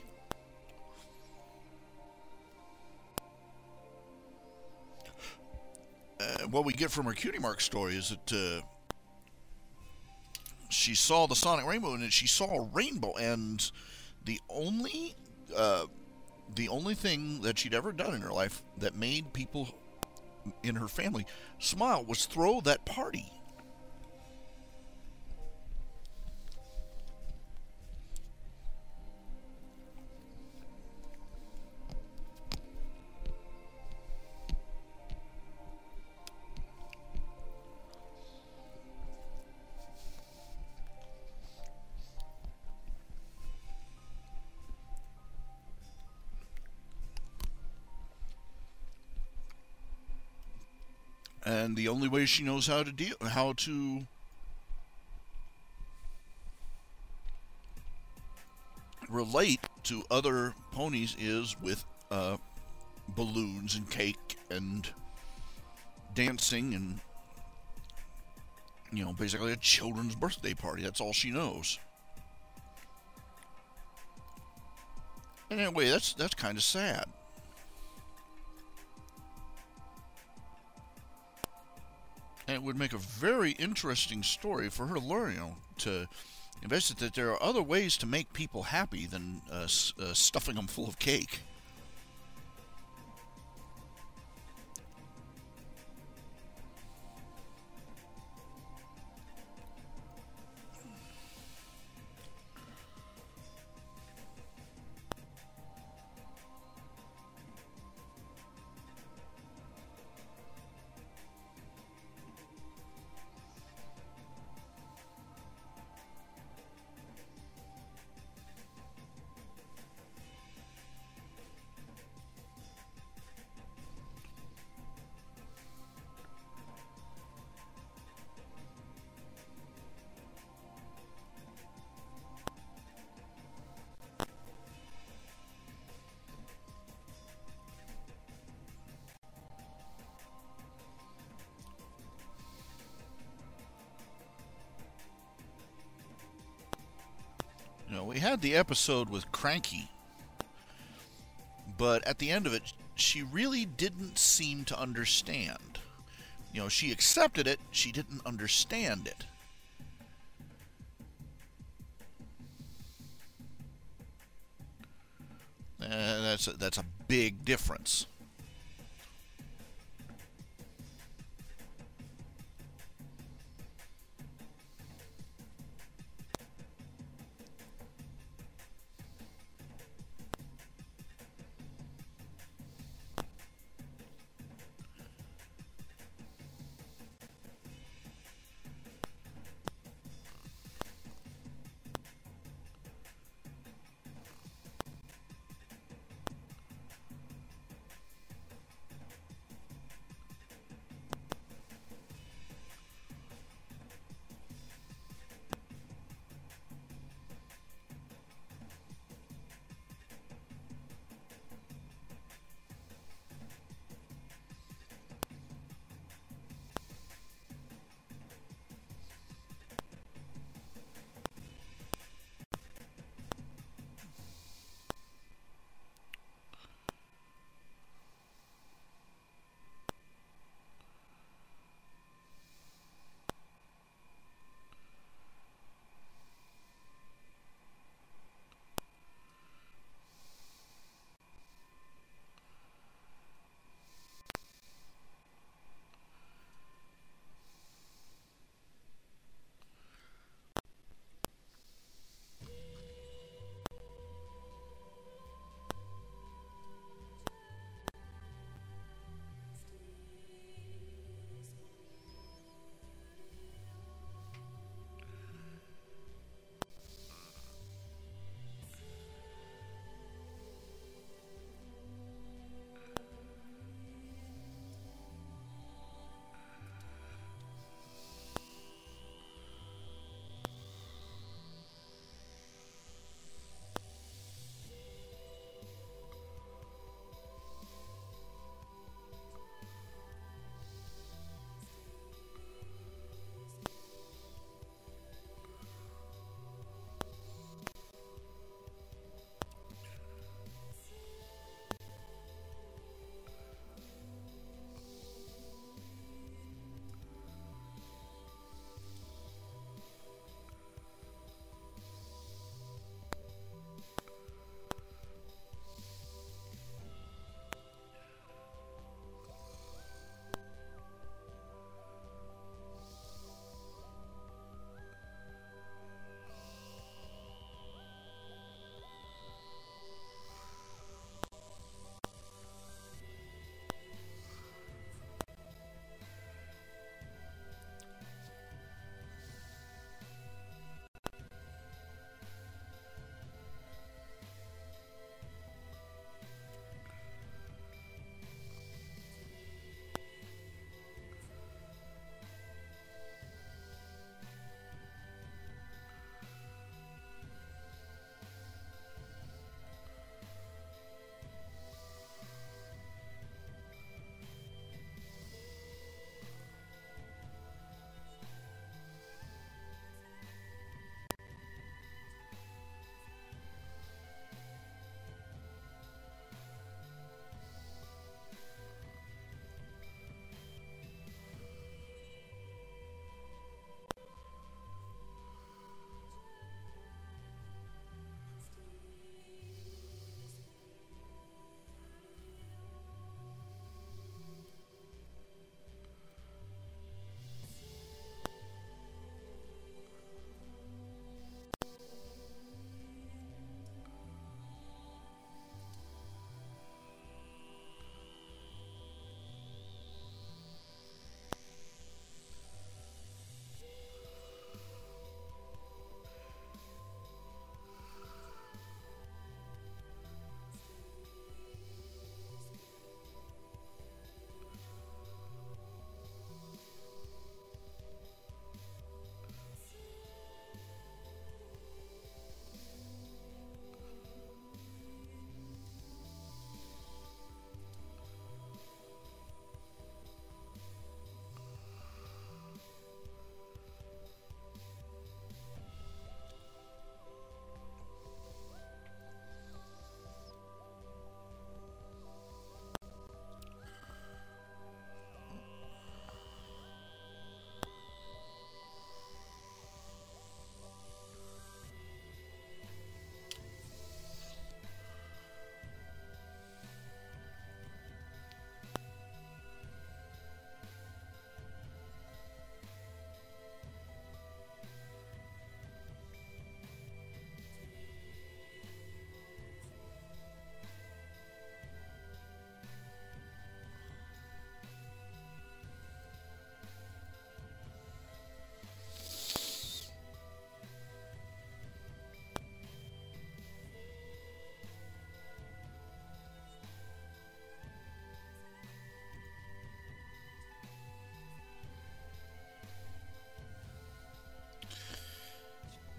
What we get from her Cutie Mark story is that she saw the Sonic Rainbow, and she saw a rainbow, and the only thing that she'd ever done in her life that made people in her family smile was throw that party. And the only way she knows how to relate to other ponies is with balloons and cake and dancing and, basically a children's birthday party. That's all she knows. And in a way, that's kind of sad. And it would make a very interesting story for her to learn, to investigate that there are other ways to make people happy than stuffing them full of cake. We had the episode with Cranky, but at the end of it, she really didn't seem to understand. She accepted it, she didn't understand it. That's a big difference.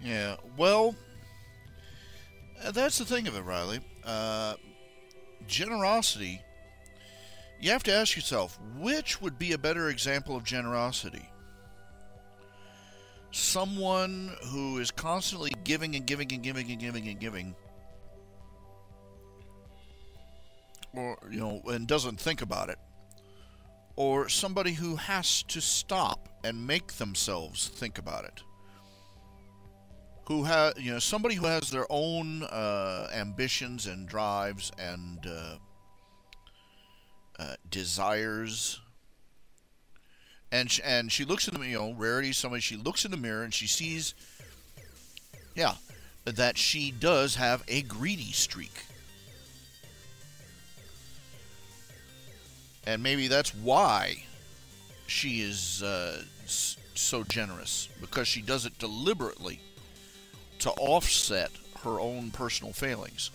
Yeah, well, that's the thing of it, Riley. Generosity, you have to ask yourself, which would be a better example of generosity? Someone who is constantly giving and giving and giving and giving and giving, or, and doesn't think about it, or somebody who has to stop and make themselves think about it, who has, somebody who has their own ambitions and drives and desires, and she looks in the, Rarity, somebody, she looks in the mirror and she sees, yeah, that she does have a greedy streak. And maybe that's why she is so generous, because she does it deliberately to offset her own personal failings.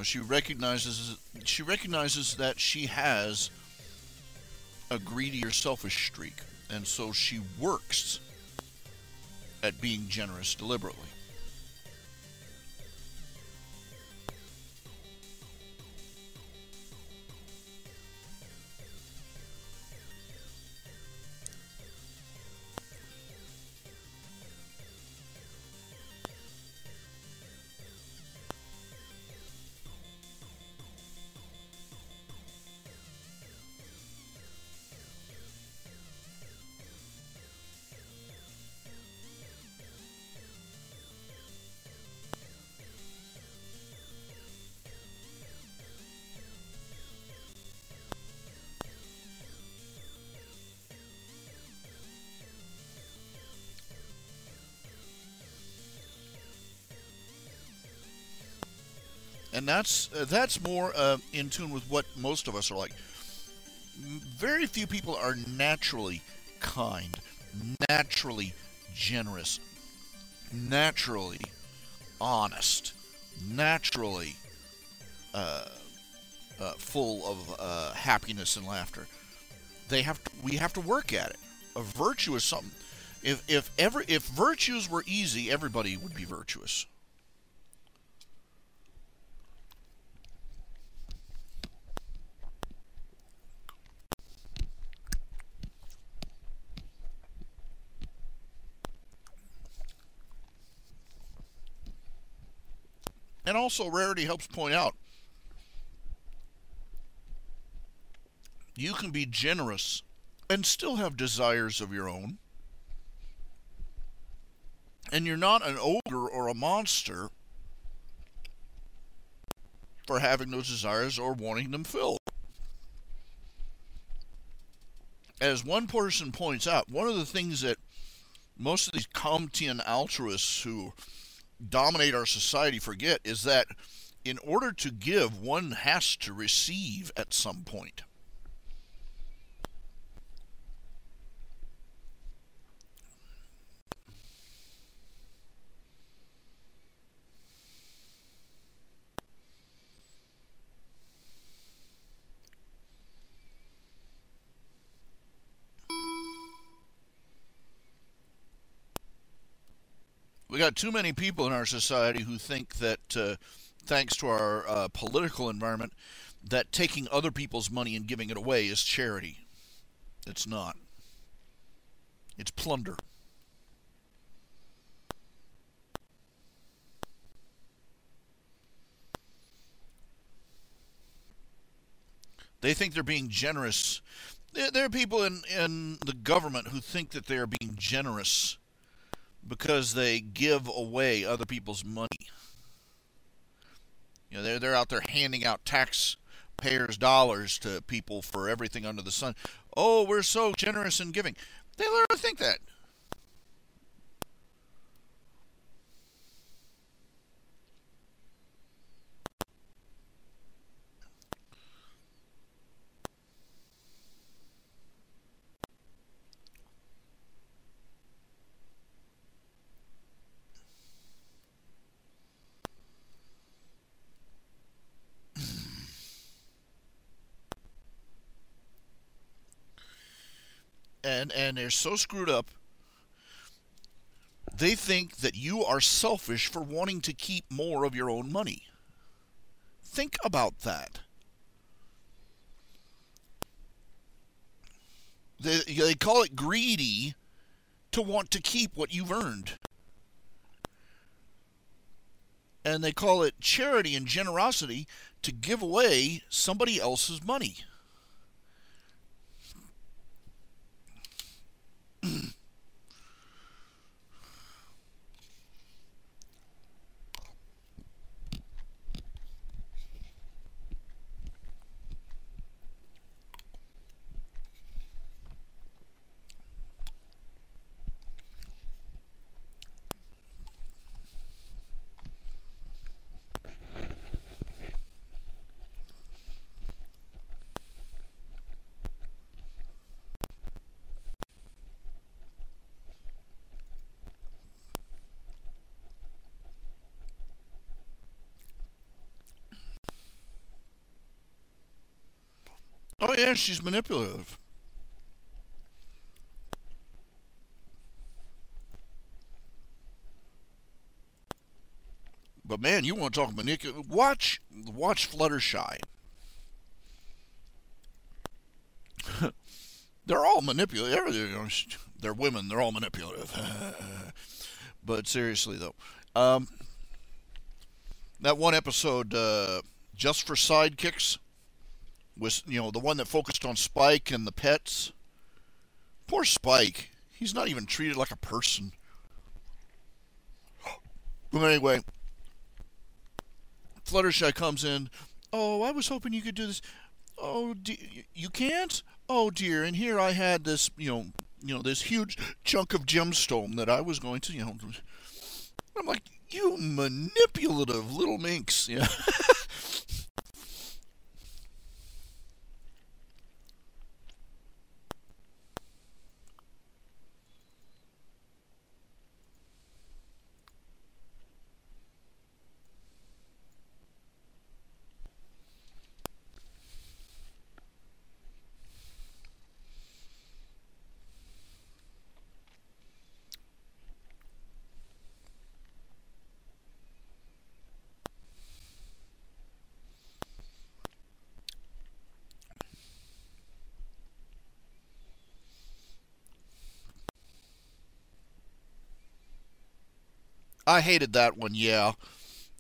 She recognizes that she has a greedy or selfish streak, and so she works at being generous deliberately. And that's more in tune with what most of us are like. Very few people are naturally kind, naturally generous, naturally honest, naturally full of happiness and laughter. We have to work at it. A virtue is something. If virtues were easy, everybody would be virtuous. And also, Rarity helps point out, you can be generous and still have desires of your own. And you're not an ogre or a monster for having those desires or wanting them filled. As one person points out, one of the things that most of these Comtean altruists who dominate our society forget is that in order to give, one has to receive at some point. We got too many people in our society who think that, thanks to our political environment, that taking other people's money and giving it away is charity. It's not. It's plunder. They think they're being generous. There are people in the government who think that they are being generous because they give away other people's money. You know, they're out there handing out taxpayers' dollars to people for everything under the sun. Oh, we're so generous in giving. They literally think that. And they're so screwed up. They think that you are selfish for wanting to keep more of your own money. Think about that. They call it greedy to want to keep what you've earned. And they call it charity and generosity to give away somebody else's money. Oh yeah, she's manipulative. But man, you want to talk manipulative? Watch Fluttershy. They're all manipulative. They're women. They're all manipulative. But seriously though, that one episode, just for sidekicks, was the one that focused on Spike and the pets. Poor Spike. He's not even treated like a person. But anyway, Fluttershy comes in. Oh, I was hoping you could do this. Oh, you can't? Oh dear. And here I had this, this huge chunk of gemstone that I was going to, I'm like, you manipulative little minx. Yeah. I hated that one. Yeah,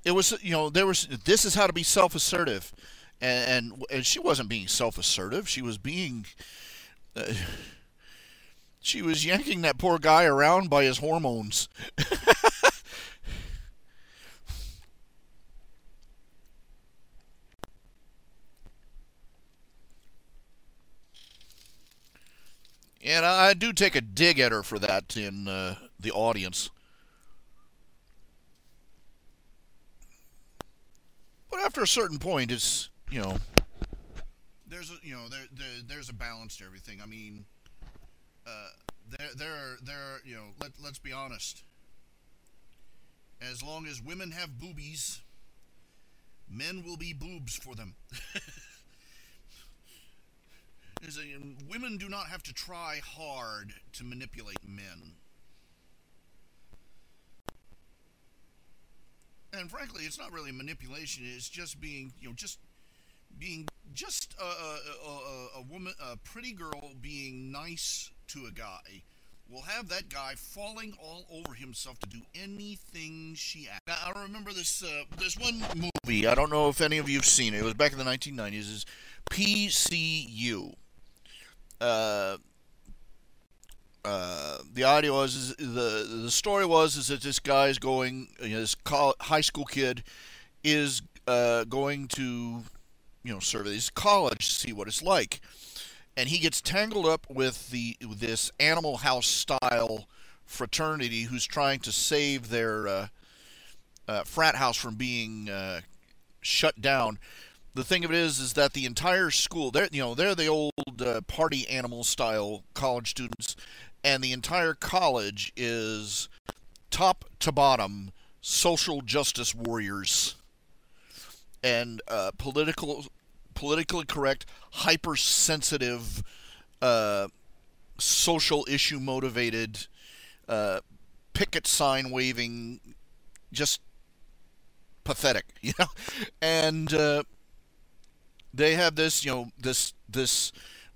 it was. There was. This is how to be self-assertive, and she wasn't being self-assertive. She was being. Uh, she was yanking that poor guy around by his hormones. And I do take a dig at her for that in the audience. But after a certain point, it's there's a, there's a balance to everything. I mean, let's be honest. As long as women have boobies, men will be boobs for them. Women do not have to try hard to manipulate men. And frankly, it's not really manipulation. It's just being, just a woman, a pretty girl being nice to a guy will have that guy falling all over himself to do anything she asks. Now, I remember this one movie. I don't know if any of you've seen it. It was back in the 1990s. Is PCU. The idea was the story was that this guy's going, this high school kid is going to, survey this college to see what it's like, and he gets tangled up with this Animal House style fraternity who's trying to save their frat house from being shut down. The thing of it is that the entire school, they're the old party animal style college students, and the entire college is top to bottom social justice warriors and politically correct, hypersensitive, social issue motivated, picket sign waving, just pathetic, and they have this,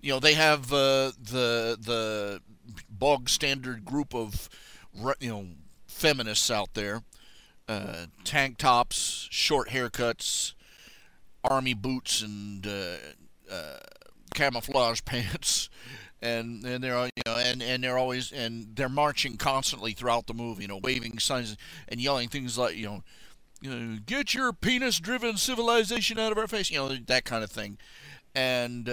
they have the bog standard group of, feminists out there, tank tops, short haircuts, army boots, and camouflage pants, and they're and they're always, and they're marching constantly throughout the movie, waving signs and yelling things like, get your penis-driven civilization out of our face, that kind of thing. And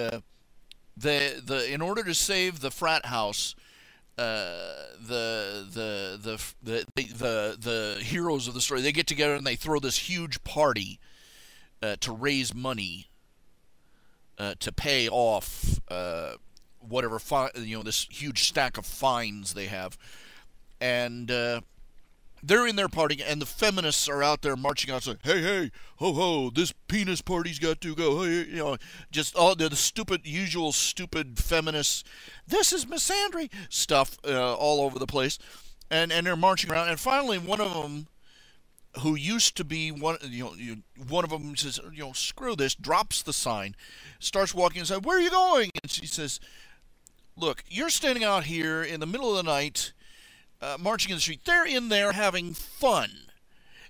in order to save the frat house, the heroes of the story, they get together and they throw this huge party to raise money to pay off whatever this huge stack of fines they have, and they're in their party, and the feminists are out there marching out saying, hey, ho, ho, this penis party's got to go. Hey, just all the usual stupid feminists, this is misandry stuff all over the place. And they're marching around, and finally one of them, who used to be one of them says, screw this, drops the sign, starts walking and says, where are you going? And she says, look, you're standing out here in the middle of the night, marching in the street. They're in there having fun,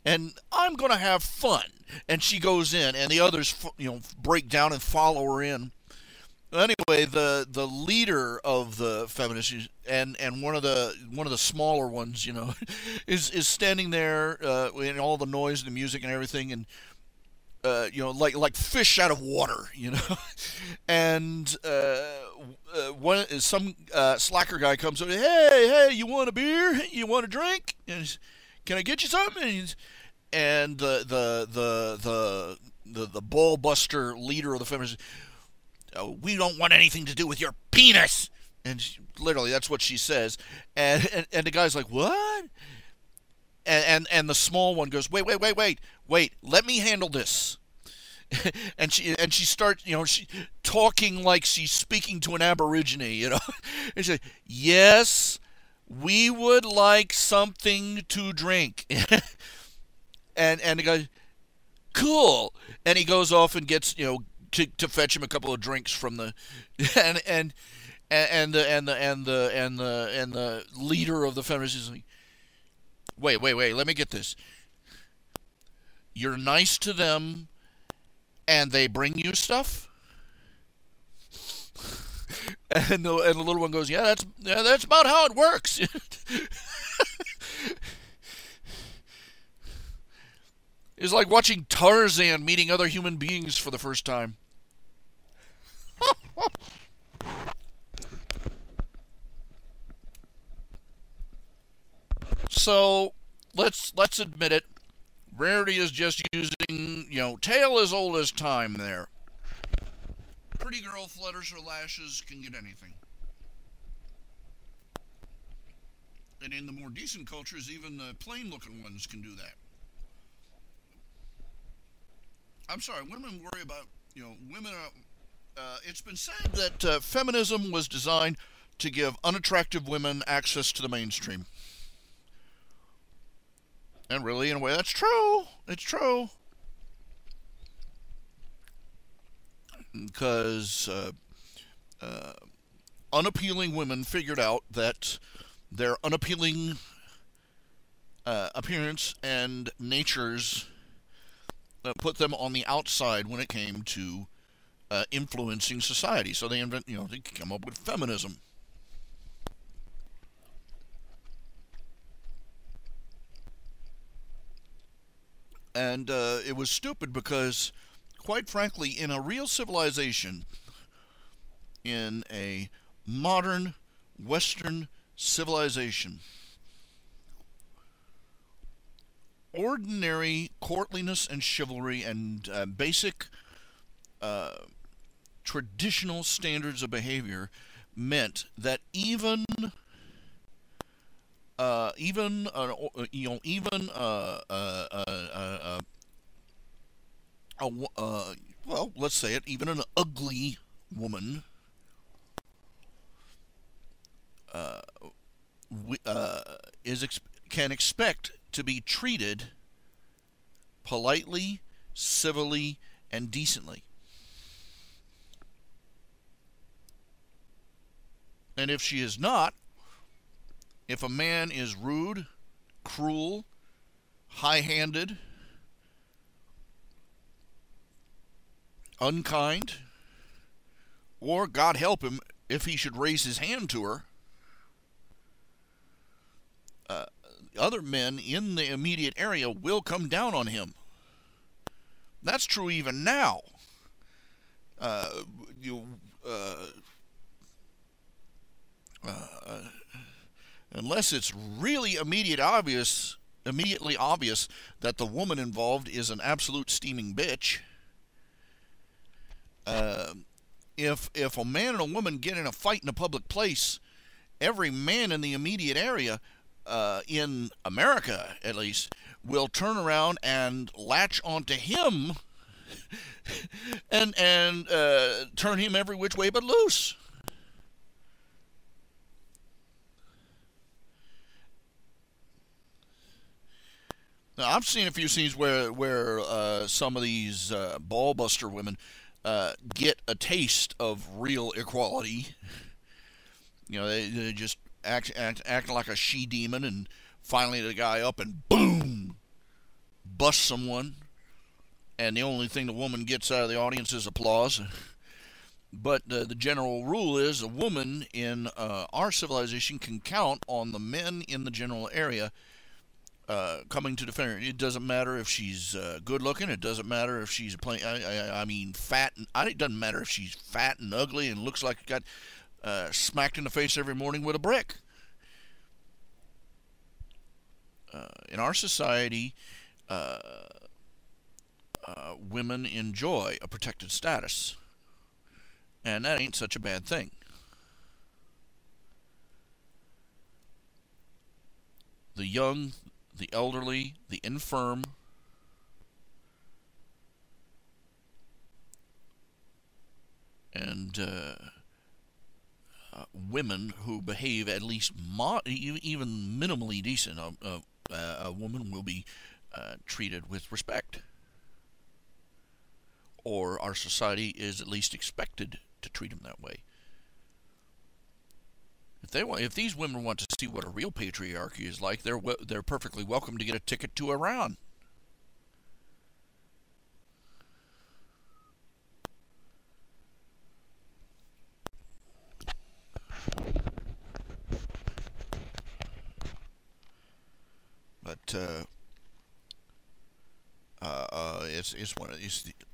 and I'm going to have fun. And she goes in, and the others, break down and follow her in. Anyway, the leader of the feminists, and one of the smaller ones, is standing there in all the noise and the music and everything, and like fish out of water, and some slacker guy comes up, hey, you want a beer? You want a drink? And can I get you something? And the ball buster leader of the feminists, oh, we don't want anything to do with your penis. And literally, that's what she says. And the guy's like, what? And the small one goes, wait, let me handle this. and she starts, she talking like she's speaking to an aborigine, and she said, yes, we would like something to drink. and the guy, cool. And he goes off and gets, to fetch him a couple of drinks from the and the leader of the feminists is like, wait, let me get this. You're nice to them, and they bring you stuff. And the little one goes, yeah, that's about how it works. It's like watching Tarzan meeting other human beings for the first time. So let's admit it. Rarity is just using, tale as old as time there. Pretty girl flutters her lashes, can get anything. And in the more decent cultures, even the plain-looking ones can do that. I'm sorry, women worry about, women are, it's been said that feminism was designed to give unattractive women access to the mainstream. And really, in a way, that's true. It's true. Because unappealing women figured out that their unappealing appearance and natures put them on the outside when it came to influencing society. So they they come up with feminism. And it was stupid because, quite frankly, in a real civilization, in a modern Western civilization, ordinary courtliness and chivalry and basic traditional standards of behavior meant that even well, let's say it, even an ugly woman can expect to be treated politely, civilly, and decently. And if she is not, if a man is rude, cruel, high-handed, unkind, or, God help him, if he should raise his hand to her, other men in the immediate area will come down on him. That's true even now. Unless it's really immediately obvious that the woman involved is an absolute steaming bitch. If a man and a woman get in a fight in a public place, every man in the immediate area, in America at least, will turn around and latch onto him and turn him every which way but loose. Now, I've seen a few scenes where some of these ball-buster women get a taste of real equality. You know, they just act like a she-demon, and finally the guy up and boom, busts someone, and the only thing the woman gets out of the audience is applause. But the general rule is a woman in our civilization can count on the men in the general area coming to defend her. It doesn't matter if she's good looking. It doesn't matter if she's I mean fat. It doesn't matter if she's fat and ugly and looks like got smacked in the face every morning with a brick. In our society, women enjoy a protected status, and that ain't such a bad thing. The young, the elderly, the infirm, and women who behave at least even minimally decent, a woman will be treated with respect, or our society is at least expected to treat them that way. If these women want to see what a real patriarchy is like, they're perfectly welcome to get a ticket to Iran. But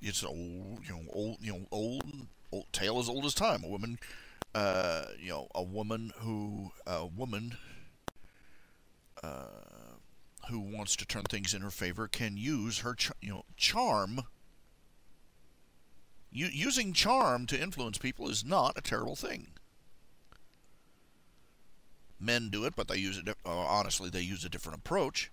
it's old tale as old as time. A woman who wants to turn things in her favor can use her charm. Using charm to influence people is not a terrible thing. Men do it, but they use it. Honestly, they use a different approach.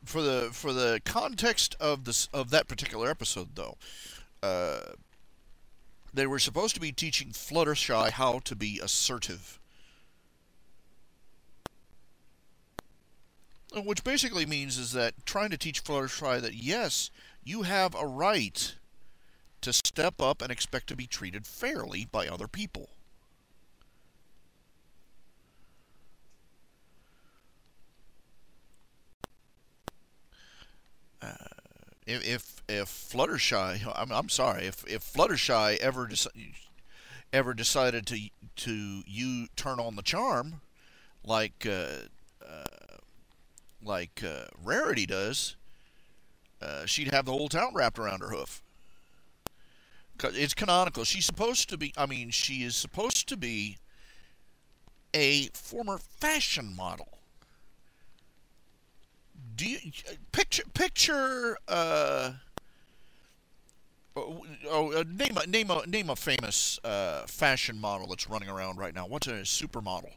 For the context of that particular episode, though, they were supposed to be teaching Fluttershy how to be assertive, which basically means is that trying to teach Fluttershy that yes, you have a right to step up and expect to be treated fairly by other people. If Fluttershy, I'm sorry, if Fluttershy ever decided to turn on the charm, like Rarity does, she'd have the whole town wrapped around her hoof. It's canonical. She's supposed to be, I mean, she is supposed to be a former fashion model. Do you picture name a famous fashion model that's running around right now? What's a supermodel?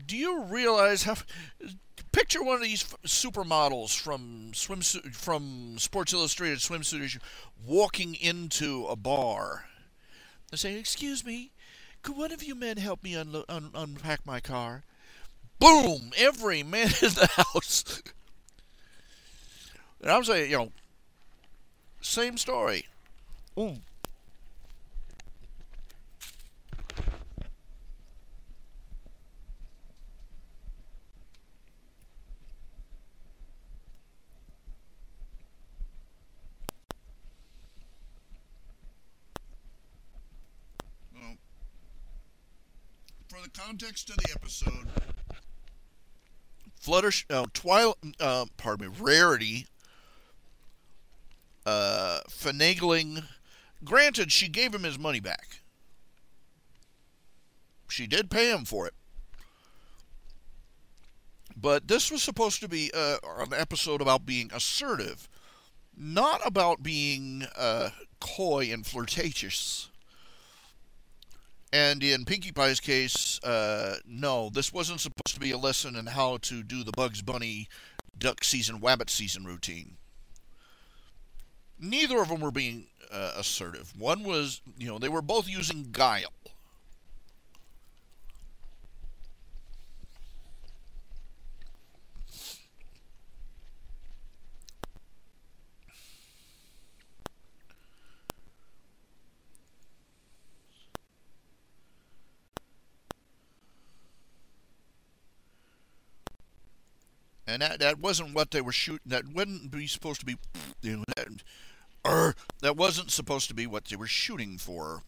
Do you realize how? Picture one of these supermodels from Sports Illustrated swimsuit issue walking into a bar and saying, "Excuse me, could one of you men help me unpack my car?" Boom! Every man in the house. And I'm saying, same story. Ooh. Well, for the context of the episode, Rarity, finagling. Granted, she gave him his money back. She did pay him for it. But this was supposed to be an episode about being assertive, not about being coy and flirtatious. And in Pinkie Pie's case, no, this wasn't supposed to be a lesson in how to do the Bugs Bunny duck season, wabbit season routine. Neither of them were being assertive. One was, they were both using guile. And that wasn't what they were shooting. That wouldn't be supposed to be, that wasn't supposed to be what they were shooting for.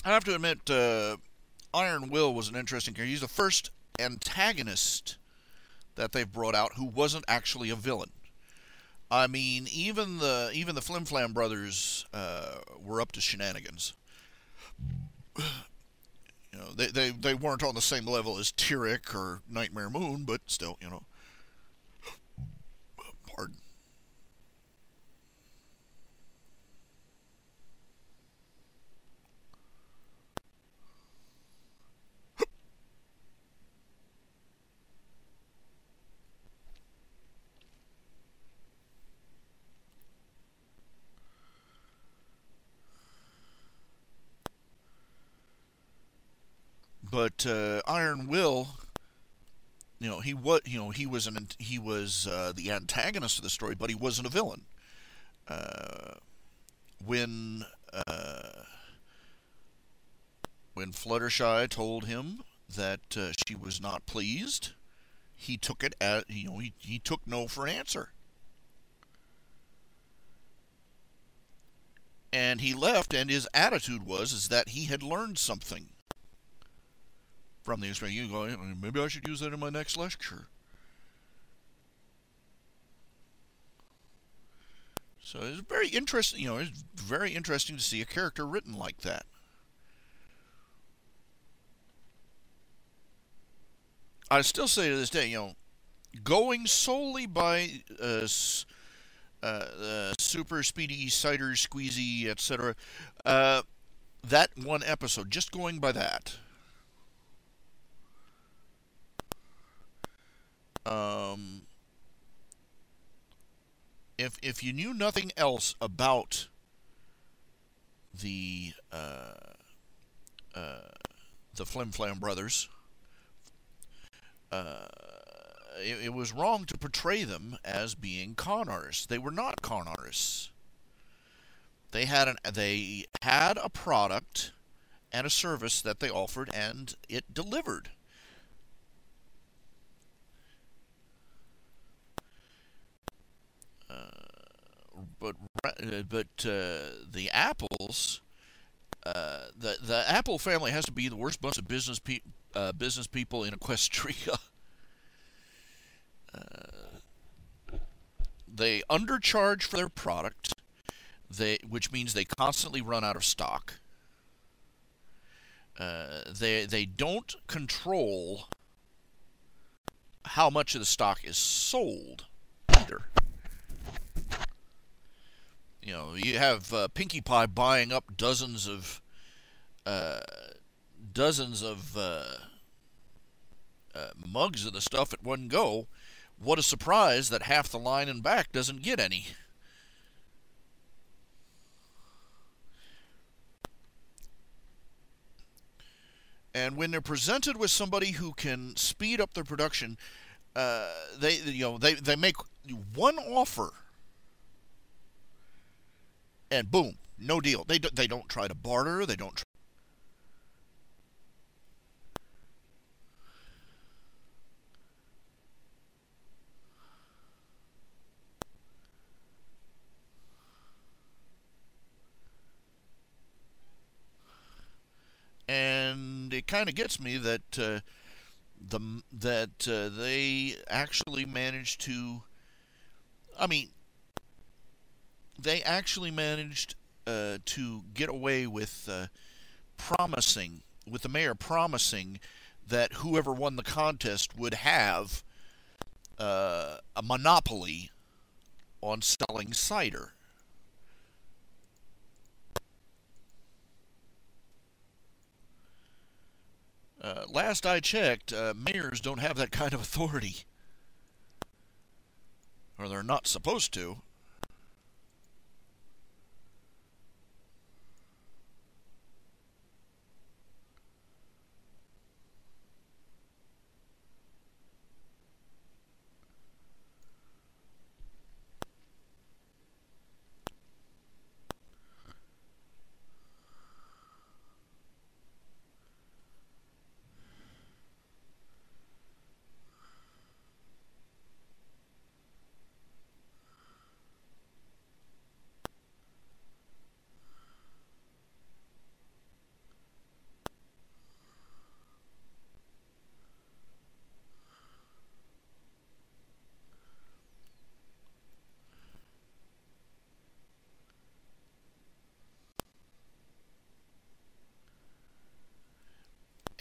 I have to admit, Iron Will was an interesting character. He's the first antagonist that they've brought out who wasn't actually a villain. I mean, even the Flim Flam brothers were up to shenanigans. They weren't on the same level as Tyrek or Nightmare Moon, but still, Pardon. But Iron Will, he was the antagonist of the story, but he wasn't a villain. When Fluttershy told him that she was not pleased, he took it as he took no for an answer, and he left. And his attitude is that he had learned something from the experience. You go, maybe I should use that in my next lecture. So it's very interesting. It's very interesting to see a character written like that. I still say to this day, going solely by super speedy cider squeezy, etc. That one episode, just going by that. If you knew nothing else about the Flim Flam brothers, it was wrong to portray them as being con artists. They were not con artists. They had a product, and a service that they offered, and it delivered. But the Apples, the Apple family has to be the worst bunch of business people in Equestria. They undercharge for their product, which means they constantly run out of stock. They don't control how much of the stock is sold either. You know, you have Pinkie Pie buying up dozens of mugs of the stuff at one go. What a surprise that half the line in back doesn't get any. And when they're presented with somebody who can speed up their production, they make one offer, and boom, no deal. They don't try to barter. They don't. And it kind of gets me that they actually managed to. I mean, they actually managed to get away with with the mayor promising that whoever won the contest would have a monopoly on selling cider. Last I checked, mayors don't have that kind of authority. Or they're not supposed to.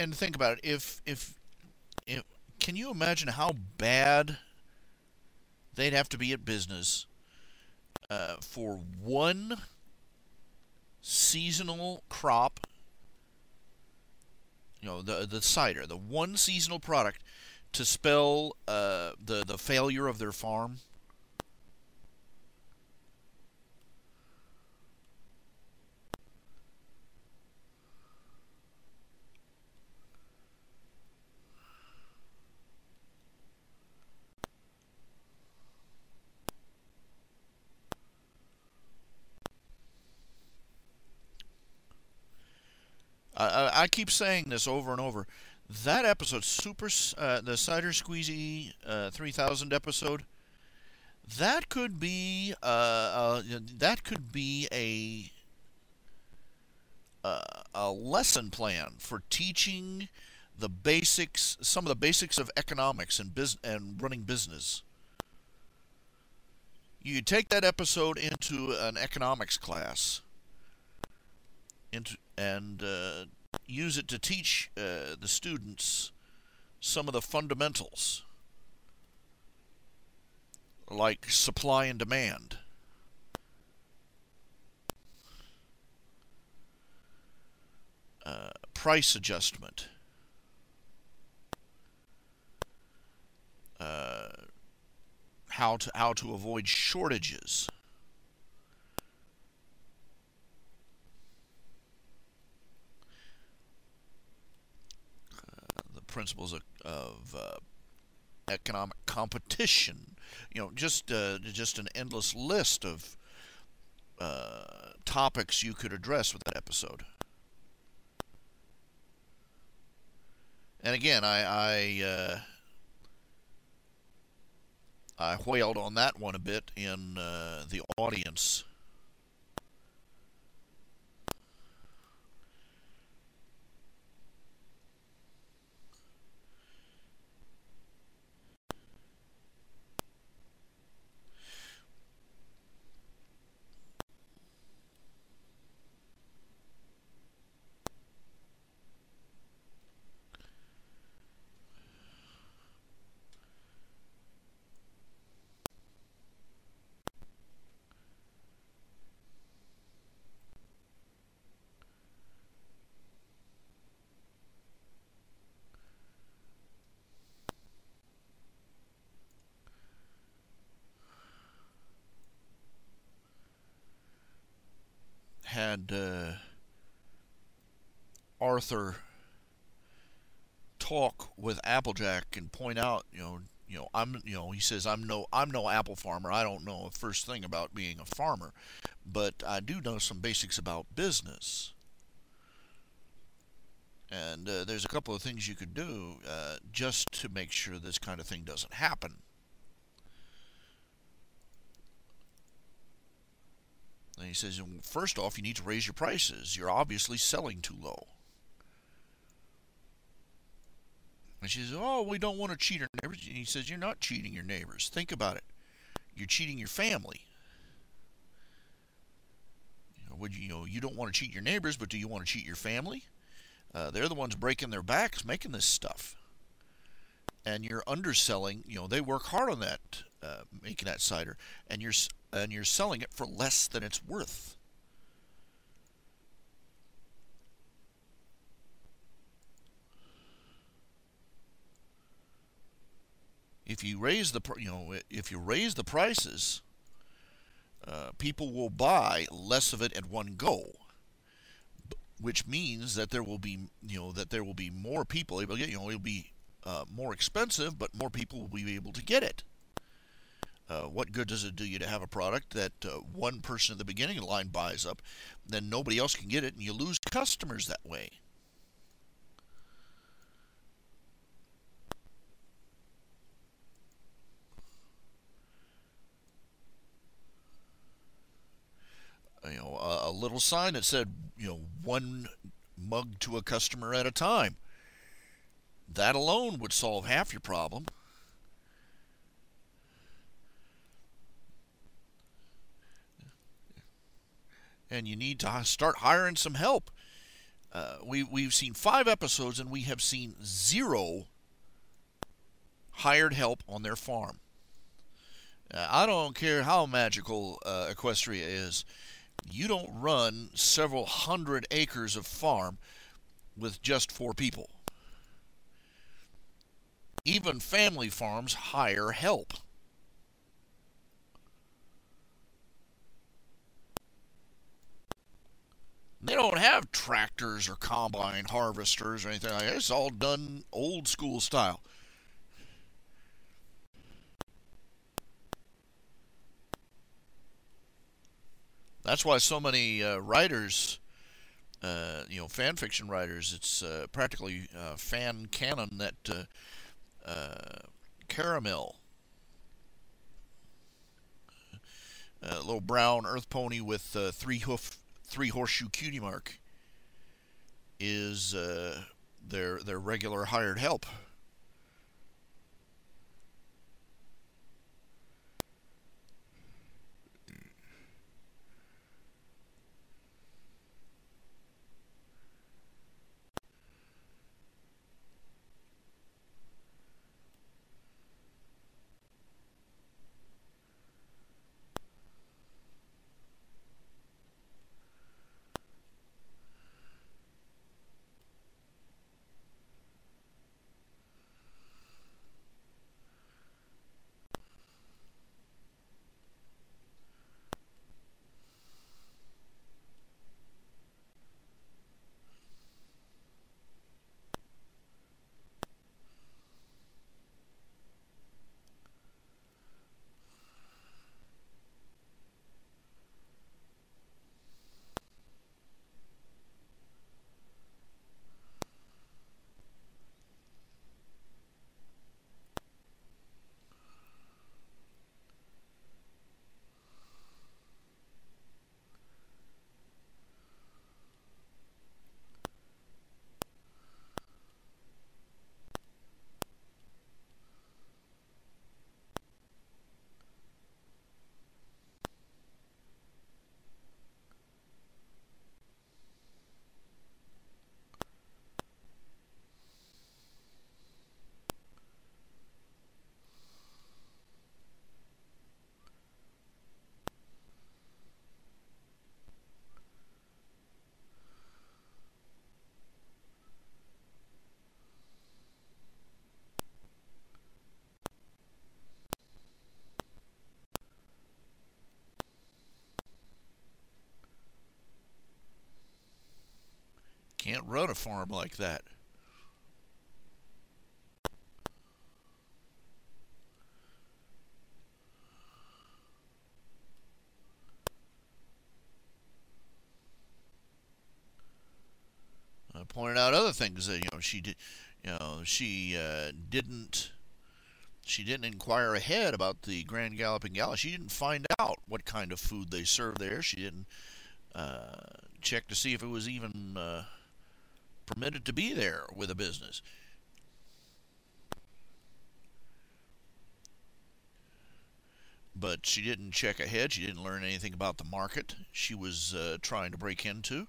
And think about it. If can you imagine how bad they'd have to be at business for one seasonal crop? You know, the cider, the one seasonal product, to spell the failure of their farm. I keep saying this over and over. That episode, the Cider Squeezy 3000 episode, that could be a lesson plan for teaching the basics, some of the basics of economics and running business. You take that episode into an economics class, and use it to teach the students some of the fundamentals, like supply and demand. Price adjustment. How to avoid shortages. The principles of economic competition. You know, just an endless list of topics you could address with that episode. And again, I whaled on that one a bit in the audience. Had Arthur talk with Applejack and point out, he says I'm no apple farmer. I don't know a first thing about being a farmer, but I do know some basics about business. And there's a couple of things you could do just to make sure this kind of thing doesn't happen. And he says, first off, you need to raise your prices. You're obviously selling too low. And she says, oh, we don't want to cheat our neighbors. And he says, you're not cheating your neighbors. Think about it. You're cheating your family. You don't want to cheat your neighbors, but do you want to cheat your family? They're the ones breaking their backs making this stuff. And you're underselling. They work hard on that, making that cider, and you're selling it for less than it's worth. If you raise the prices, people will buy less of it at one go, which means that there will be more people able to get. It'll be more expensive, but more people will be able to get it. What good does it do you to have a product that one person at the beginning of the line buys up, then nobody else can get it, and you lose customers that way? A little sign that said, one mug to a customer at a time. That alone would solve half your problem. And you need to start hiring some help. We've seen 5 episodes, and we have seen 0 hired help on their farm. I don't care how magical Equestria is. You don't run several hundred acres of farm with just 4 people. Even family farms hire help. They don't have tractors or combine harvesters or anything like that. It's all done old school style. That's why so many writers, fan fiction writers, it's practically fan canon that Caramel, a little brown earth pony with 3 horseshoe cutie mark, is their regular hired help. can't run a farm like that. I pointed out other things that she did. She didn't inquire ahead about the Grand Galloping Galley. She didn't find out what kind of food they served there. She didn't check to see if it was even permitted to be there with a business. But she didn't check ahead. She didn't learn anything about the market she was trying to break into.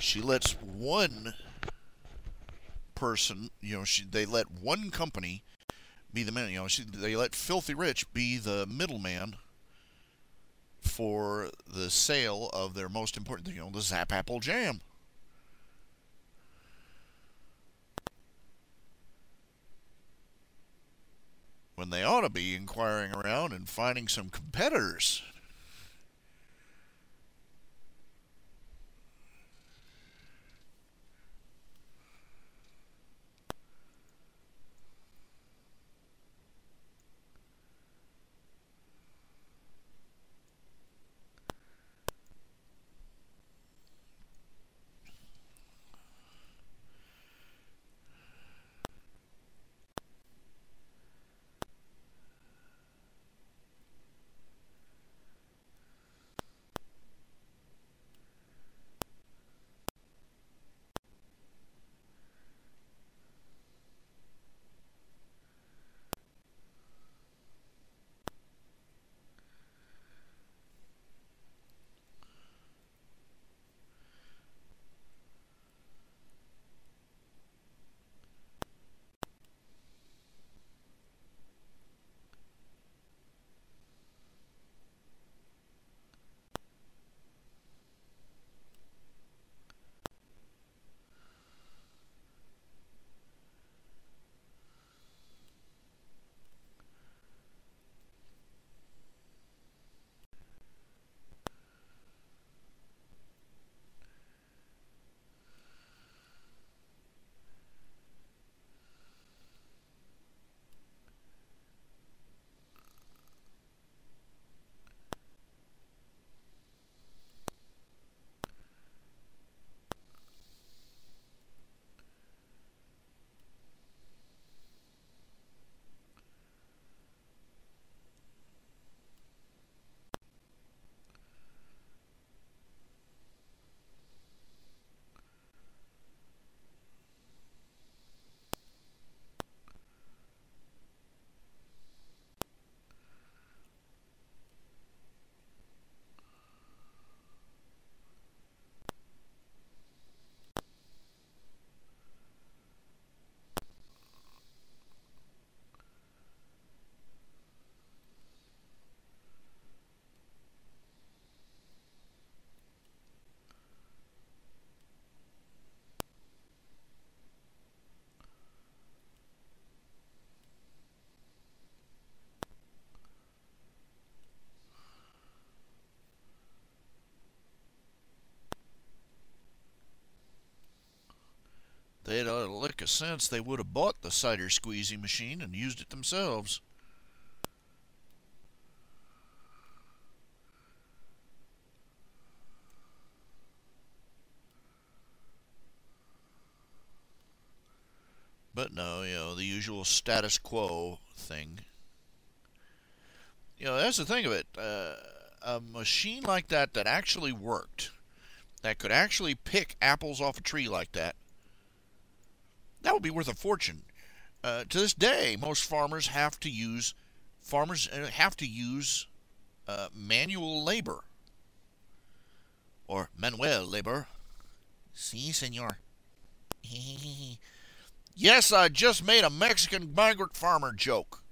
She lets one person, they let one company be the man. They let Filthy Rich be the middleman for the sale of their most important thing, the Zap Apple Jam. When they ought to be inquiring around and finding some competitors. They'd ought to lick a sense they would have bought the cider squeezing machine and used it themselves. But no, the usual status quo thing. That's the thing of it. A machine like that actually worked that could actually pick apples off a tree like that, that would be worth a fortune. To this day, most farmers have to use manual labor or manuel labor. Si, senor. Yes, I just made a Mexican migrant farmer joke.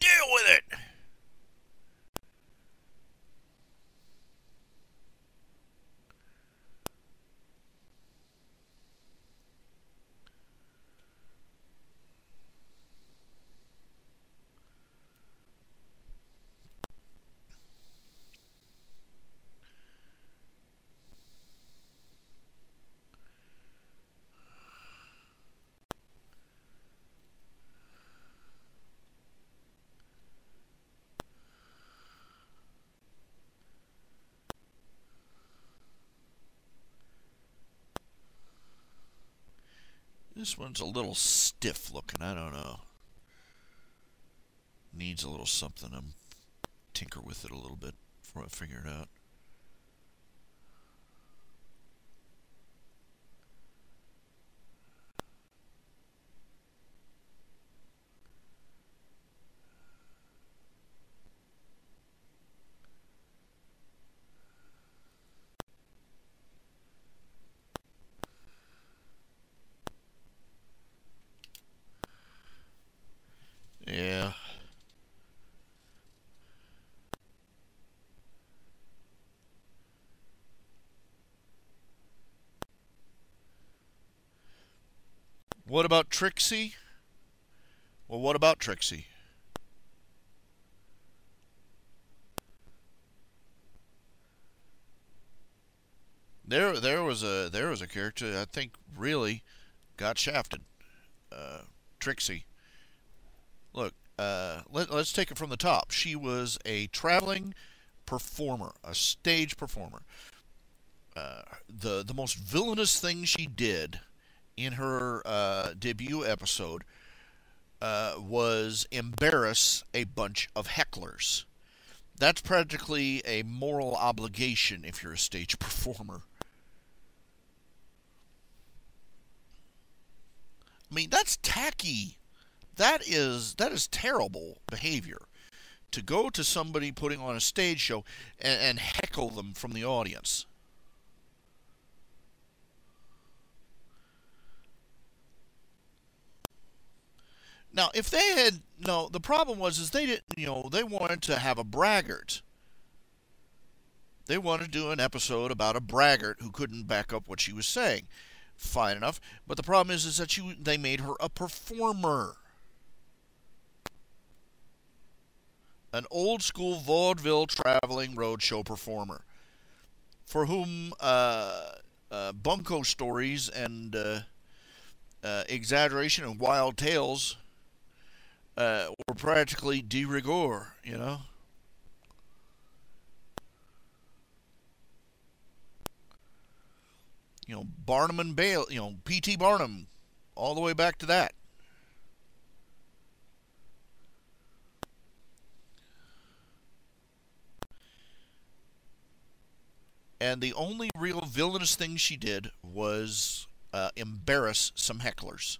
Deal with it. This one's a little stiff looking. I don't know. Needs a little something. I'm tinker with it a little bit before I figure it out. Yeah. What about Trixie? Well, what about Trixie? There was a character I think really got shafted. Trixie. Look, let's take it from the top. She was a traveling performer, a stage performer. The most villainous thing she did in her debut episode was embarrass a bunch of hecklers. That's practically a moral obligation if you're a stage performer. I mean, that's tacky. That is terrible behavior. To go to somebody putting on a stage show and heckle them from the audience. Now, if they had no, the problem was is they didn't, they wanted to have a braggart. They wanted to do an episode about a braggart who couldn't back up what she was saying. Fine enough, but the problem is that they made her a performer. An old school vaudeville traveling roadshow performer for whom bunco stories and exaggeration and wild tales were practically de rigueur. Barnum and Bale, P.T. Barnum, all the way back to that. And the only real villainous thing she did was embarrass some hecklers.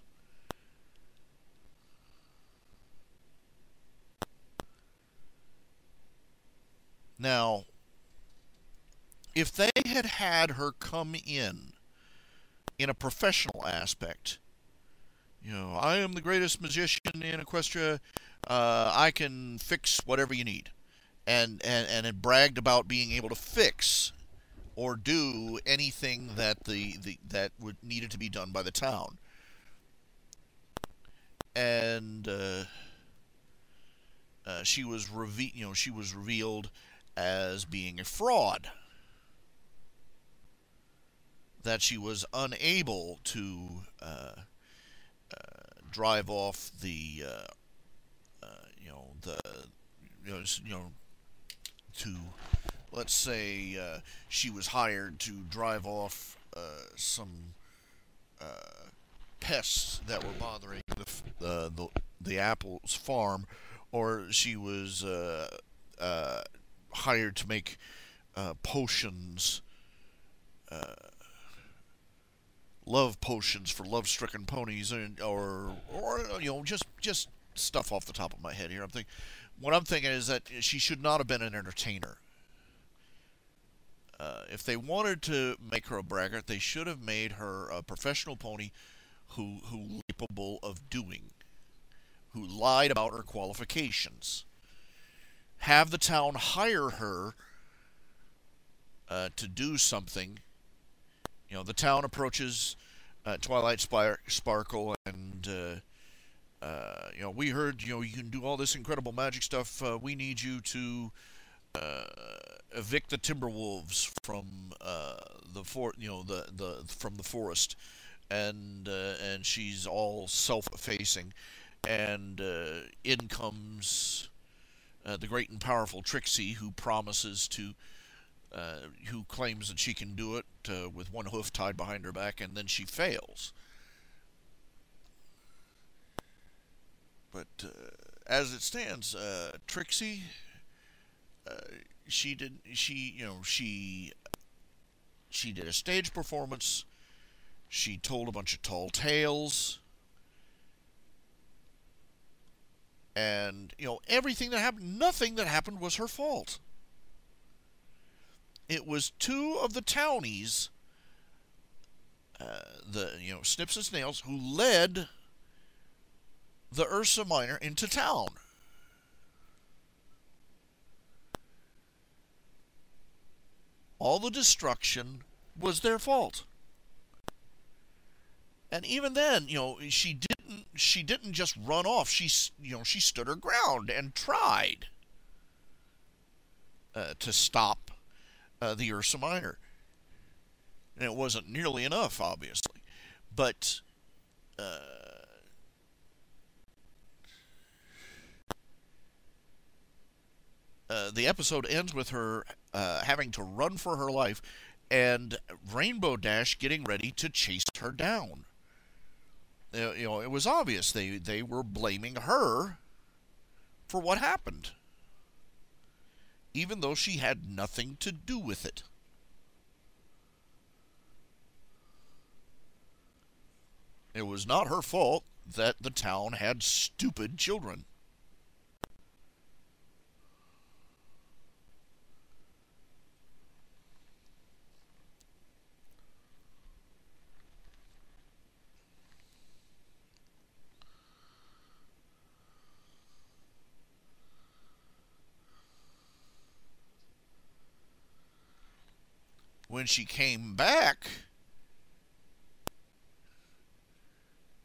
Now, if they had had her come in a professional aspect, I am the greatest magician in Equestria, I can fix whatever you need, and it bragged about being able to fix or do anything that that would needed to be done by the town, and she was revealed as being a fraud, that she was unable to drive off the to, let's say, she was hired to drive off some pests that were bothering the apples farm, or she was hired to make potions, love potions for love-stricken ponies, or just stuff off the top of my head here. What I'm thinking is that she should not have been an entertainer. If they wanted to make her a braggart, they should have made her a professional pony who capable of doing, who lied about her qualifications. Have the town hire her to do something. The town approaches Twilight Sparkle, and we heard you can do all this incredible magic stuff. We need you to evict the Timberwolves from from the forest, and she's all self-effacing, and in comes the great and powerful Trixie, who promises to. Who claims that she can do it with one hoof tied behind her back, and then she fails. But as it stands, Trixie, she did a stage performance. She told a bunch of tall tales, and everything that happened, nothing that happened was her fault. It was two of the townies, Snips and Snails, who led the Ursa Minor into town. All the destruction was their fault. And even then, she didn't just run off. She stood her ground and tried to stop the Ursa Minor. And it wasn't nearly enough, obviously. But the episode ends with her having to run for her life, and Rainbow Dash getting ready to chase her down. It was obvious they were blaming her for what happened, even though she had nothing to do with it. It was not her fault that the town had stupid children. When she came back,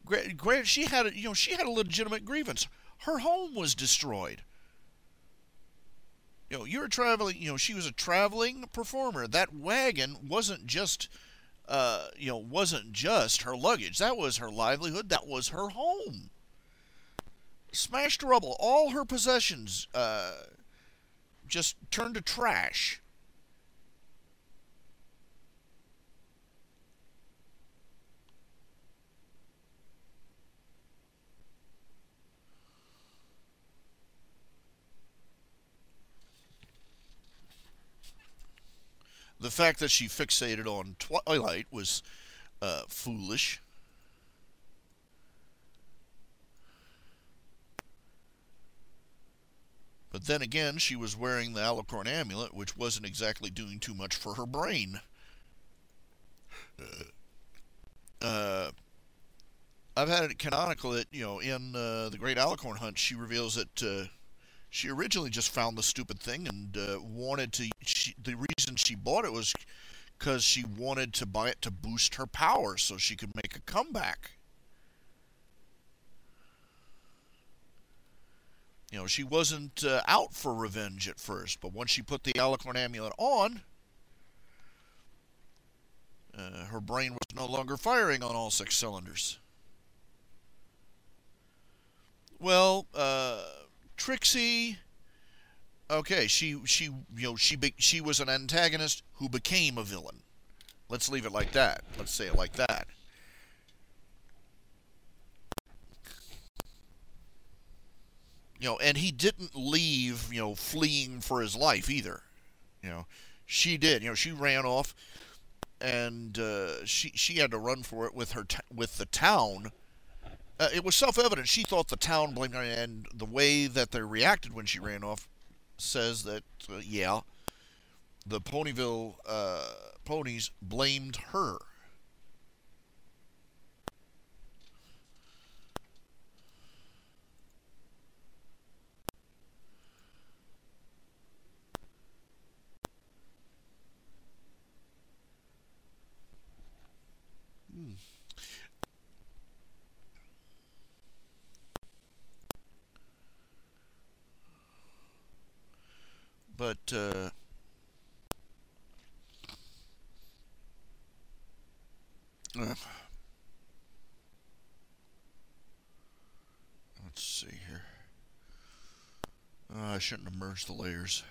granted, she had a legitimate grievance. Her home was destroyed. You're traveling. She was a traveling performer. That wagon wasn't just her luggage. That was her livelihood. That was her home. Smashed to rubble. All her possessions just turned to trash. The fact that she fixated on Twilight was foolish. But then again, she was wearing the Alicorn amulet, which wasn't exactly doing too much for her brain. I've had it canonical that, in the Great Alicorn Hunt, she reveals that she originally just found the stupid thing and wanted to... the reason she bought it was because she wanted to buy it to boost her power so she could make a comeback. She wasn't out for revenge at first, but once she put the Alicorn amulet on, her brain was no longer firing on all 6 cylinders. Well, Trixie, okay, she was an antagonist who became a villain. Let's leave it like that. Let's say it like that. And he didn't leave, fleeing for his life either. She did. She ran off, and she had to run for it with with the town. It was self-evident. She thought the town blamed her, and the way that they reacted when she ran off says that yeah, the Ponyville ponies blamed her. Hmm. But let's see here. I shouldn't have merged the layers.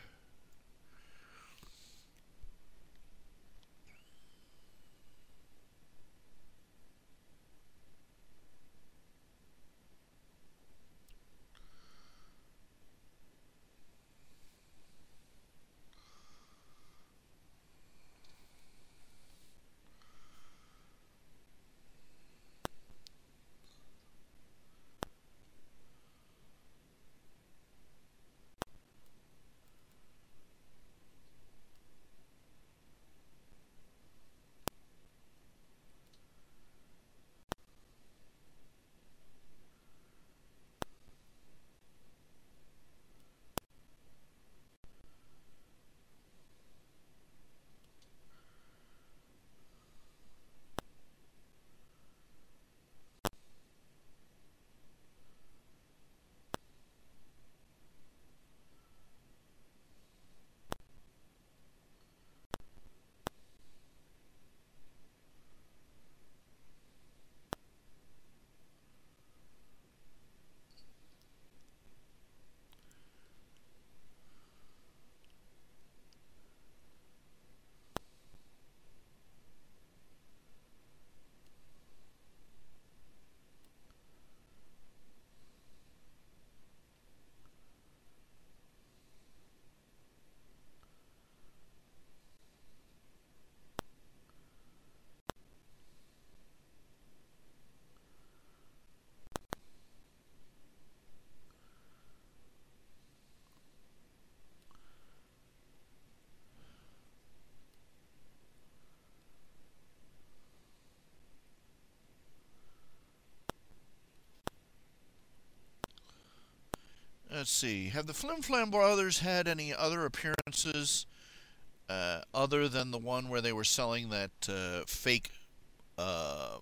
Let's see. Have the Flim Flam Brothers had any other appearances other than the one where they were selling that fake, that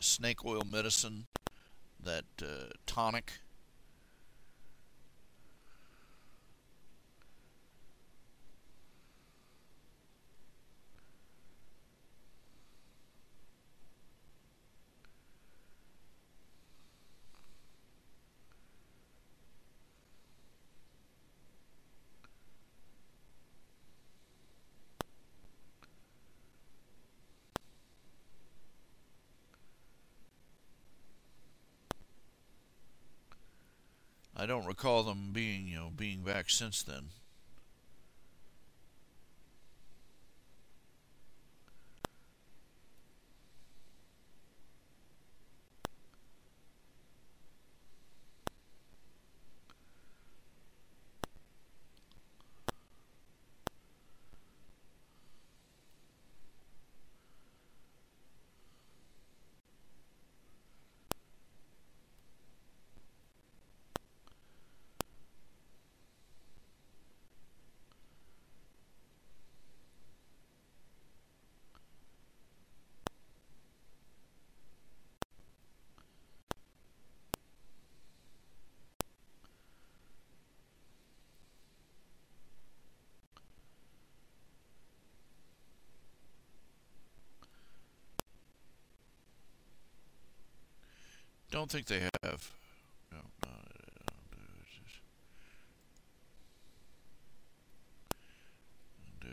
snake oil medicine, that tonic? I don't recall them being back since then. Don't think they have. No, no, do.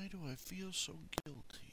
do I feel so guilty?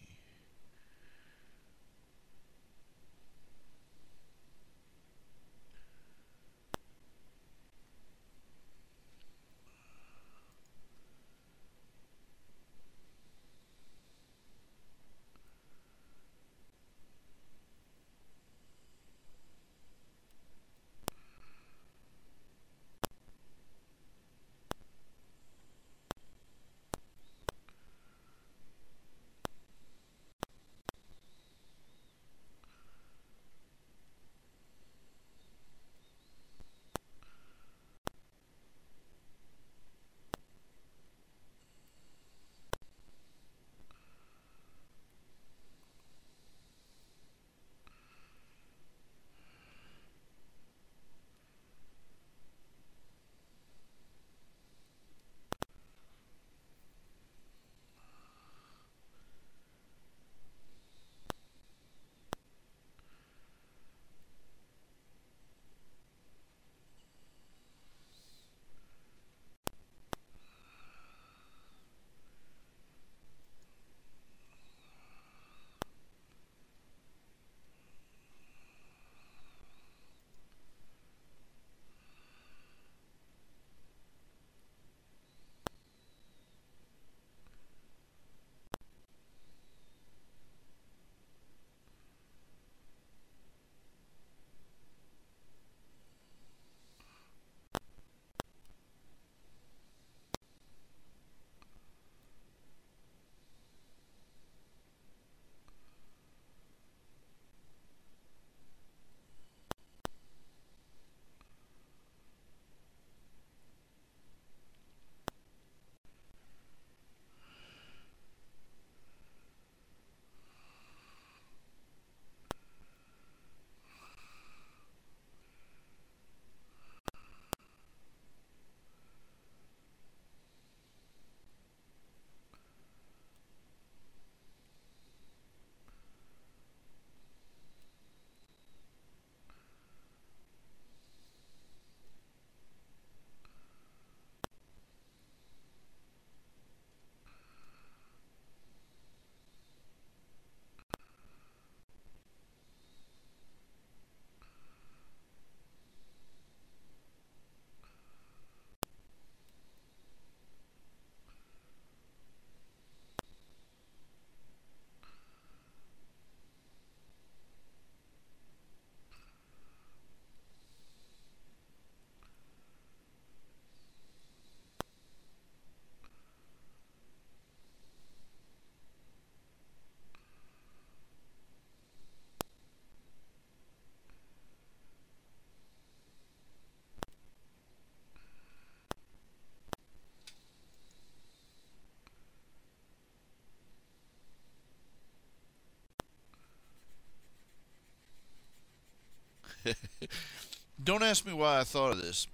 Don't ask me why I thought of this.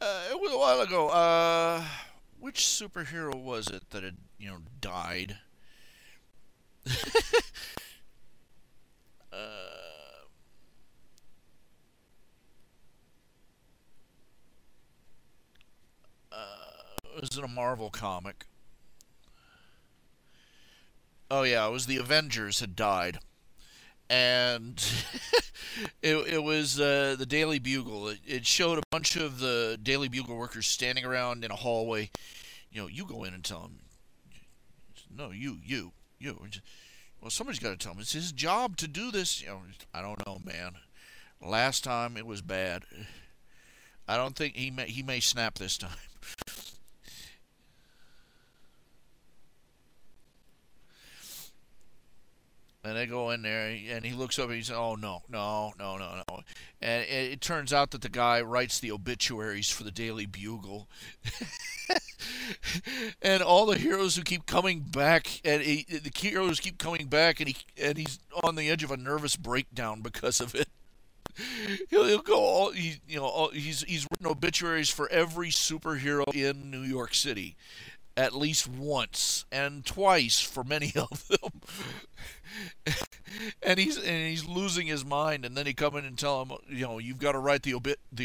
It was a while ago. Which superhero was it that had, died? uh, it was in a Marvel comic. Oh yeah, it was the Avengers had died, and it was the Daily Bugle. It showed a bunch of the Daily Bugle workers standing around in a hallway. You go in and tell them. No, you. Well, somebody's got to tell him. It's his job to do this. I don't know, man. Last time it was bad. I don't think he may snap this time. And they go in there, and he looks up and he says, "Oh no, no, no, no, no!" And it turns out that the guy writes the obituaries for the Daily Bugle, and all the heroes who keep coming back, and the heroes keep coming back, and he's on the edge of a nervous breakdown because of it. He'll go he's written obituaries for every superhero in New York City, at least once and twice for many of them. And he's losing his mind, and then he come in and tell him, you've got to write the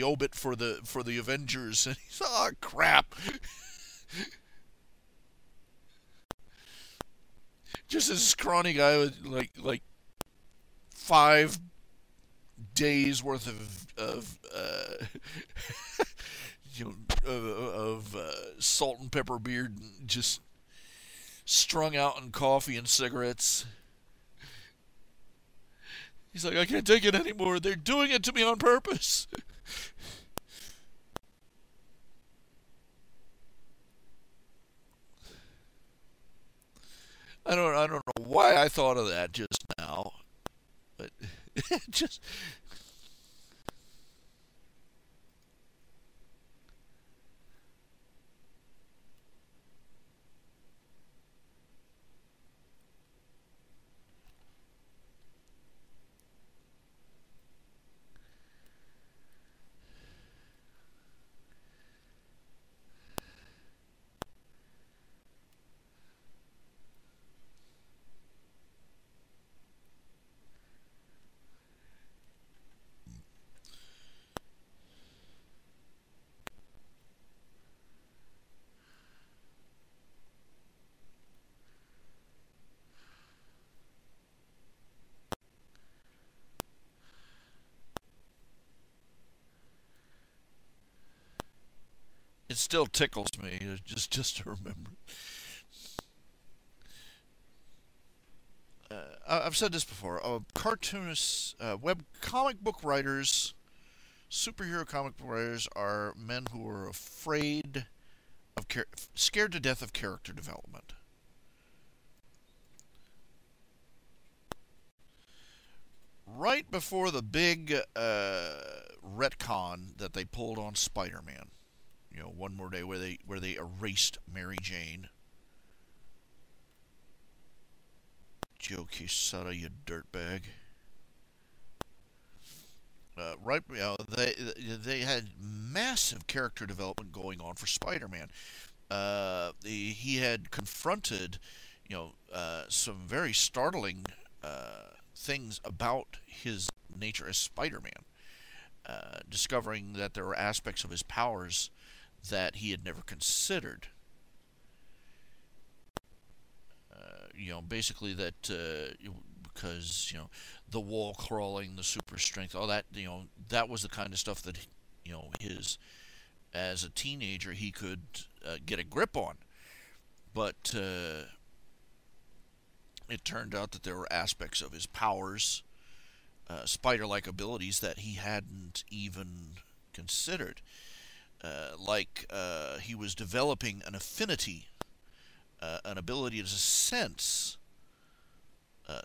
obit for the Avengers, and he's, oh crap. he's a scrawny guy with like 5 days worth of salt and pepper beard, just strung out on coffee and cigarettes. He's like, I can't take it anymore. They're doing it to me on purpose. I don't know why I thought of that just now, but just it still tickles me just to remember. I've said this before. Cartoonists, web comic book writers, superhero comic book writers are men who are afraid of scared to death of character development. Right before the big retcon that they pulled on Spider-Man, One More Day, where they erased Mary Jane. Joe Quesada, you dirtbag. Right, they had massive character development going on for Spider-Man. He had confronted, some very startling things about his nature as Spider-Man, discovering that there were aspects of his powers that he had never considered. Basically that because the wall crawling, the super strength, all that, that was the kind of stuff that his as a teenager he could get a grip on. But it turned out that there were aspects of his powers, spider-like abilities that he hadn't even considered. He was developing an affinity, an ability to sense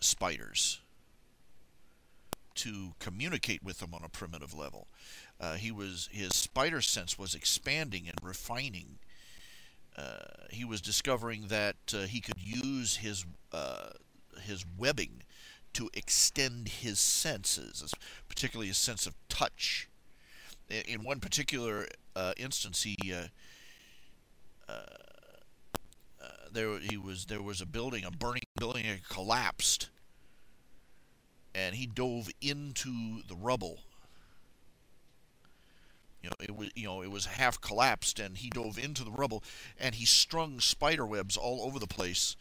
spiders, to communicate with them on a primitive level. His spider sense was expanding and refining. He was discovering that he could use his webbing to extend his senses, particularly his sense of touch. In one particular instance, there was a burning building, that collapsed, and he dove into the rubble. It was half collapsed, and he dove into the rubble, and he strung spider webs all over the place,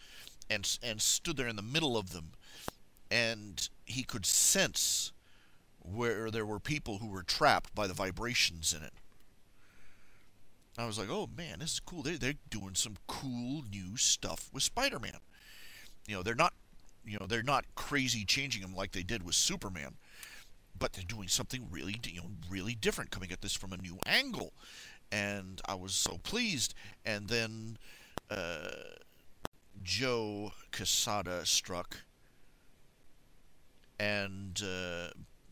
and stood there in the middle of them, and he could sense where there were people who were trapped by the vibrations in it. I was like, oh man, this is cool. They're doing some cool new stuff with Spider-Man. They're not crazy changing him like they did with Superman, but they're doing something really, really different, coming at this from a new angle. And I was so pleased. And then Joe Quesada struck, and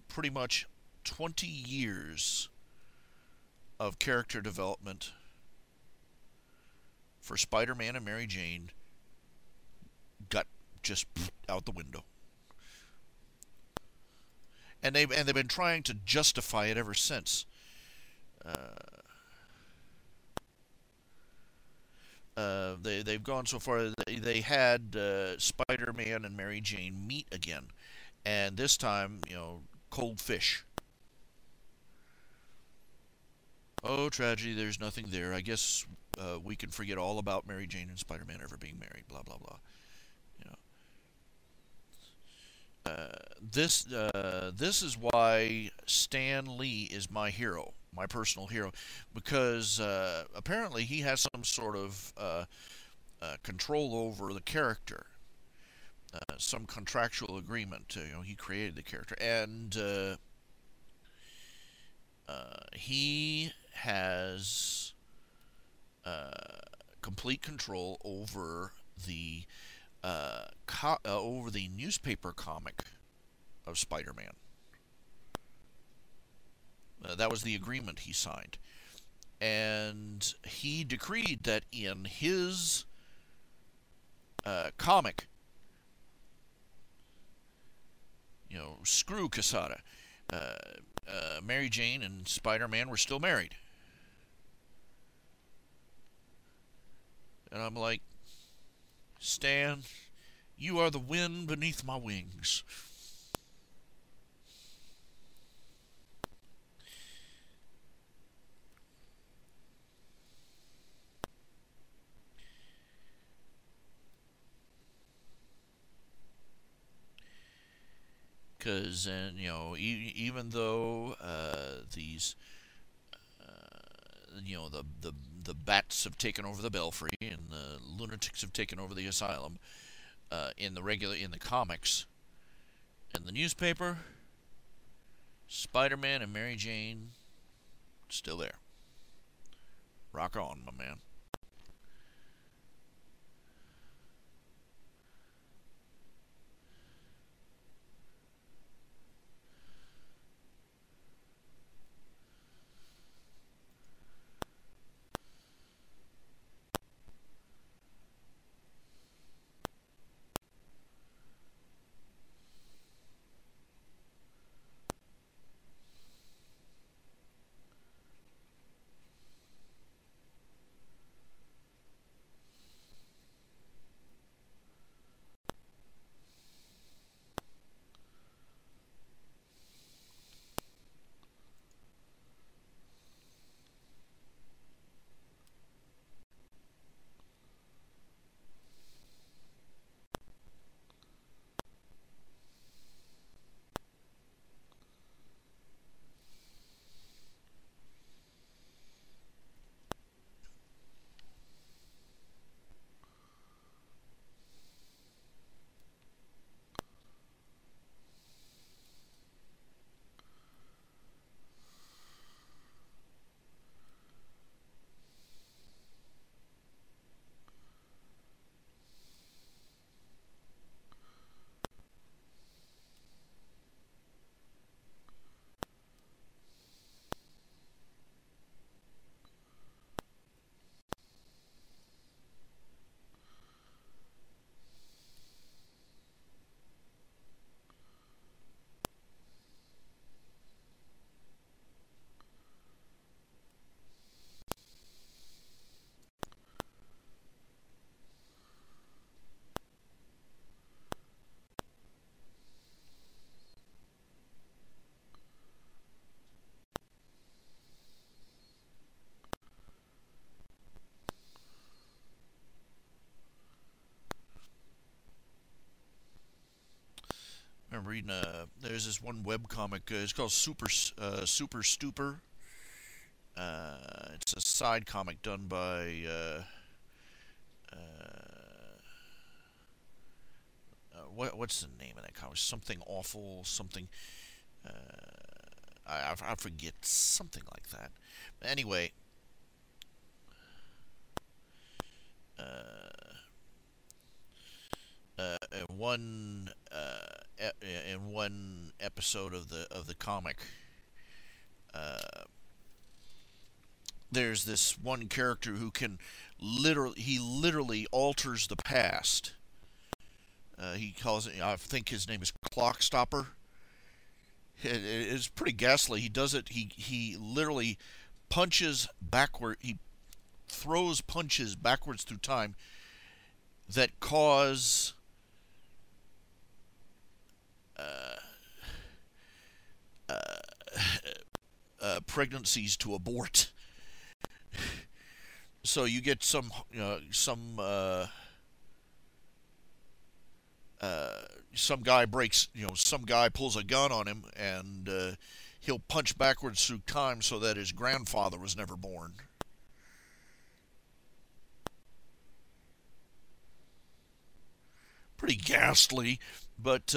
pretty much 20 years of character development for Spider-Man and Mary Jane got just out the window. And they've been trying to justify it ever since. They've gone so far. They had Spider-Man and Mary Jane meet again, and this time, cold fish. Oh, tragedy, there's nothing there. I guess we can forget all about Mary Jane and Spider-Man ever being married, blah, blah, blah. this is why Stan Lee is my hero, my personal hero, because apparently he has some sort of control over the character, some contractual agreement. He created the character, and he has complete control over the newspaper comic of Spider-Man. That was the agreement he signed, and he decreed that in his comic, screw Quesada. Mary Jane and Spider-Man were still married. And I'm like, Stan, you are the wind beneath my wings. Because, even though these, the bats have taken over the Belfry and the lunatics have taken over the asylum, in the comics and the newspaper, Spider-Man and Mary Jane still there. Rock on, my man. I remember reading there's this one web comic. It's called Super Stupor. It's a side comic done by what's the name of that comic? Something awful. Something. I forget, something like that. Anyway, in one episode of the comic, there's this one character who can literally alters the past. He calls it, I think his name is Clock Stopper. It's pretty ghastly. He does it. He literally punches backward. He throws punches backwards through time that cause pregnancies to abort. So you get some some guy breaks, some guy pulls a gun on him, and he'll punch backwards through time so that his grandfather was never born. Pretty ghastly, but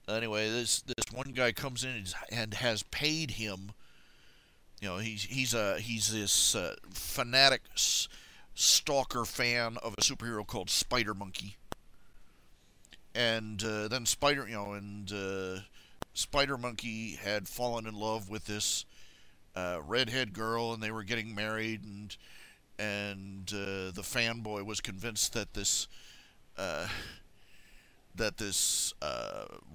anyway, this one guy comes in and has paid him. He's this fanatic stalker fan of a superhero called Spider Monkey, and then Spider Monkey had fallen in love with this redhead girl, and they were getting married, and the fanboy was convinced that uh, this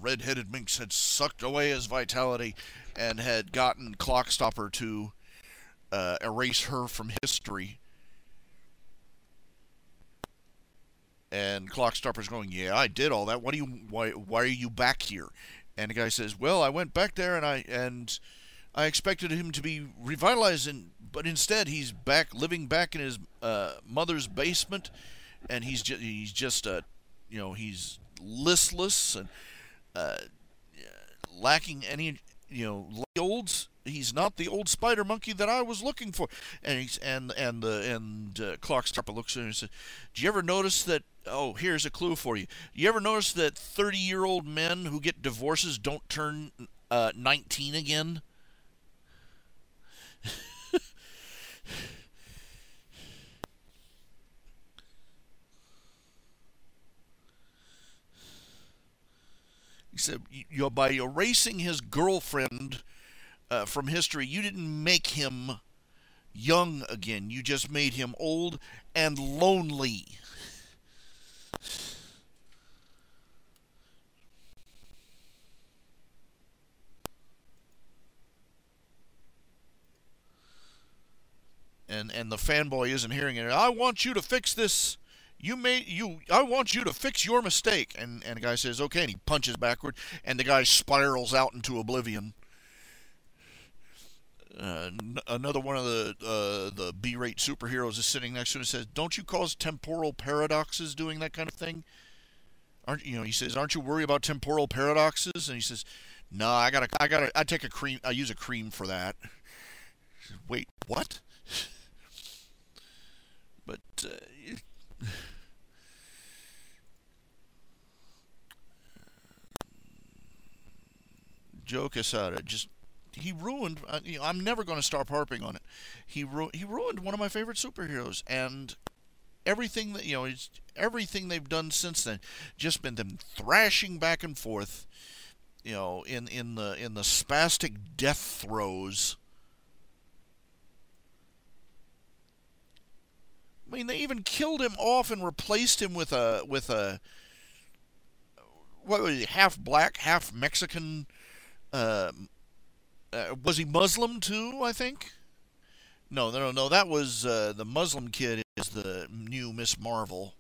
red-headed minx had sucked away his vitality and had gotten Clockstopper to erase her from history. And Clockstopper's going, "Yeah, I did all that. Why are you back here?" And the guy says, "Well, I went back there and I expected him to be revitalized, but instead he's living back in his mother's basement, and he's just he's listless and uh, lacking any he's not the old Spider Monkey that I was looking for." And Clockstopper looks at him and says, "Do you ever notice that? Oh, here's a clue for you. You ever notice that 30-year-old men who get divorces don't turn 19 again?" He said, by erasing his girlfriend from history, you didn't make him young again. You just made him old and lonely. And the fanboy isn't hearing it. "I want you to fix this. I want you to fix your mistake." And the guy says, "Okay," and he punches backward, and the guy spirals out into oblivion. Another one of the B-rate superheroes is sitting next to him and says, "Don't you cause temporal paradoxes doing that kind of thing? He says, "Aren't you worried about temporal paradoxes?" And he says, "No, I take a cream. I use a cream for that." Wait, what? But joke aside, he ruined. I'm never going to stop harping on it. He ruined one of my favorite superheroes, and everything everything they've done since then, just been them thrashing back and forth, in the spastic death throes. I mean, they even killed him off and replaced him with a what was he, half black, half Mexican. Was he Muslim too? I think. No. That was the Muslim kid is the new Miss Marvel.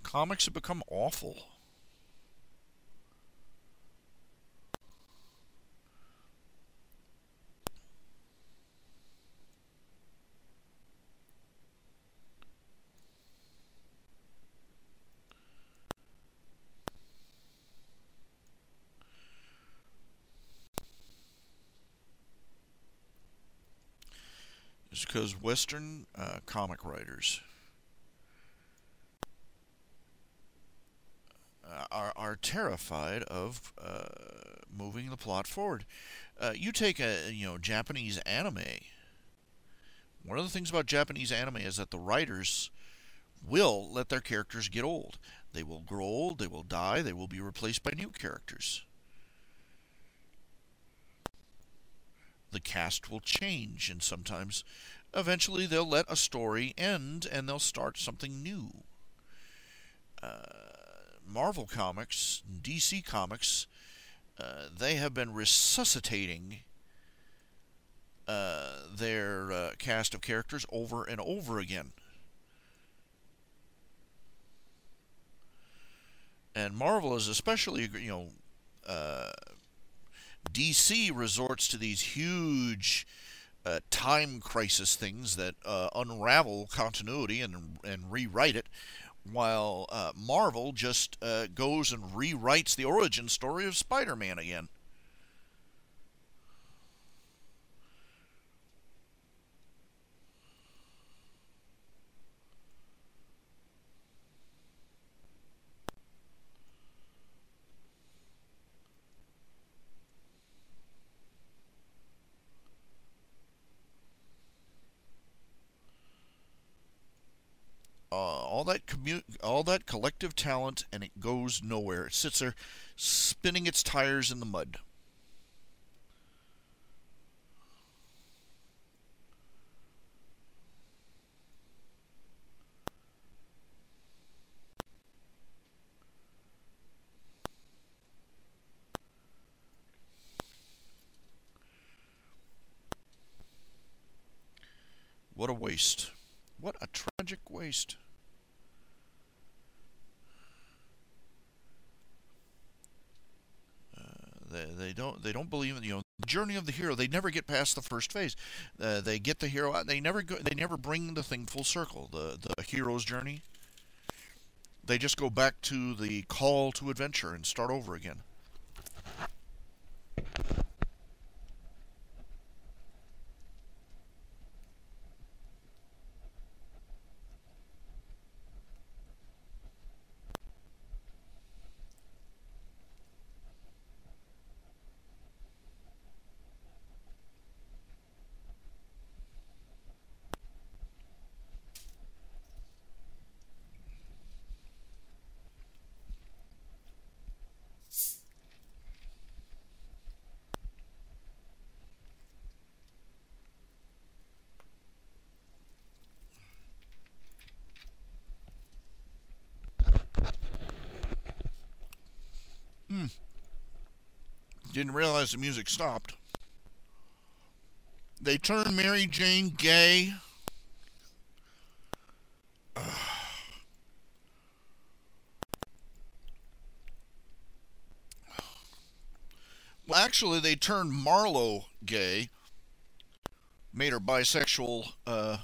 Comics have become awful. It's because Western comic writers are terrified of moving the plot forward. You take a Japanese anime. One of the things about Japanese anime is that the writers will let their characters get old. They will grow old, they will die, they will be replaced by new characters. The cast will change, and sometimes, eventually, they'll let a story end and they'll start something new. Marvel Comics, DC Comics, they have been resuscitating their cast of characters over and over again. And Marvel is especially, DC resorts to these huge time crisis things that unravel continuity and rewrite it, while Marvel just goes and rewrites the origin story of Spider-Man again. All that collective talent, and it goes nowhere. It sits there spinning its tires in the mud. What a waste. What a tragic waste. They don't believe in the journey of the hero. They never get past the first phase. They get the hero out. They never bring the thing full circle. The hero's journey. They just go back to the call to adventure and start over again. Didn't realize the music stopped. They turned Mary Jane gay. Well, actually, they turned Marlo gay. Made her bisexual. The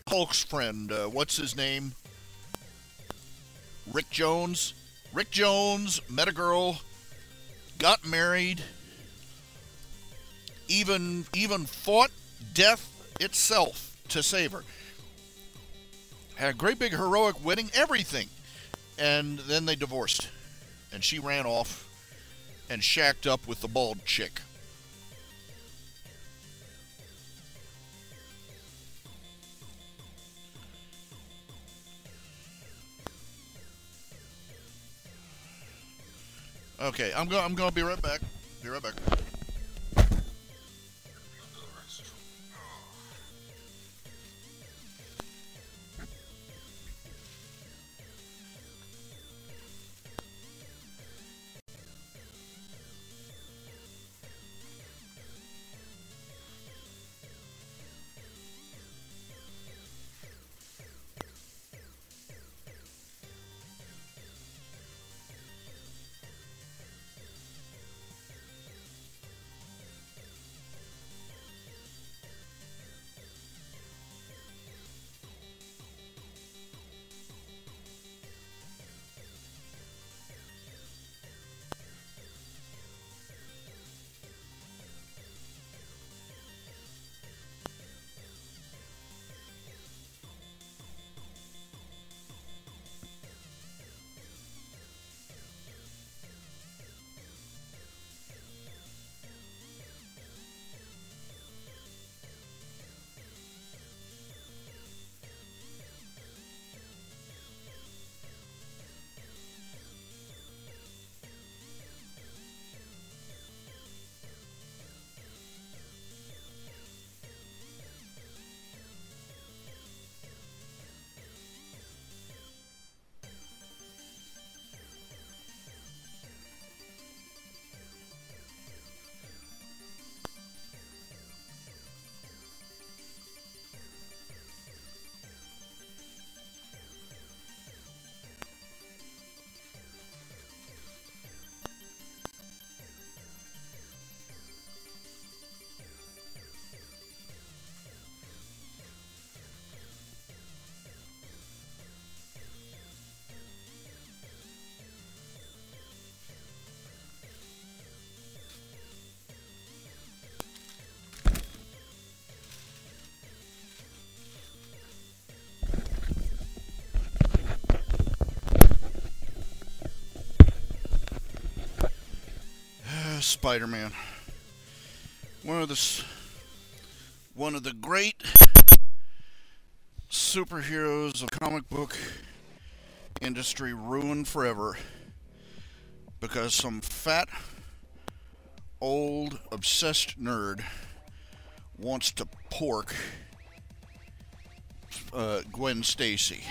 Hulk's friend. What's his name? Rick Jones. Rick Jones met a girl, got married, even fought death itself to save her. Had a great big heroic wedding, everything. And then they divorced. And she ran off and shacked up with the bald chick. Okay, I'm gonna be right back. Be right back. Spider-Man. One of the great superheroes of comic book industry ruined forever because some fat, old, obsessed nerd wants to pork Gwen Stacy.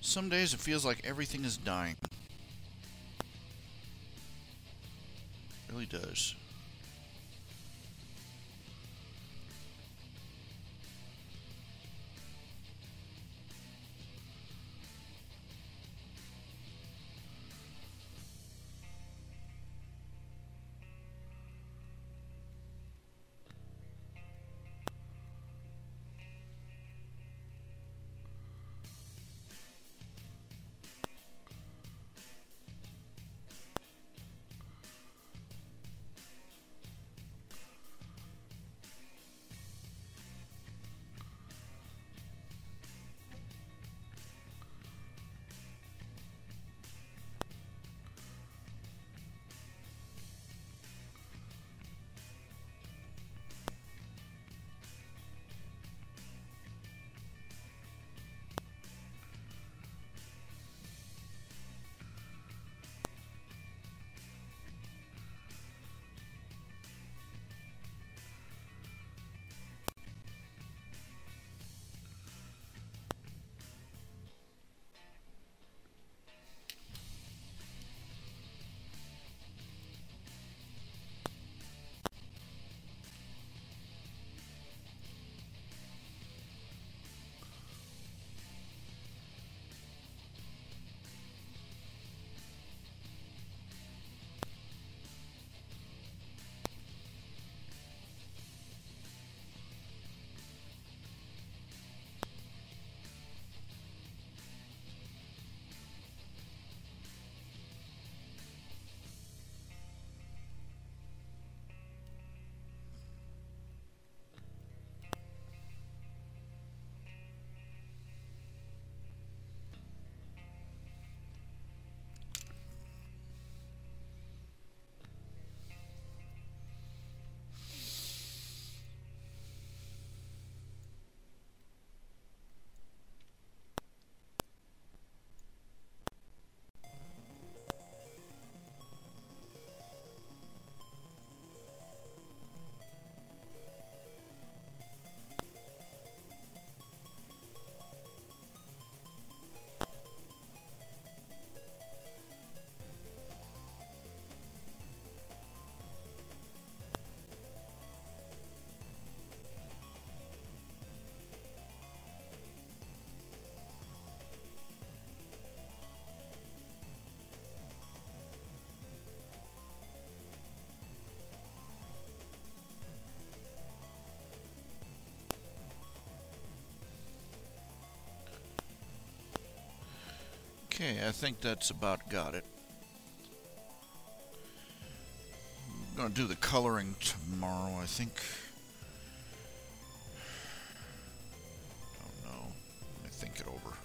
Some days it feels like everything is dying. It really does. Okay, I think that's about got it. I'm gonna do the coloring tomorrow, I think. Don't know. Let me think it over.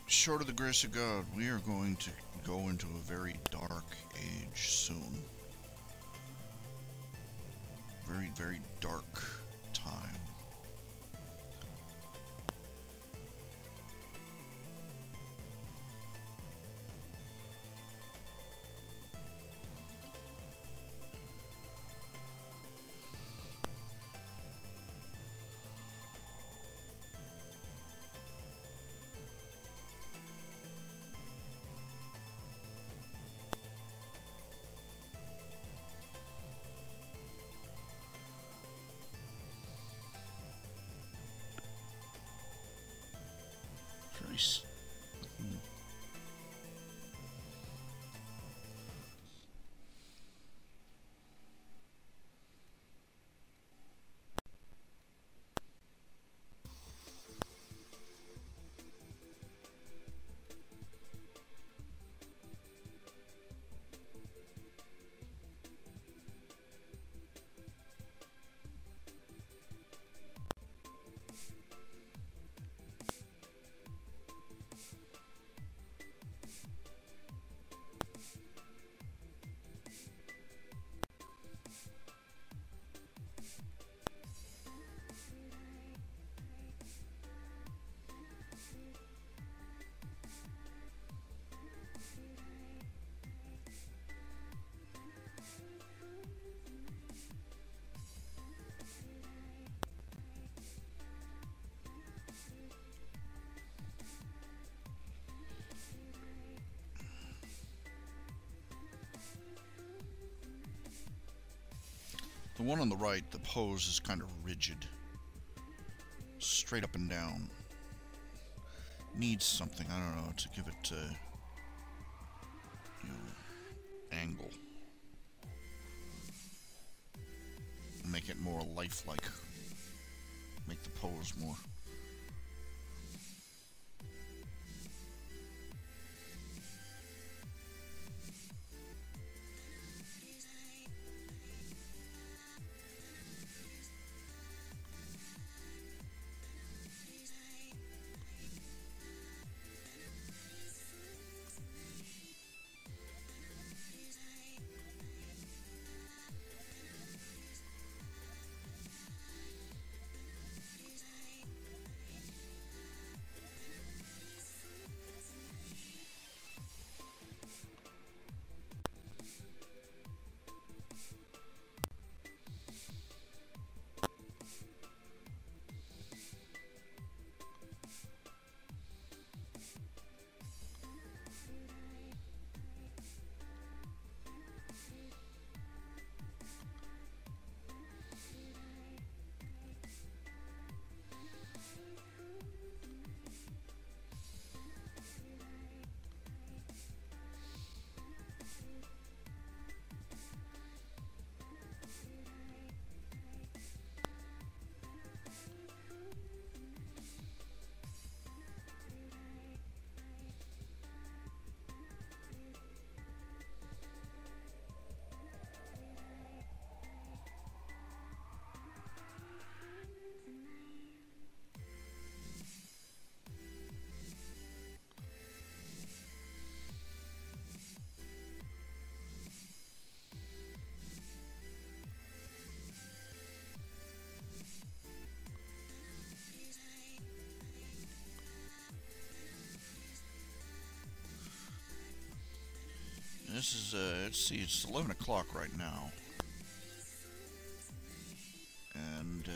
Short of the grace of God, we are going to go into a very dark age soon. Very, very dark time. Nice. The one on the right, the pose is kind of rigid. Straight up and down. Needs something, I don't know, to give it, angle. Make it more lifelike. Make the pose more. This is, let's see, it's 11 o'clock right now. And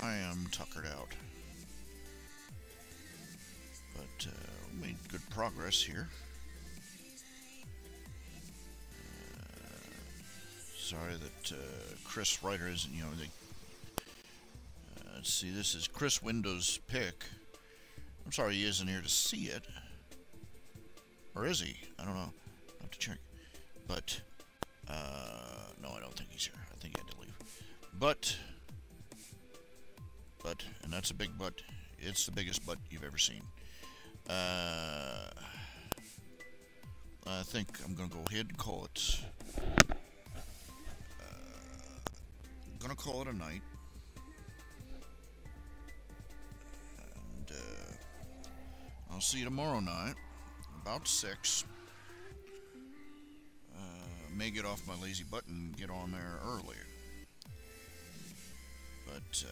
I am tuckered out. But we made good progress here. Sorry that Chris Ryder isn't, let's see, this is Chris Windows' pick. I'm sorry he isn't here to see it. Or is he? I don't know. I'll have to check. But, no, I don't think he's here. I think he had to leave. But, and that's a big but. It's the biggest but you've ever seen. I think I'm going to go ahead and call it. I'm going to call it a night. And, I'll see you tomorrow night, about 6. May get off my lazy butt and get on there earlier. But,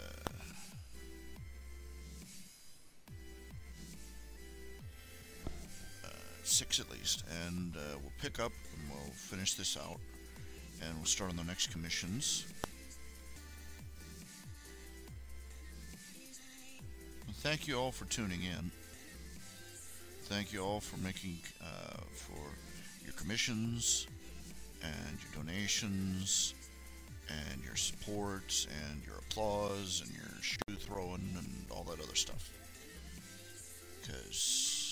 6 at least. And we'll pick up and we'll finish this out. And we'll start on the next commissions. And thank you all for tuning in. Thank you all for making, for your commissions, and your donations, and your support, and your applause, and your shoe throwing, and all that other stuff. Because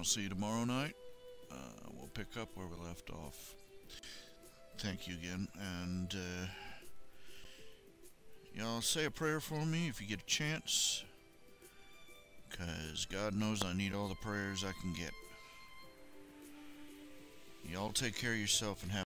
I'll see you tomorrow night. We'll pick up where we left off. Thank you again, and y'all say a prayer for me if you get a chance, because God knows I need all the prayers I can get. Y'all take care of yourself and have